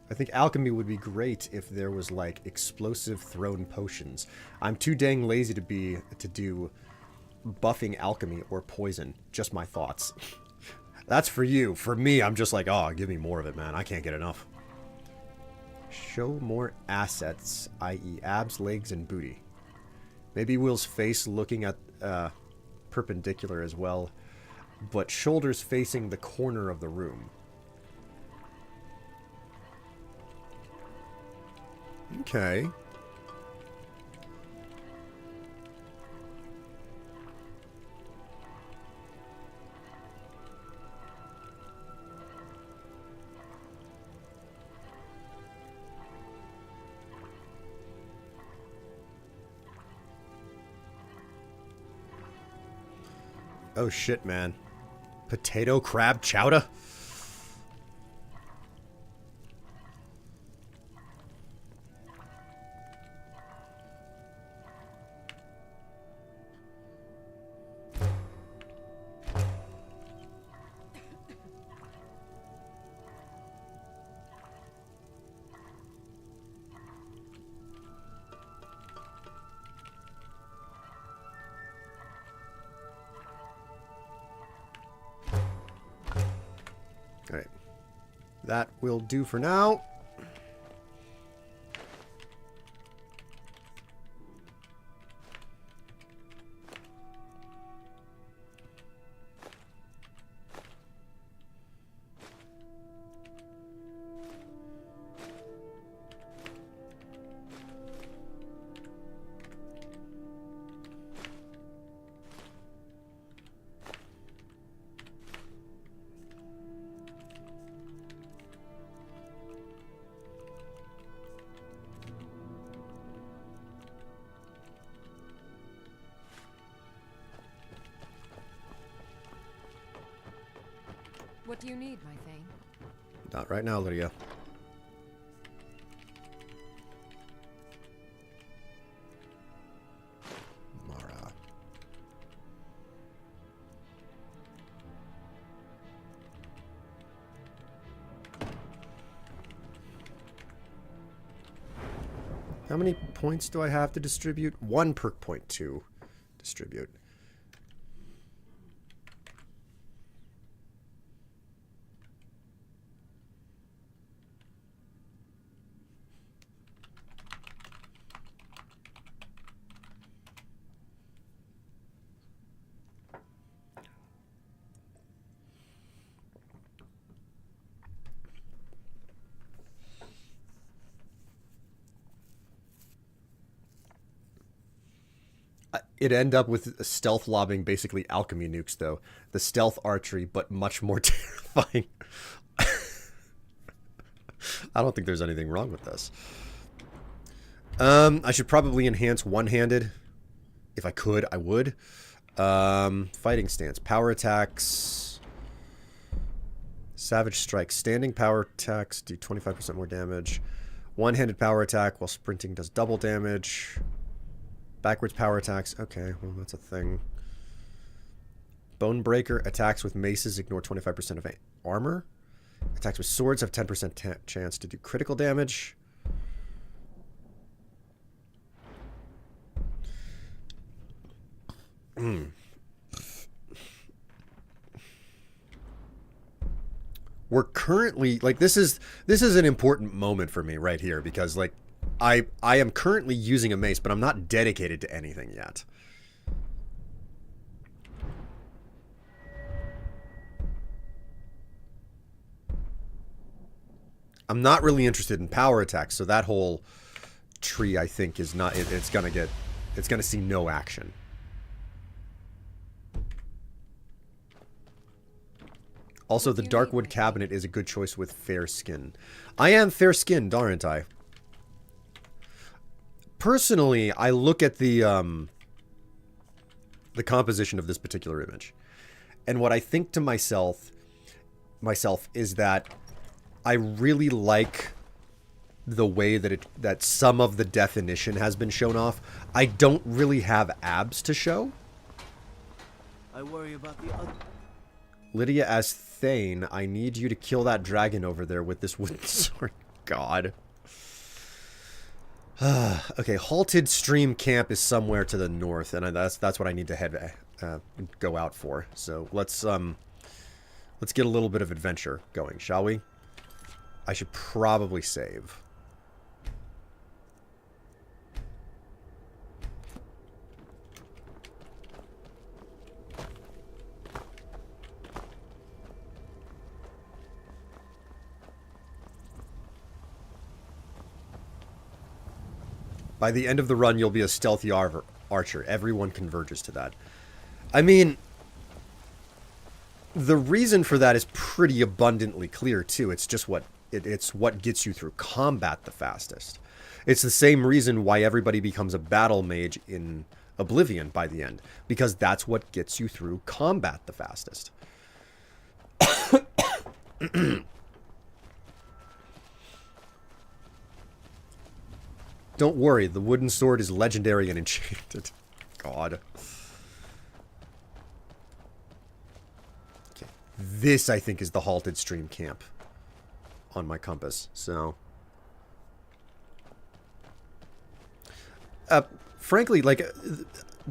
I think alchemy would be great if there was, like, explosive thrown potions. I'm too dang lazy to do buffing alchemy or poison. Just my thoughts. That's for you. For me, I'm just like, oh, give me more of it, man. I can't get enough. Show more assets, i.e. abs, legs, and booty. Maybe Will's face looking at perpendicular as well, but shoulders facing the corner of the room. Okay. Oh shit, man. Potato crab chowder? Alright. That will do for now. What do you need, my thing? Not right now, Lydia. Mara. How many points do I have to distribute? 1 perk point to distribute. It end up with stealth lobbing basically alchemy nukes, though. The stealth archery, but much more terrifying. I don't think there's anything wrong with this. I should probably enhance one-handed. If I could, I would. Fighting stance. Power attacks. Savage strike. Standing power attacks do 25% more damage. One-handed power attack while sprinting does double damage. Backwards power attacks. Okay, well, that's a thing. Bonebreaker. Attacks with maces ignore 25% of armor. Attacks with swords have 10% chance to do critical damage. We're currently, like, this is an important moment for me right here, because, like, I am currently using a mace, but I'm not dedicated to anything yet. I'm not really interested in power attacks, so that whole tree, I think, is not, it's gonna see no action. Also, the Darkwood cabinet is a good choice with fair skin. I am fair-skinned, aren't I? Personally, I look at the composition of this particular image, and what I think to myself is that I really like the way that some of the definition has been shown off. I don't really have abs to show. I worry about the other. Lydia as Thane, I need you to kill that dragon over there with this wooden sword. God. Okay, halted stream camp is somewhere to the north, and that's what I need to head go out for. So let's get a little bit of adventure going, shall we? I should probably save. By the end of the run, you'll be a stealthy archer. Everyone converges to that. I mean, the reason for that is pretty abundantly clear, too. It's just it's what gets you through combat the fastest. It's the same reason why everybody becomes a battle mage in Oblivion by the end. Because that's what gets you through combat the fastest. Don't worry, the wooden sword is legendary and enchanted. God. Okay. This, I think, is the halted stream camp on my compass, so... frankly, like,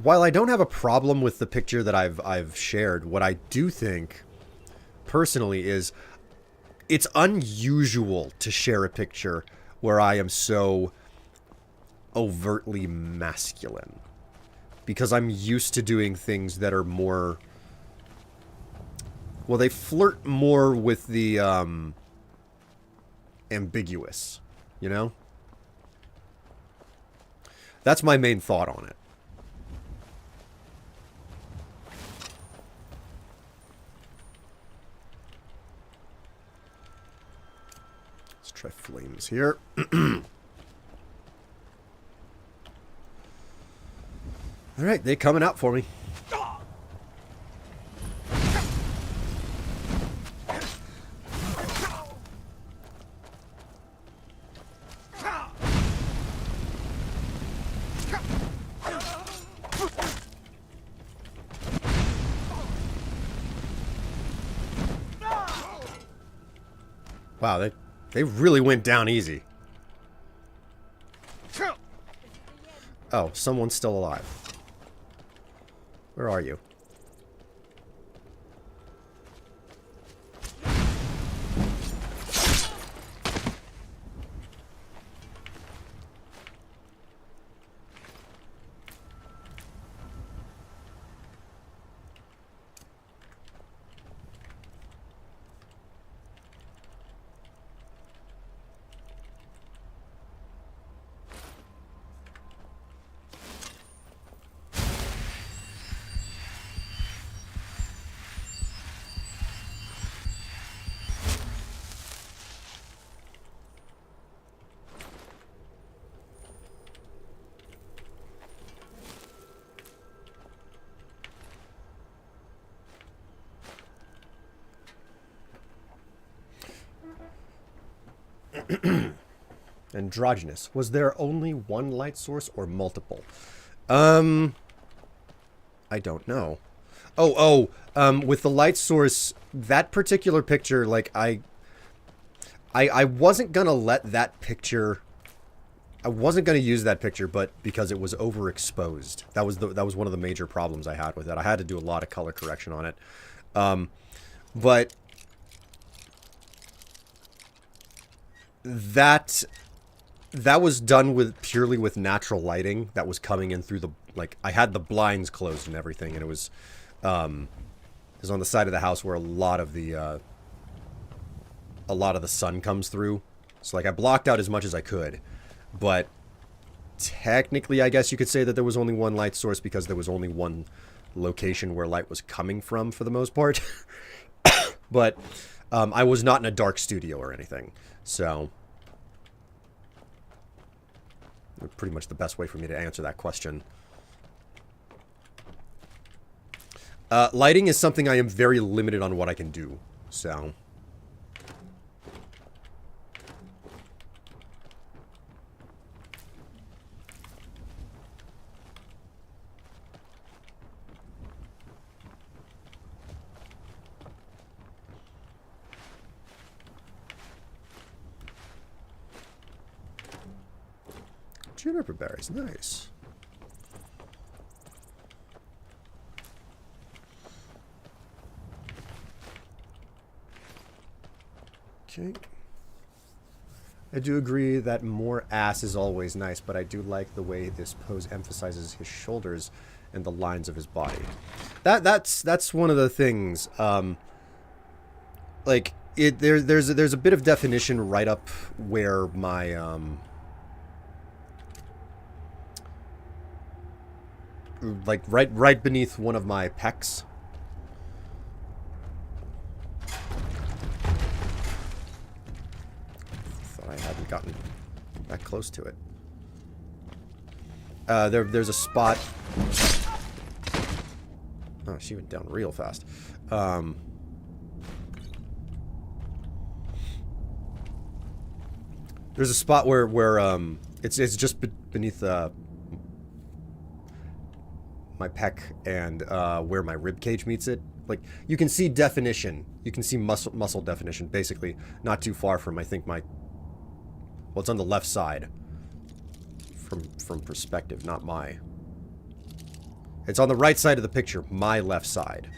while I don't have a problem with the picture that I've shared, what I do think, personally, is it's unusual to share a picture where I am so overtly masculine, because I'm used to doing things that are more, well, they flirt more with the ambiguous, you know? That's my main thought on it. Let's try flames here. Alright, they coming out for me. Wow, they really went down easy. Oh, someone's still alive. Where are you? Androgynous. Was there only one light source or multiple? I don't know. With the light source, that particular picture, like, I wasn't gonna let that picture... I wasn't gonna use that picture, but because it was overexposed. That was one of the major problems I had with it. I had to do a lot of color correction on it. But... That was done purely with natural lighting that was coming in through the, like, I had the blinds closed and everything, and it was on the side of the house where a lot of the sun comes through. So, like, I blocked out as much as I could, but technically, I guess you could say that there was only one light source because there was only one location where light was coming from for the most part. But I was not in a dark studio or anything, so... pretty much the best way for me to answer that question. Lighting is something I am very limited on what I can do, so... Juniper berries, nice. Okay. I do agree that more ass is always nice, but I do like the way this pose emphasizes his shoulders and the lines of his body. That's one of the things. Like there's a bit of definition right up where my like right beneath one of my pecs. Thought I hadn't gotten that close to it. There's a spot. Oh, she went down real fast. There's a spot where it's just beneath my pec and where my rib cage meets it. Like you can see definition. You can see muscle definition. Basically, not too far from I think my. Well, it's on the left side. From perspective, not my. It's on the right side of the picture, my left side.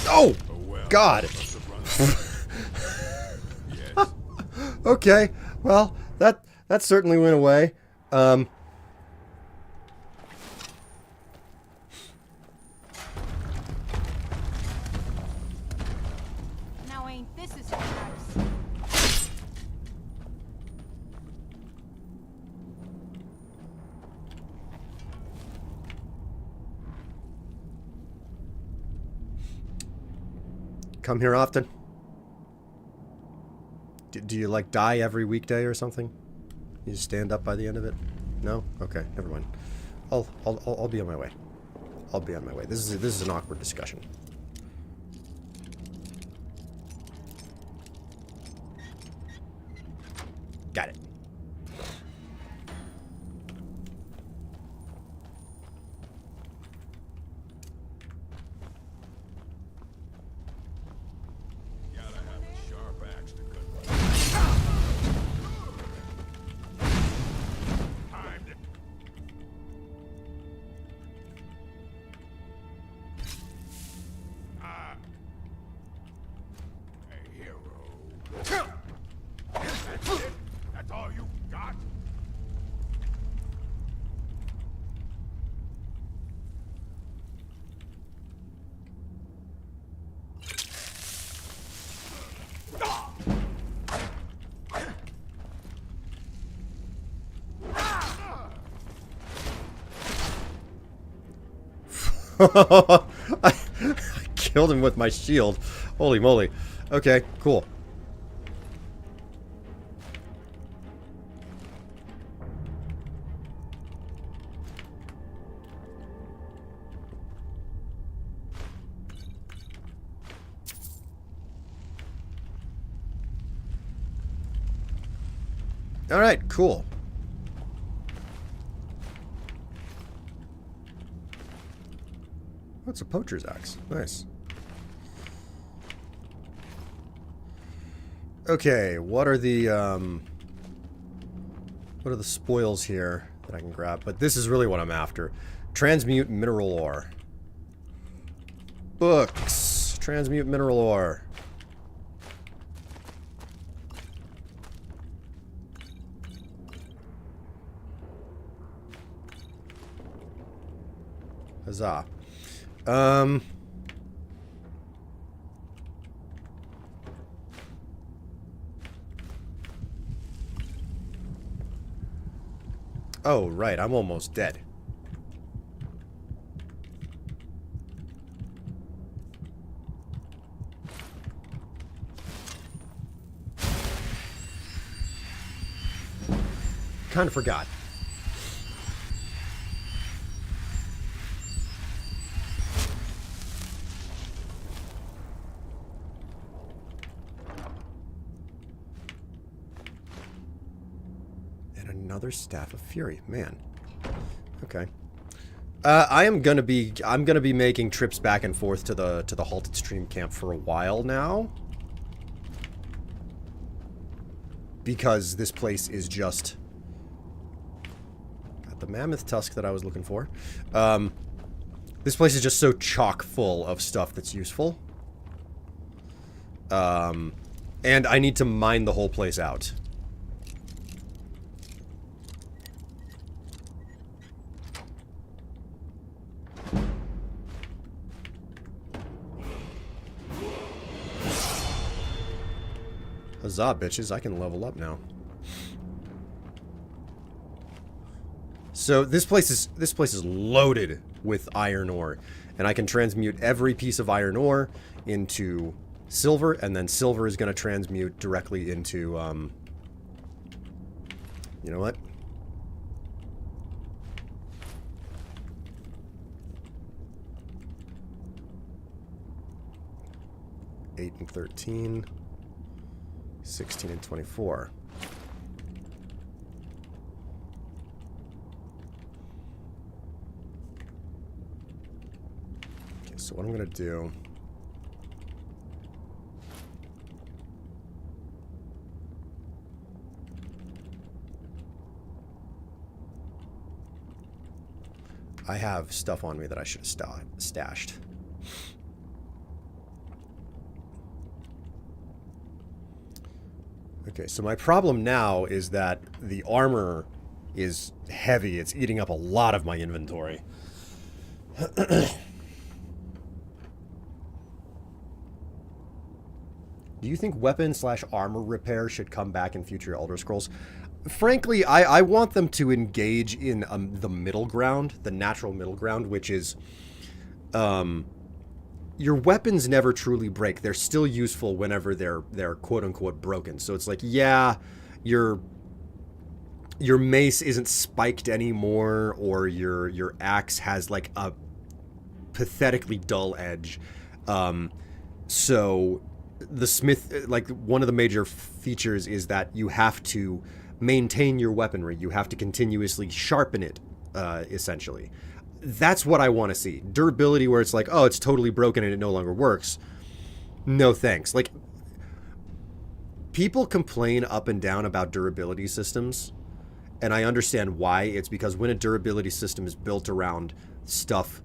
Oh, God. Okay, well, that certainly went away. Now ain't this is nice. Come here often? Do you like die every weekday or something? You just stand up by the end of it? No? Okay, never mind. I'll be on my way. I'll be on my way. This is an awkward discussion. Got it. That's all you got? I killed him with my shield. Holy moly. Okay, cool. All right, cool. That's a poacher's axe. Nice. Okay, what are the spoils here that I can grab? But this is really what I'm after. Transmute mineral ore. Books. Transmute mineral ore. Huzzah. Oh, right. I'm almost dead. kind of forgot. And another Staff of Fury. Man. Okay. I'm gonna be making trips back and forth to the halted stream camp for a while now. Because this place is just... Got the mammoth tusk that I was looking for. This place is just so chock full of stuff that's useful. And I need to mine the whole place out. Huzzah, bitches, I can level up now. So this place is loaded with iron ore, and I can transmute every piece of iron ore into silver, and then silver is going to transmute directly into you know what? Eight and 13. 16 and 24. Okay, so what I'm gonna do... I have stuff on me that I should have stashed. Okay, so my problem now is that the armor is heavy. It's eating up a lot of my inventory. Do you think weapon/armor repair should come back in future Elder Scrolls? Frankly, I want them to engage in the middle ground, the natural middle ground, which is... your weapons never truly break. They're still useful whenever they're quote-unquote broken. So it's like, yeah, your mace isn't spiked anymore, or your axe has like a pathetically dull edge. So the smith, like, one of the major features is that you have to maintain your weaponry. You have to continuously sharpen it, essentially. That's what I want to see. Durability where it's like, oh, it's totally broken and it no longer works. No thanks. Like, people complain up and down about durability systems, and I understand why. It's because when a durability system is built around stuff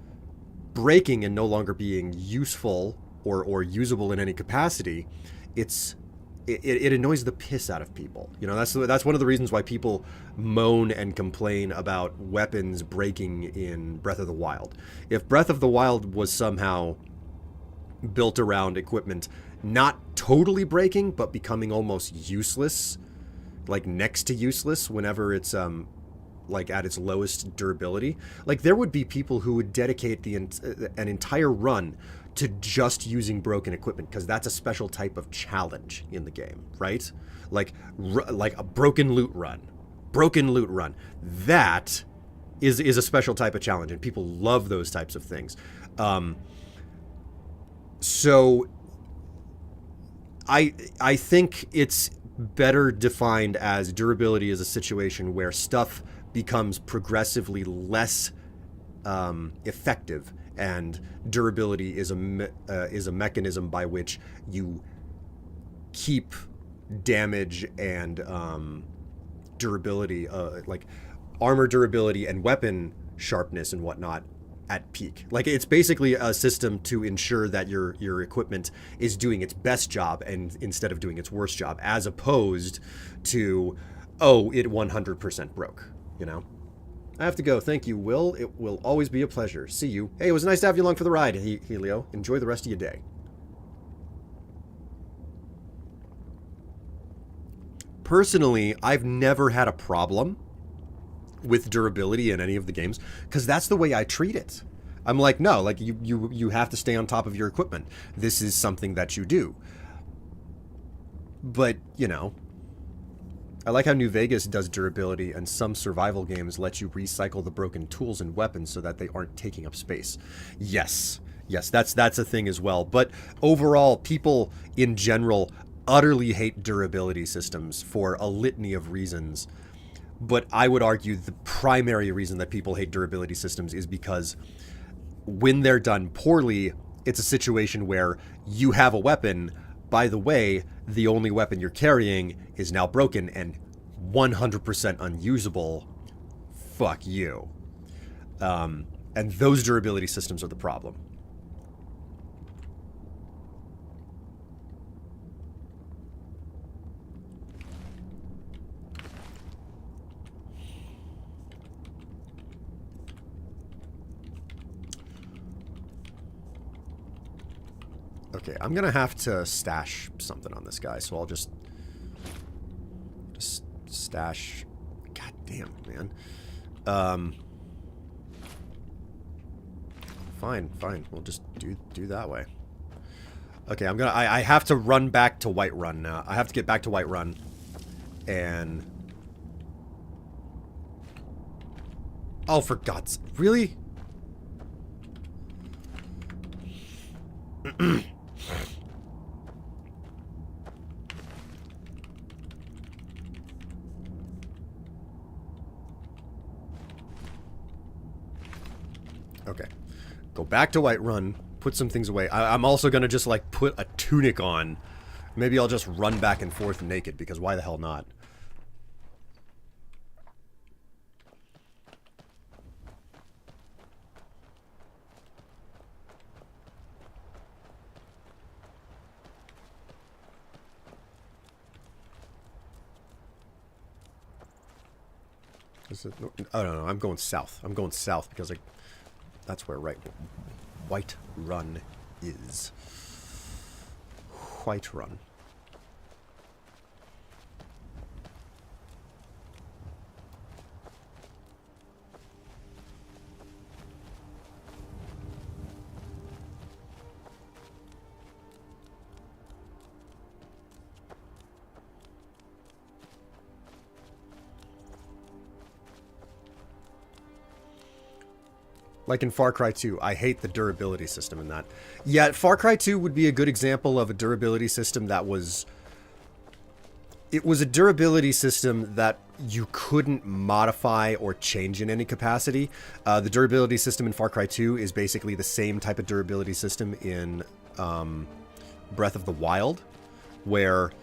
breaking and no longer being useful or usable in any capacity, it annoys the piss out of people. You know, that's one of the reasons why people moan and complain about weapons breaking in Breath of the Wild. If Breath of the Wild was somehow built around equipment not totally breaking, but becoming almost useless, like next to useless whenever it's like at its lowest durability, like there would be people who would dedicate an entire run to just using broken equipment, because that's a special type of challenge in the game, right? Like a broken loot run. That is a special type of challenge, and people love those types of things. So I think it's better defined as durability is a situation where stuff becomes progressively less effective, and durability is a mechanism by which you keep damage and durability, like armor durability and weapon sharpness and whatnot, at peak. Like, it's basically a system to ensure that your equipment is doing its best job and instead of doing its worst job, as opposed to, oh, it 100% broke, you know? I have to go. Thank you, Will. It will always be a pleasure. See you. Hey, it was nice to have you along for the ride, Helio. Enjoy the rest of your day. Personally, I've never had a problem with durability in any of the games, because that's the way I treat it. I'm like, no, like you have to stay on top of your equipment. This is something that you do. But, you know, I like how New Vegas does durability, and some survival games let you recycle the broken tools and weapons so that they aren't taking up space. Yes. Yes, that's a thing as well. But overall, people in general utterly hate durability systems for a litany of reasons. But I would argue the primary reason that people hate durability systems is because when they're done poorly, it's a situation where you have a weapon. By the way, the only weapon you're carrying is now broken and 100% unusable. Fuck you. And those durability systems are the problem. Okay, I'm gonna have to stash something on this guy, so I'll just stash. God damn, man. Fine. We'll just do that way. Okay, I have to run back to Whiterun now. I have to get back to Whiterun, and oh, for God's really. Okay. Go back to Whiterun, put some things away. I'm also gonna just, like, put a tunic on. Maybe I'll just run back and forth naked, because why the hell not? Is it, oh, no, I'm going south. I'm going south because that's where Whiterun is. Whiterun. Like in Far Cry 2, I hate the durability system in that. Yeah, Far Cry 2 would be a good example of a durability system that was... It was a durability system that you couldn't modify or change in any capacity. The durability system in Far Cry 2 is basically the same type of durability system in Breath of the Wild, where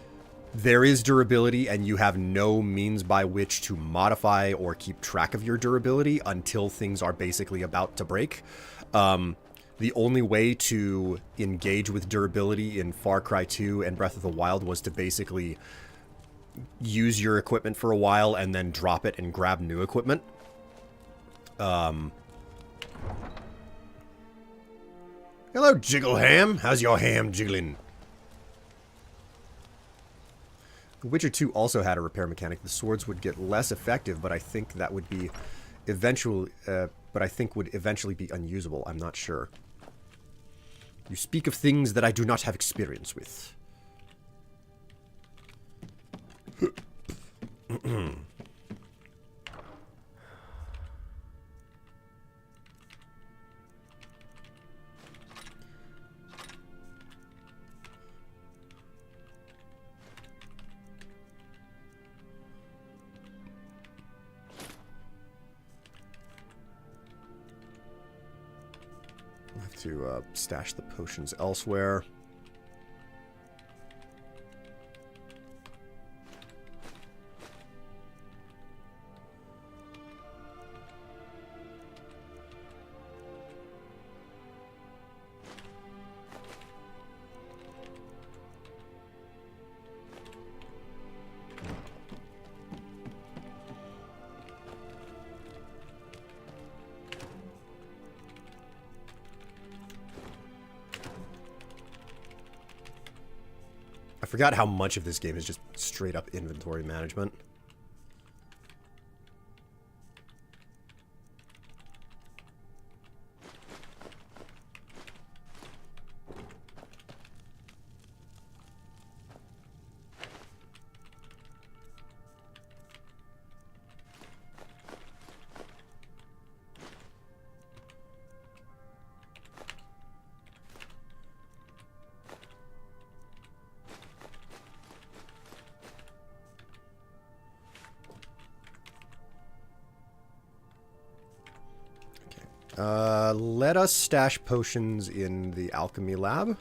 there is durability and you have no means by which to modify or keep track of your durability until things are basically about to break. The only way to engage with durability in Far Cry 2 and Breath of the Wild was to basically use your equipment for a while and then drop it and grab new equipment. Hello, Jiggleham. How's your ham jiggling? Witcher 2 also had a repair mechanic. The swords would get less effective, but I think that would be eventually, would eventually be unusable. I'm not sure. You speak of things that I do not have experience with. I have to stash the potions elsewhere. I forgot how much of this game is just straight up inventory management. Let us stash potions in the alchemy lab.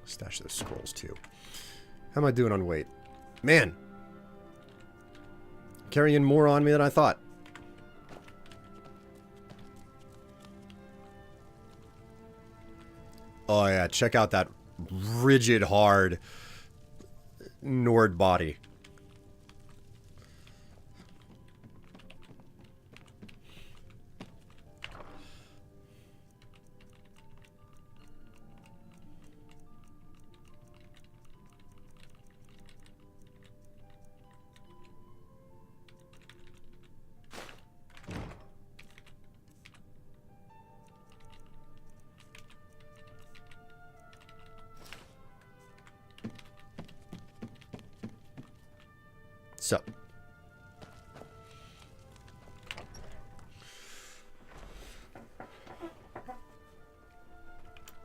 Stash those scrolls too. How am I doing on weight? Man! Carrying more on me than I thought. Oh yeah, check out that rigid, hard Nord body. So,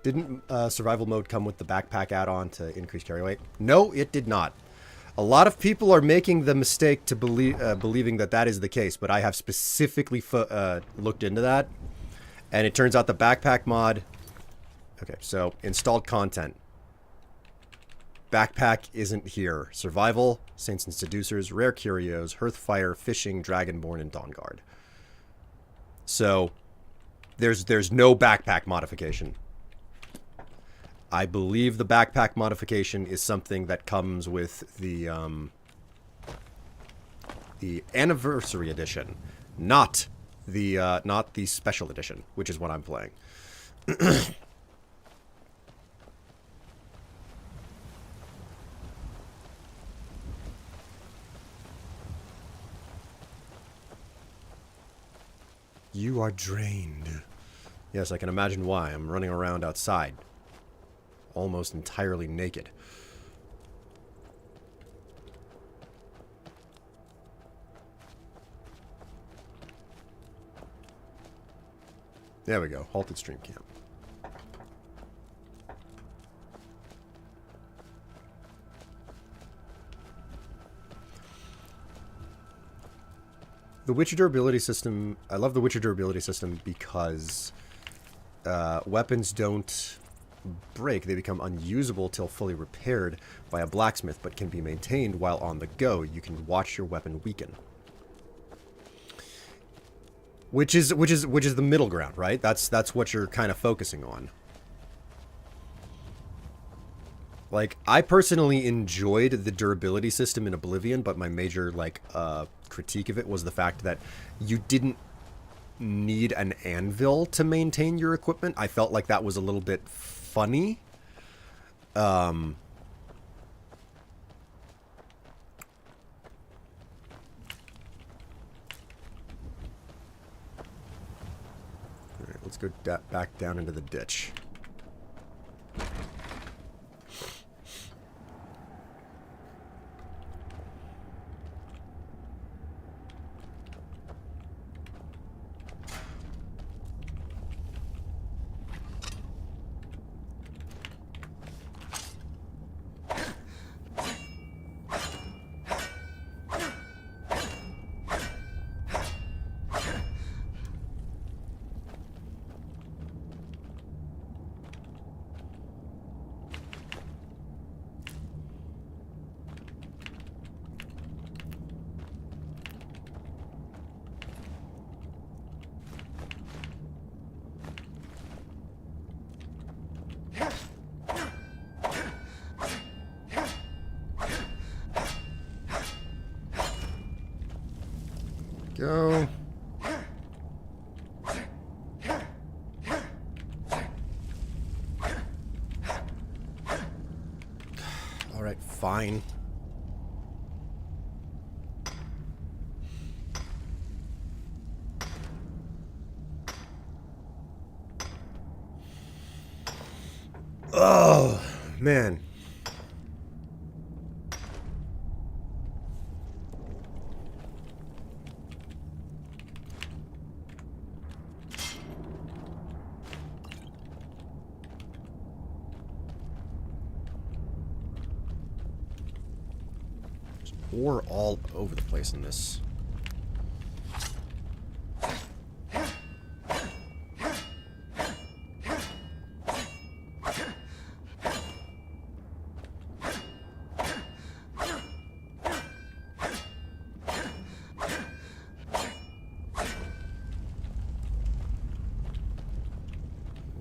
didn't survival mode come with the backpack add-on to increase carry weight? No, it did not. A lot of people are making the mistake to believing that that is the case, but I have specifically looked into that, and it turns out the backpack mod... Okay, so installed content. Backpack isn't here. Survival, Saints and Seducers, Rare Curios, Hearthfire, Fishing, Dragonborn, and Dawnguard. So, there's no backpack modification. I believe the backpack modification is something that comes with the Anniversary Edition, not the Special Edition, which is what I'm playing. You are drained. Yes, I can imagine why. I'm running around outside. Almost entirely naked. There we go. Halted stream camp. The Witcher durability system... I love the Witcher durability system because weapons don't break. They become unusable till fully repaired by a blacksmith, but can be maintained while on the go. You can watch your weapon weaken. Which is the middle ground, right? That's what you're kind of focusing on. Like, I personally enjoyed the durability system in Oblivion, but my major, like, critique of it was the fact that you didn't need an anvil to maintain your equipment. I felt like that was a little bit funny. Alright, let's go back down into the ditch. Go. All right, fine. Oh, man. ore all over the place in this.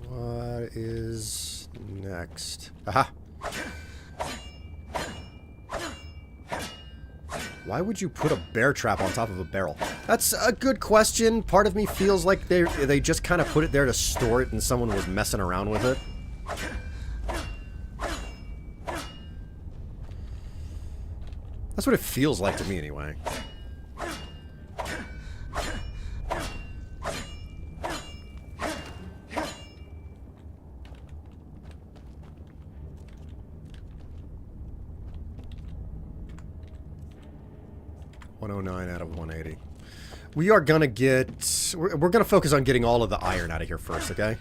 What is next? Aha! Why would you put a bear trap on top of a barrel? That's a good question. Part of me feels like they just kind of put it there to store it and someone was messing around with it. That's what it feels like to me anyway. Out of 180. We are gonna get... We're gonna focus on getting all of the iron out of here first, okay?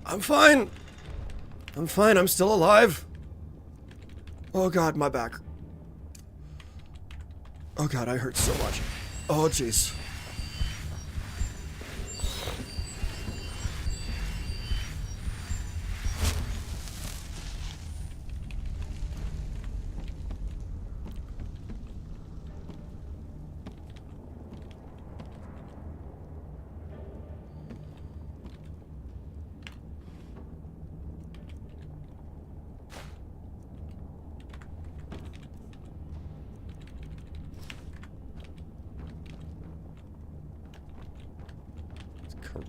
I'm fine. I'm fine. I'm still alive. Oh god, my back. Oh god, I hurt so much. Oh jeez.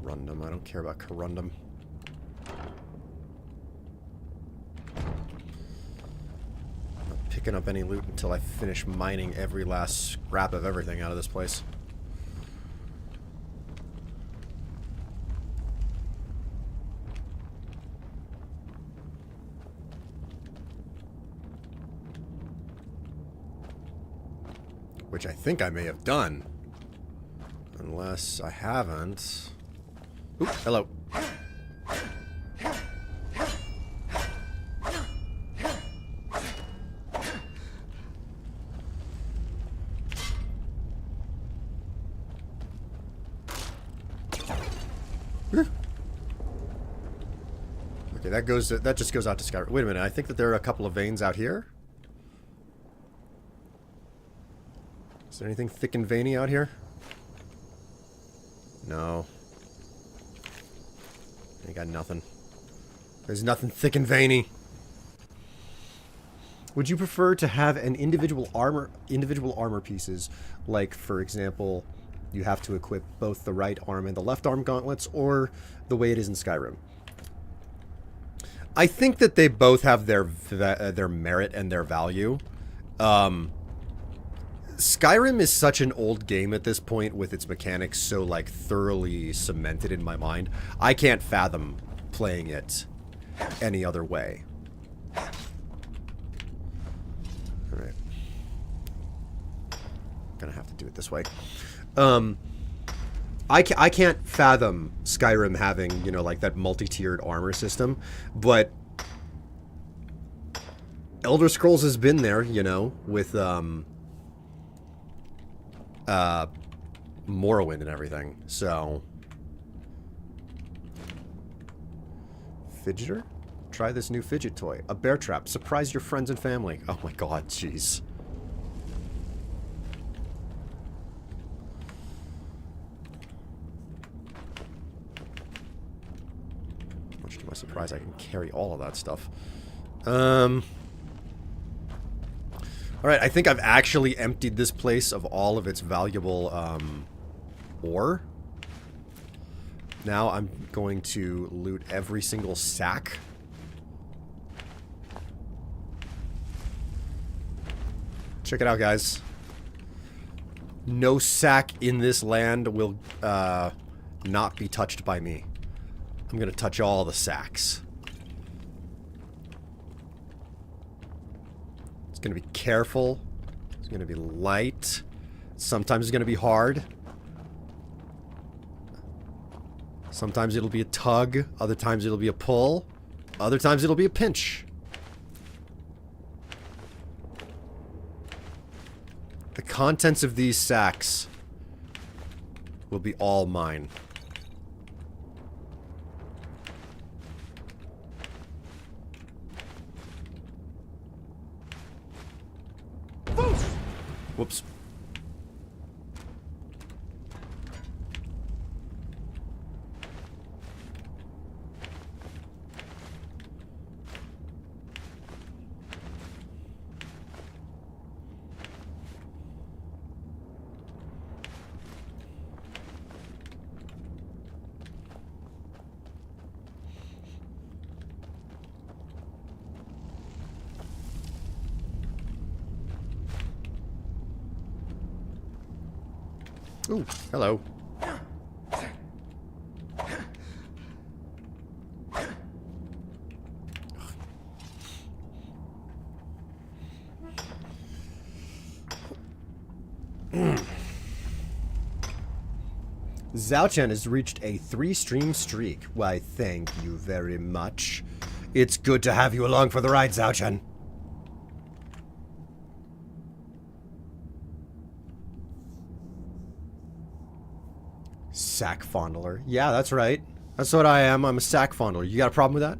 Corundum. I don't care about corundum. I'm not picking up any loot until I finish mining every last scrap of everything out of this place. Which I think I may have done. Unless I haven't. Oop, hello. Okay, that just goes out to Skyrim. Wait a minute, I think that there are a couple of veins out here. Is there anything thick and veiny out here? No. I got nothing. There's nothing thick and veiny. Would you prefer to have an individual armor pieces, like for example, you have to equip both the right arm and the left arm gauntlets, or the way it is in Skyrim? I think that they both have their merit and their value. Skyrim is such an old game at this point with its mechanics so like thoroughly cemented in my mind. I can't fathom playing it any other way. Alright. Gonna have to do it this way. I can't fathom Skyrim having, you know, like that multi-tiered armor system, but Elder Scrolls has been there, you know, with Morrowind and everything, so... Fidgeter? Try this new fidget toy. A bear trap. Surprise your friends and family. Oh my god, jeez. Much to my surprise, I can carry all of that stuff. Alright, I think I've actually emptied this place of all of its valuable, ore. Now I'm going to loot every single sack. Check it out, guys. No sack in this land will not be touched by me. I'm gonna touch all the sacks. It's gonna be careful. It's gonna be light. Sometimes it's gonna be hard. Sometimes it'll be a tug. Other times it'll be a pull. Other times it'll be a pinch. The contents of these sacks will be all mine. Whoops. Ooh, hello. Zhao Chen has reached a 3-stream streak. Why, thank you very much. It's good to have you along for the ride, Zhao Chen. Sack fondler. Yeah, that's right. That's what I am. I'm a sack fondler. You got a problem with that?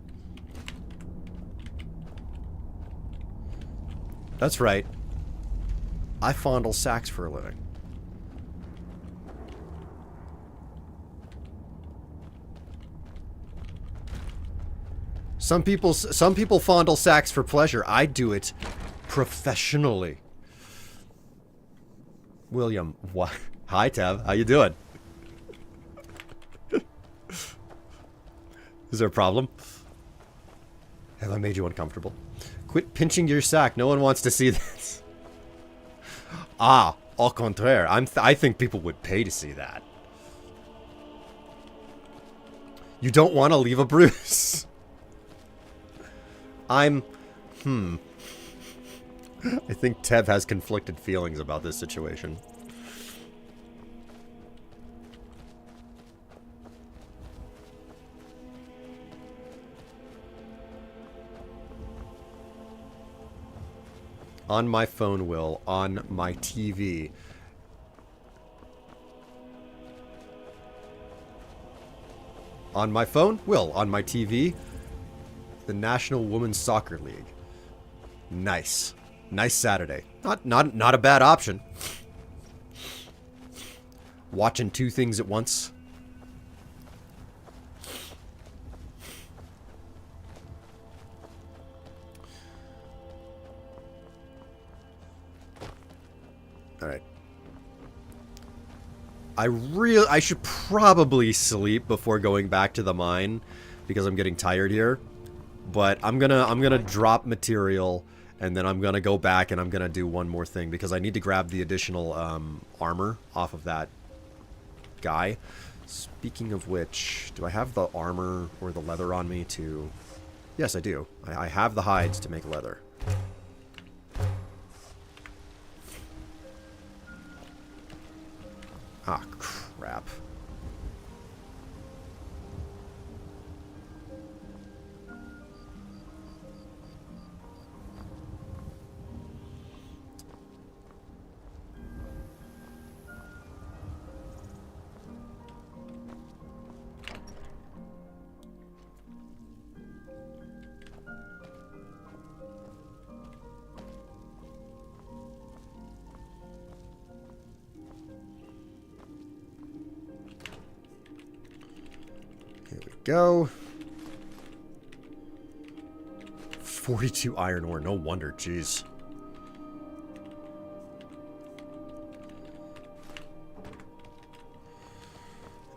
That's right. I fondle sacks for a living. Some people fondle sacks for pleasure. I do it professionally. William, what? Hi, Tev. How you doing? Is there a problem? Have I made you uncomfortable? Quit pinching your sack. No one wants to see this. Ah, au contraire. I think people would pay to see that. You don't want to leave a bruise. I think Tev has conflicted feelings about this situation. On my phone, Will. On my TV. On my phone? Will. On my TV? The National Women's Soccer League. Nice. Nice Saturday. Not a bad option. Watching 2 things at once. Alright. I should probably sleep before going back to the mine because I'm getting tired here. But I'm gonna drop material and then I'm gonna go back and I'm gonna do one more thing because I need to grab the additional armor off of that guy. Speaking of which, do I have the armor or the leather on me to... Yes, I do. I have the hides to make leather. Ah, crap. Go. 42 iron ore, no wonder, jeez.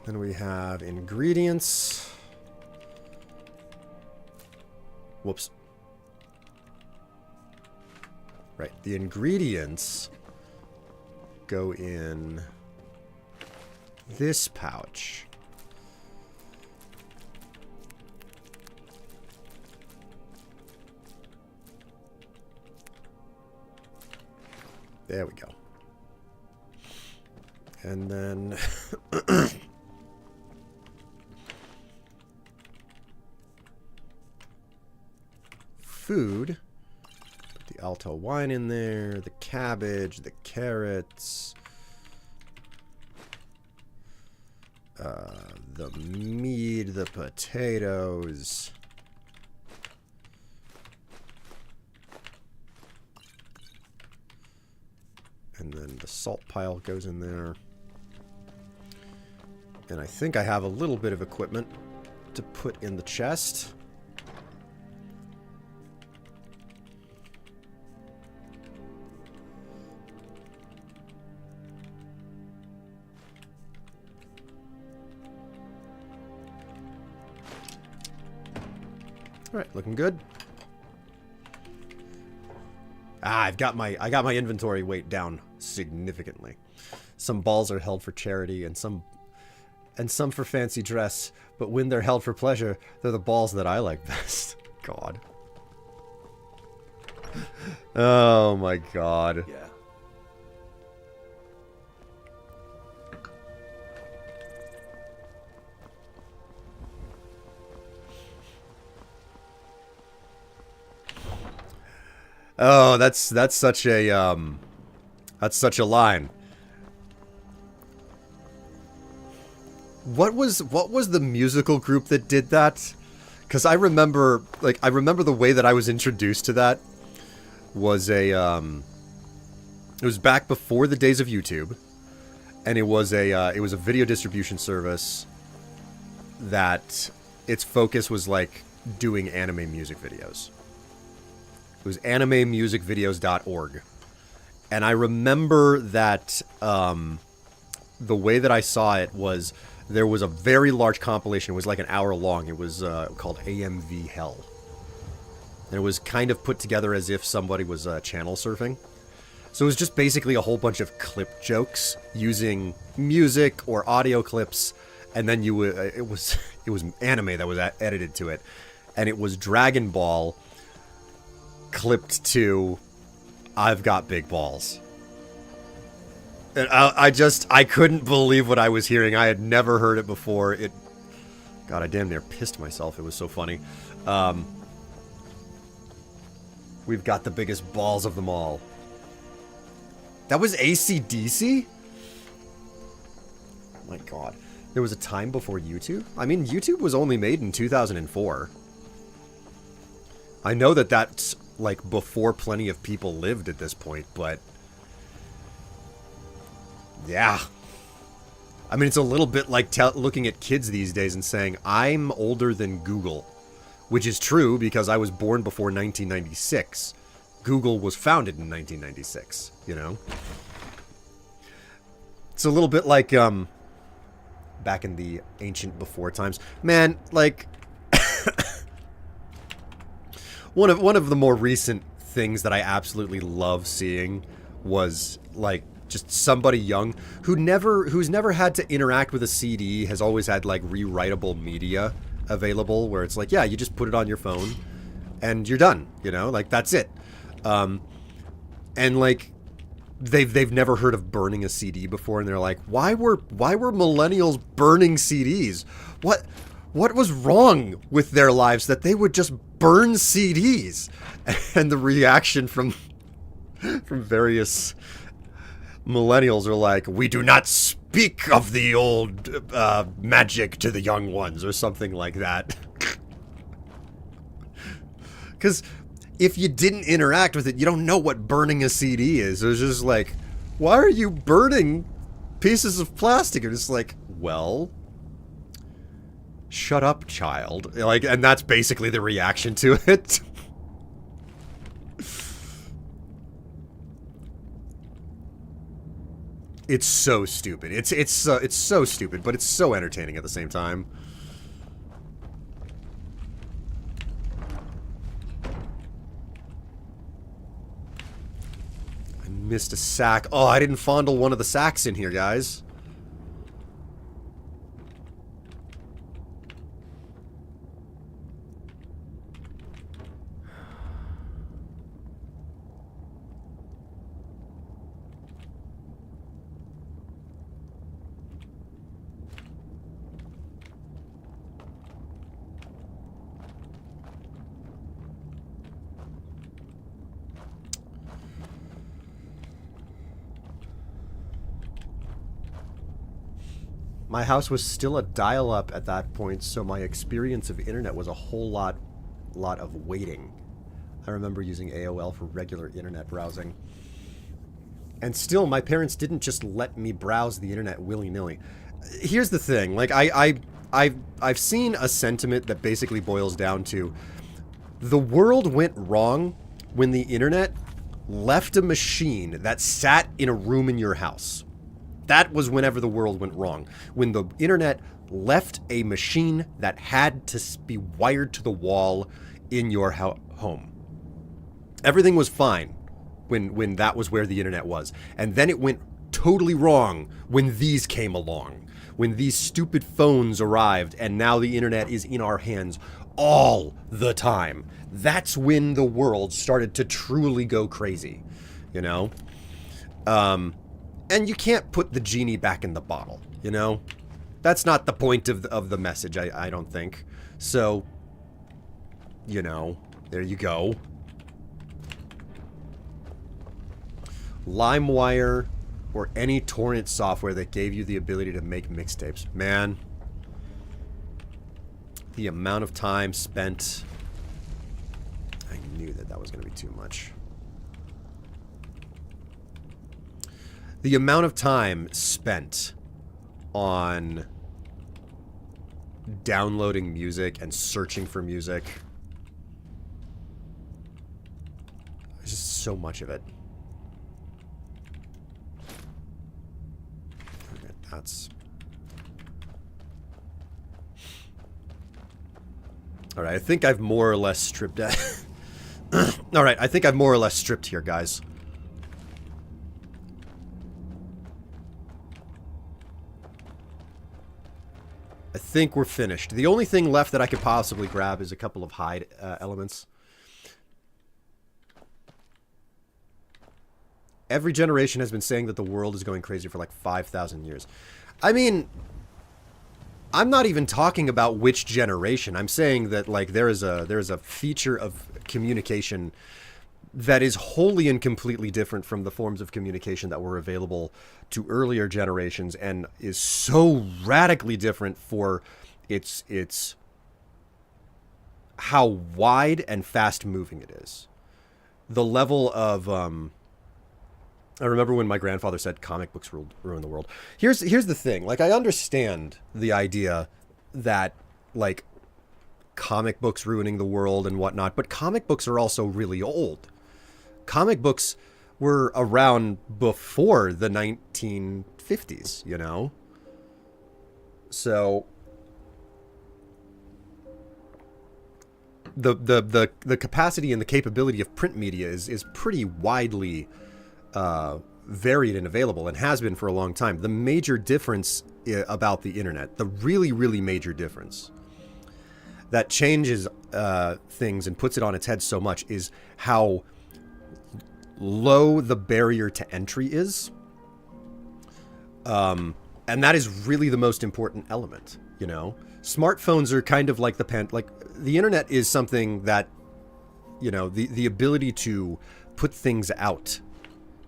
Then we have ingredients. Whoops. Right, the ingredients go in this pouch. There we go. And then food. Put the Alto wine in there, the cabbage, the carrots, the meat, the potatoes. And then the salt pile goes in there. And I think I have a little bit of equipment to put in the chest. All right, looking good. I got my inventory weight down significantly. Some balls are held for charity and some for fancy dress, but when they're held for pleasure, they're the balls that I like best. God. Oh my God. Yeah. Oh, that's such a line. What was the musical group that did that? Because I remember the way that I was introduced to that was it was back before the days of YouTube, and it was a video distribution service that its focus was like doing anime music videos. It was animemusicvideos.org. And I remember that the way that I saw it was there was a very large compilation. It was like an hour long. It was called AMV Hell. And it was kind of put together as if somebody was channel surfing. So it was just basically a whole bunch of clip jokes using music or audio clips. And then it was anime that was edited to it. And it was Dragon Ball clipped to I've got big balls. And I couldn't believe what I was hearing. I had never heard it before. God, I damn near pissed myself. It was so funny. We've got the biggest balls of them all. That was AC/DC? Oh my God. There was a time before YouTube? I mean, YouTube was only made in 2004. I know that that's like before plenty of people lived at this point, but yeah. I mean, it's a little bit like looking at kids these days and saying, I'm older than Google, which is true because I was born before 1996. Google was founded in 1996, you know? It's a little bit like, back in the ancient before times. Man, like, one of the more recent things that I absolutely love seeing was, like, just somebody young who's never had to interact with a CD, has always had, like, rewritable media available, where it's like, yeah, you just put it on your phone, and you're done, you know? Like, that's it. And, like, they've never heard of burning a CD before, and they're like, why were millennials burning CDs? What was wrong with their lives that they would just burn CDs? And the reaction from various millennials are like, we do not speak of the old magic to the young ones, or something like that. Because if you didn't interact with it, you don't know what burning a CD is. It was just like, why are you burning pieces of plastic? And it's like, well, shut up, child. Like, and that's basically the reaction to it. It's so stupid. It's so stupid, but it's so entertaining at the same time. I missed a sack. Oh, I didn't fondle one of the sacks in here, guys. My house was still a dial-up at that point, so my experience of internet was a whole lot of waiting. I remember using AOL for regular internet browsing. And still, my parents didn't just let me browse the internet willy-nilly. Here's the thing, like, I've seen a sentiment that basically boils down to the world went wrong when the internet left a machine that sat in a room in your house. That was whenever the world went wrong. When the internet left a machine that had to be wired to the wall in your home. Everything was fine when that was where the internet was. And then it went totally wrong when these came along. When these stupid phones arrived and now the internet is in our hands all the time. That's when the world started to truly go crazy, you know? And you can't put the genie back in the bottle, you know? That's not the point of the message, I don't think. So, you know, there you go. LimeWire or any torrent software that gave you the ability to make mixtapes. Man, the amount of time spent... I knew that was going to be too much. The amount of time spent on downloading music and searching for music. There's just so much of it. Okay, that's... Alright, I think I've more or less stripped out. Alright, I think I've more or less stripped here, guys. I think we're finished. The only thing left that I could possibly grab is a couple of hide elements. Every generation has been saying that the world is going crazy for like 5,000 years. I mean, I'm not even talking about which generation. I'm saying that like there is a feature of communication that is wholly and completely different from the forms of communication that were available to earlier generations and is so radically different for its how wide and fast moving it is. The level of I remember when my grandfather said comic books ruin the world. Here's the thing. Like, I understand the idea that like comic books ruining the world and whatnot, but comic books are also really old. Comic books were around before the 1950s, you know? So the capacity and the capability of print media is pretty widely varied and available, and has been for a long time. The major difference about the internet, the really, really major difference that changes things and puts it on its head so much, is how low the barrier to entry is. And that is really the most important element, you know? Smartphones are kind of like the internet is something that, you know, the ability to put things out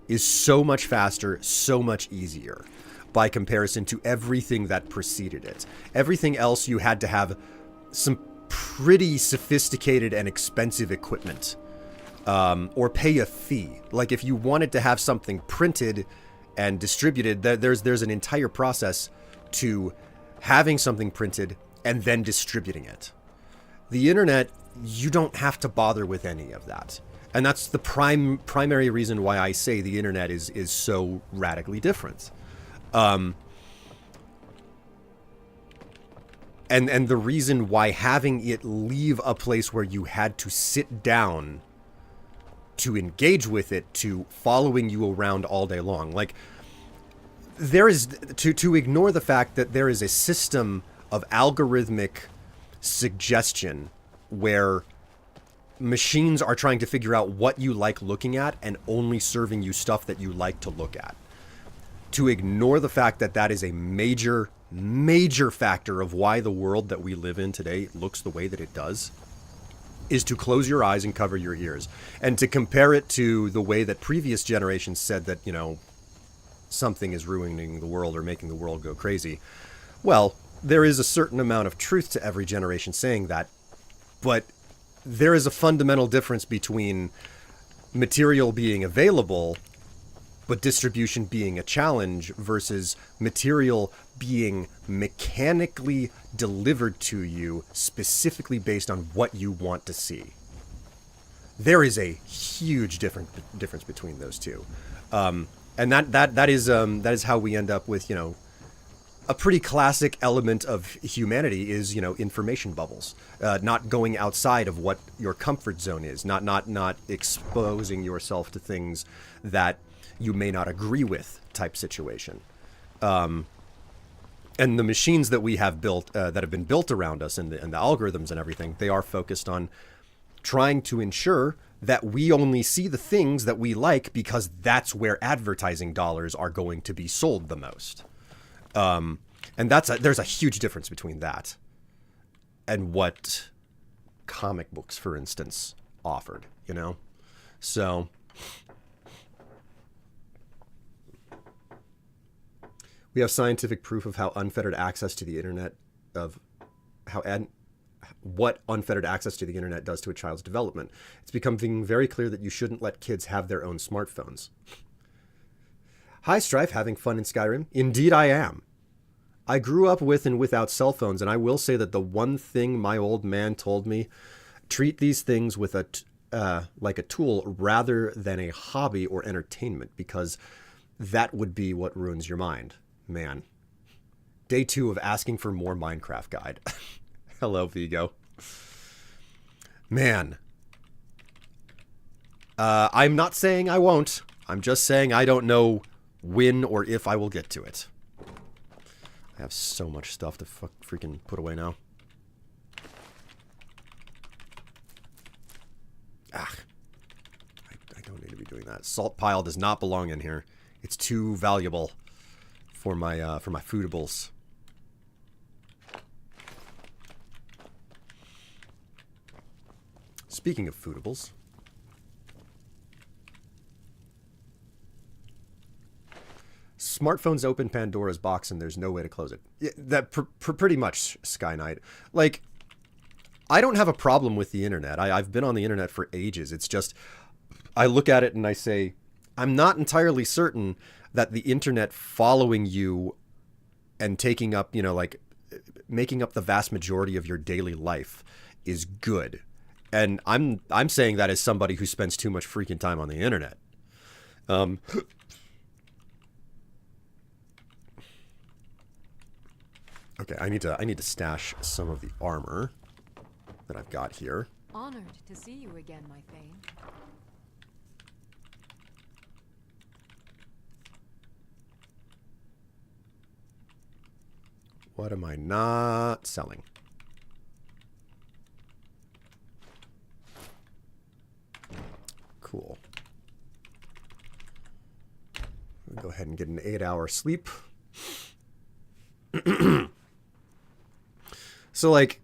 is so much faster, so much easier by comparison to everything that preceded it. Everything else, you had to have some pretty sophisticated and expensive equipment. Or pay a fee. Like if you wanted to have something printed and distributed, there's an entire process to having something printed and then distributing it. The internet, you don't have to bother with any of that. And that's the primary reason why I say the internet is so radically different. And the reason why having it leave a place where you had to sit down to engage with it, to following you around all day long. Like, there is, to ignore the fact that there is a system of algorithmic suggestion where machines are trying to figure out what you like looking at and only serving you stuff that you like to look at. To ignore the fact that that is a major, major factor of why the world that we live in today looks the way that it does is to close your eyes and cover your ears. And to compare it to the way that previous generations said that, you know, something is ruining the world or making the world go crazy. Well, there is a certain amount of truth to every generation saying that, but there is a fundamental difference between material being available but distribution being a challenge versus material being mechanically delivered to you specifically based on what you want to see. There is a huge difference between those two. And that is how we end up with, you know, a pretty classic element of humanity is, you know, information bubbles, not going outside of what your comfort zone is, not exposing yourself to things that you may not agree with type situation. And the machines that we have built, that have been built around us and the algorithms and everything, they are focused on trying to ensure that we only see the things that we like because that's where advertising dollars are going to be sold the most. And there's a huge difference between that and what comic books, for instance, offered, you know? So we have scientific proof of how unfettered access to the internet, what unfettered access to the internet does to a child's development. It's becoming very clear that you shouldn't let kids have their own smartphones. Hi, Strife, having fun in Skyrim? Indeed I am. I grew up with and without cell phones, and I will say that the one thing my old man told me, treat these things with like a tool rather than a hobby or entertainment, because that would be what ruins your mind. Man. Day 2 of asking for more Minecraft guide. Hello, Vigo. Man. I'm not saying I won't. I'm just saying I don't know when or if I will get to it. I have so much stuff to freaking put away now. I don't need to be doing that. Salt pile does not belong in here. It's too valuable for my foodables. Speaking of foodables, smartphones open Pandora's box and there's no way to close it. Yeah, that pretty much, Sky Knight. Like, I don't have a problem with the internet. I've been on the internet for ages. It's just, I look at it and I say, I'm not entirely certain that the internet following you and taking up, you know, like making up the vast majority of your daily life is good. And I'm saying that as somebody who spends too much freaking time on the internet. Okay, I need to stash some of the armor that I've got here. Honored to see you again, my Thane. What am I not selling? Cool. I'll go ahead and get an 8-hour sleep. So, like,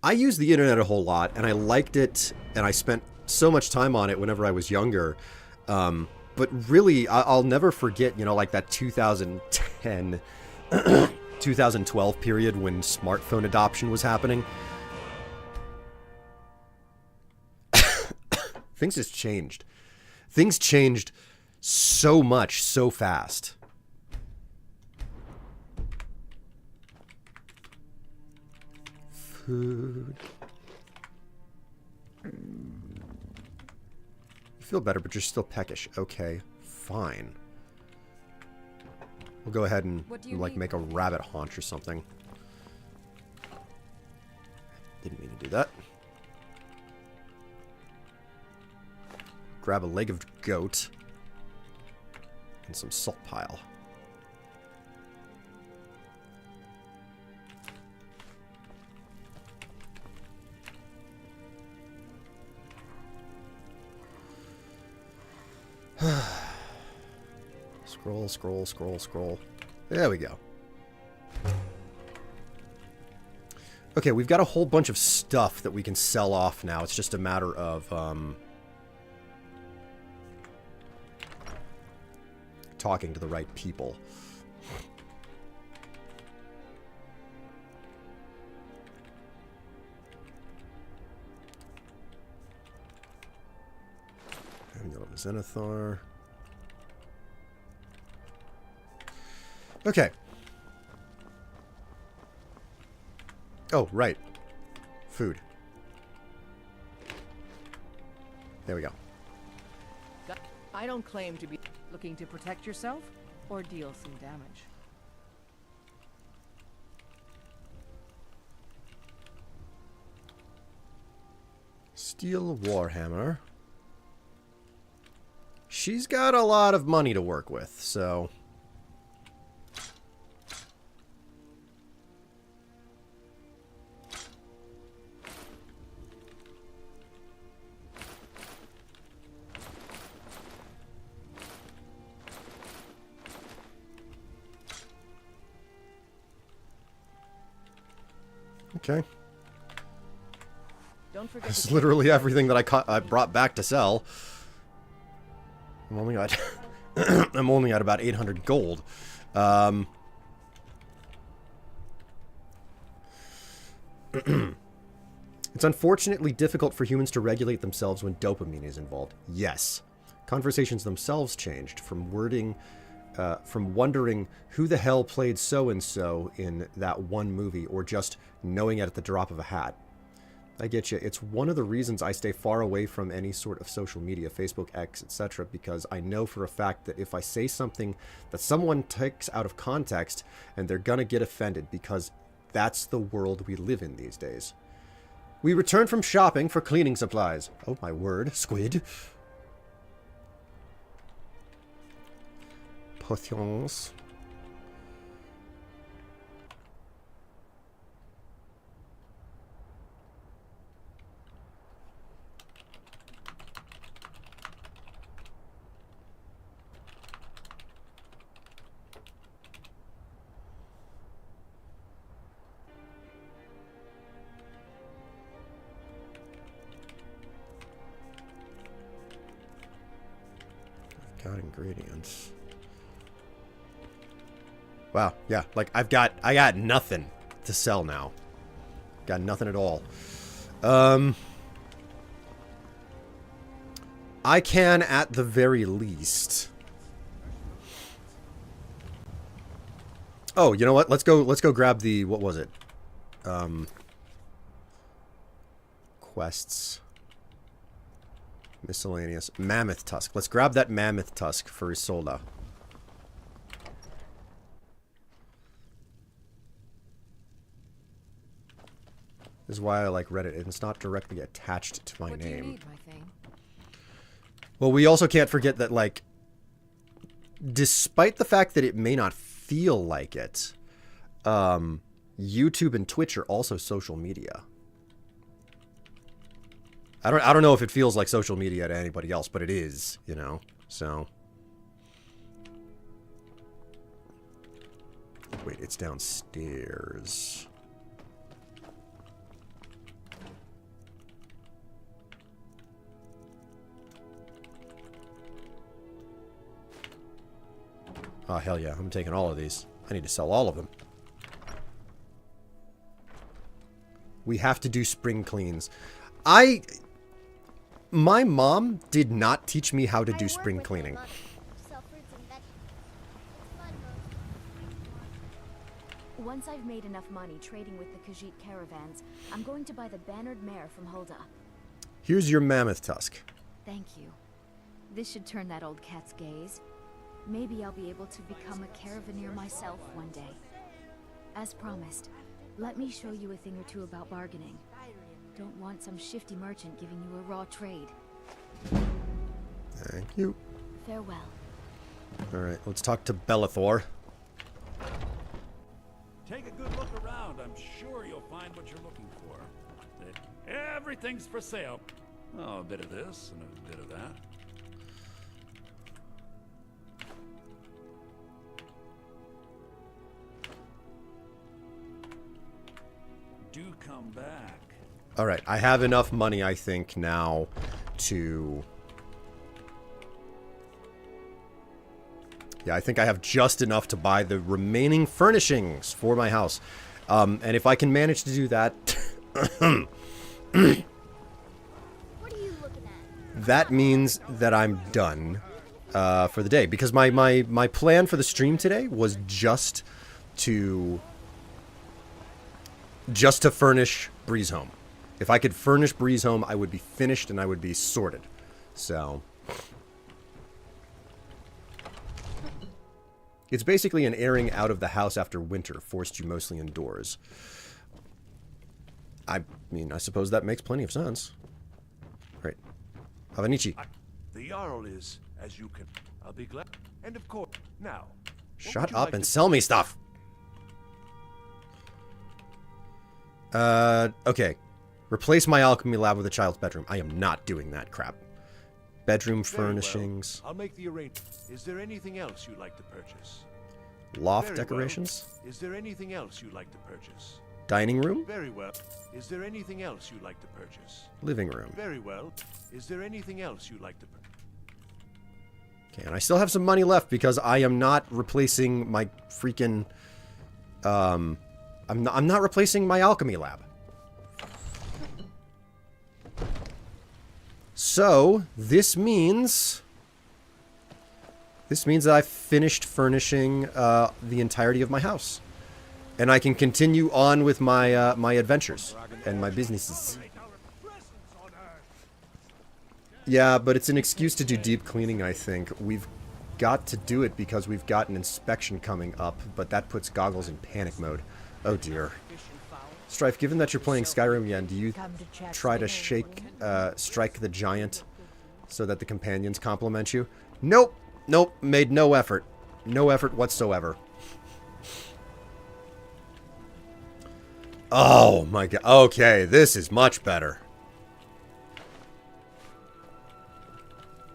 I use the internet a whole lot, and I liked it, and I spent so much time on it whenever I was younger. But really, I'll never forget, you know, like that 2010, 2012 period when smartphone adoption was happening. Things just changed. Things changed so much, so fast. Food. You feel better, but you're still peckish. Okay, fine. We'll go ahead and What do you like need? make a rabbit haunch or something. Didn't mean to do that. Grab a leg of goat and some salt pile. Scroll, scroll, scroll, scroll. There we go. Okay, we've got a whole bunch of stuff that we can sell off now. It's just a matter of talking to the right people. Amulet of Zenithar. Okay. Oh, right. Food. There we go. I don't claim to be looking to protect yourself or deal some damage. Steel Warhammer. She's got a lot of money to work with, so... Okay. Don't forget This is literally everything that I brought back to sell. I'm only at I'm only at about 800 gold. It's unfortunately difficult for humans to regulate themselves when dopamine is involved. Yes. Conversations themselves changed from wondering who the hell played so-and-so in that one movie, or just knowing it at the drop of a hat. I get you. It's one of the reasons I stay far away from any sort of social media, Facebook, X, etc., because I know for a fact that if I say something that someone takes out of context, and they're gonna get offended, because that's the world we live in these days. We return from shopping for cleaning supplies. Oh my word, squid. Potions. Got ingredients. Wow, yeah, like I got nothing to sell now. Got nothing at all. I can at the very least. Oh, you know what? Let's go grab the, what was it? Quests. Miscellaneous. Mammoth Tusk. Let's grab that Mammoth Tusk for Isolda. This is why I like Reddit, and it's not directly attached to my name. What do you need, my thing? Well, we also can't forget that, like, despite the fact that it may not feel like it, YouTube and Twitch are also social media. I don't know if it feels like social media to anybody else, but it is, you know. So wait, it's downstairs. Oh, hell yeah. I'm taking all of these. I need to sell all of them. We have to do spring cleans. My mom did not teach me how to do spring cleaning. Once I've made enough money trading with the Khajiit caravans, I'm going to buy the bannered mare from Hulda. Here's your Mammoth Tusk. Thank you. This should turn that old cat's gaze. Maybe I'll be able to become a caravaneer myself one day. As promised, let me show you a thing or two about bargaining. Don't want some shifty merchant giving you a raw trade. Thank you. Farewell. Alright, let's talk to Bellathor. Take a good look around. I'm sure you'll find what you're looking for. Everything's for sale. Oh, a bit of this and a bit of that. Do come back. Alright, I have enough money, I think, now to... Yeah, I think I have just enough to buy the remaining furnishings for my house. And if I can manage to do that... that means that I'm done for the day. Because my plan for the stream today was just to furnish Breeze Home. If I could furnish Breeze Home, I would be finished and I would be sorted. So... It's basically an airing out of the house after winter forced you mostly indoors. I mean, I suppose that makes plenty of sense. Right. Havanichi. The Jarl is, as you can... I'll be glad. And of course, now... Shut up and sell me stuff! Okay. Replace my alchemy lab with a child's bedroom. I am not doing that crap. Bedroom furnishings. Well. I'll make the arrangement. Is there anything else you'd like to purchase? Loft decorations? Well. Is there anything else you'd like to purchase? Dining room? Very well. Is there anything else you'd like to purchase? Living room. Very well. Is there anything else you'd like to purchase? Okay, and I still have some money left because I am not replacing my freaking... I'm not replacing my alchemy lab. So, this means that I've finished furnishing the entirety of my house. And I can continue on with my my adventures and my businesses. Yeah, but it's an excuse to do deep cleaning, I think. We've got to do it because we've got an inspection coming up, but that puts Goggles in panic mode. Oh dear. Strife, given that you're playing Skyrim again, do you try to strike the giant so that the companions compliment you? Nope. Nope. Made no effort. No effort whatsoever. Oh my god. Okay, this is much better.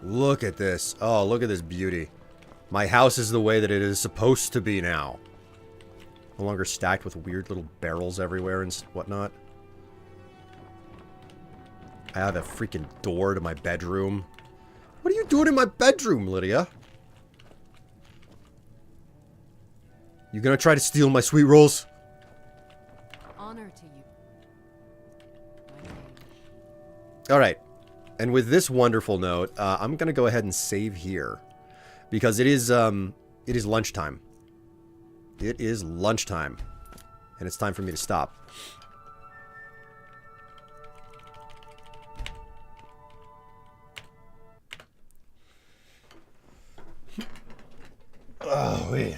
Look at this. Oh, look at this beauty. My house is the way that it is supposed to be now. No longer stacked with weird little barrels everywhere and whatnot. I have a freaking door to my bedroom. What are you doing in my bedroom, Lydia? You gonna try to steal my sweet rolls? Honor to you. Alright. And with this wonderful note, I'm gonna go ahead and save here. Because it is lunchtime. It is lunchtime. And it's time for me to stop. Oh, wait.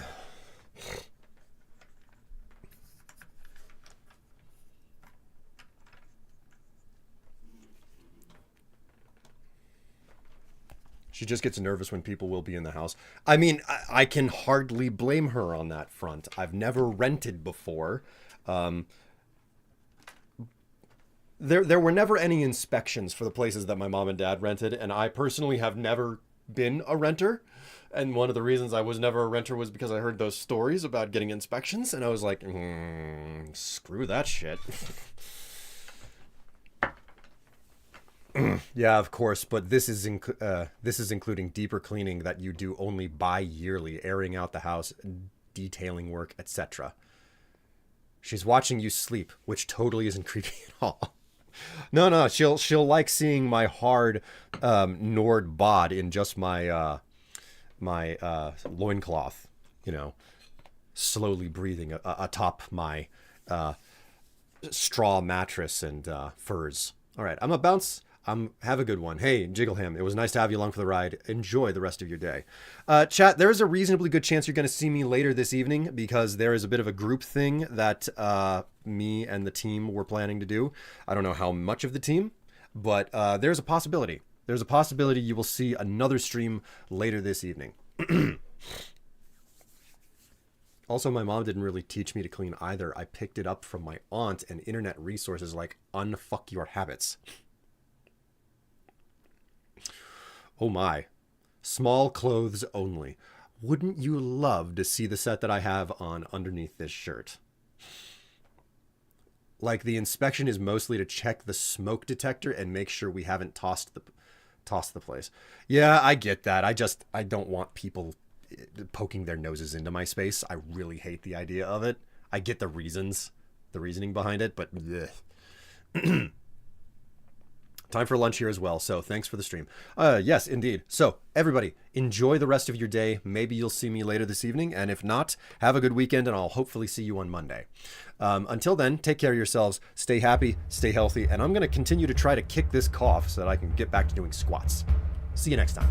She just gets nervous when people will be in the house. I mean, I can hardly blame her on that front. I've never rented before. There were never any inspections for the places that my mom and dad rented, and I personally have never been a renter. And one of the reasons I was never a renter was because I heard those stories about getting inspections, and I was like, screw that shit. Yeah, of course, but this is including deeper cleaning that you do only bi-yearly, airing out the house, detailing work, etc. She's watching you sleep, which totally isn't creepy at all. No, she'll like seeing my hard Nord bod in just my my loincloth, you know, slowly breathing atop my straw mattress and furs. All right, I'm gonna bounce Have a good one. Hey, Jiggleham, it was nice to have you along for the ride. Enjoy the rest of your day. Chat, there is a reasonably good chance you're going to see me later this evening because there is a bit of a group thing that me and the team were planning to do. I don't know how much of the team, but there's a possibility. There's a possibility you will see another stream later this evening. Also, my mom didn't really teach me to clean either. I picked it up from my aunt and internet resources like Unfuck Your Habits. Oh my. Small clothes only. Wouldn't you love to see the set that I have on underneath this shirt? Like, the inspection is mostly to check the smoke detector and make sure we haven't tossed the place. Yeah, I get that. I don't want people poking their noses into my space. I really hate the idea of it. I get the reasoning behind it, but time for lunch here as well, so thanks for the stream. Yes, indeed. So, everybody, enjoy the rest of your day. Maybe you'll see me later this evening, and if not, have a good weekend, and I'll hopefully see you on Monday. Until then, take care of yourselves, stay happy, stay healthy, and I'm going to continue to try to kick this cough so that I can get back to doing squats. See you next time.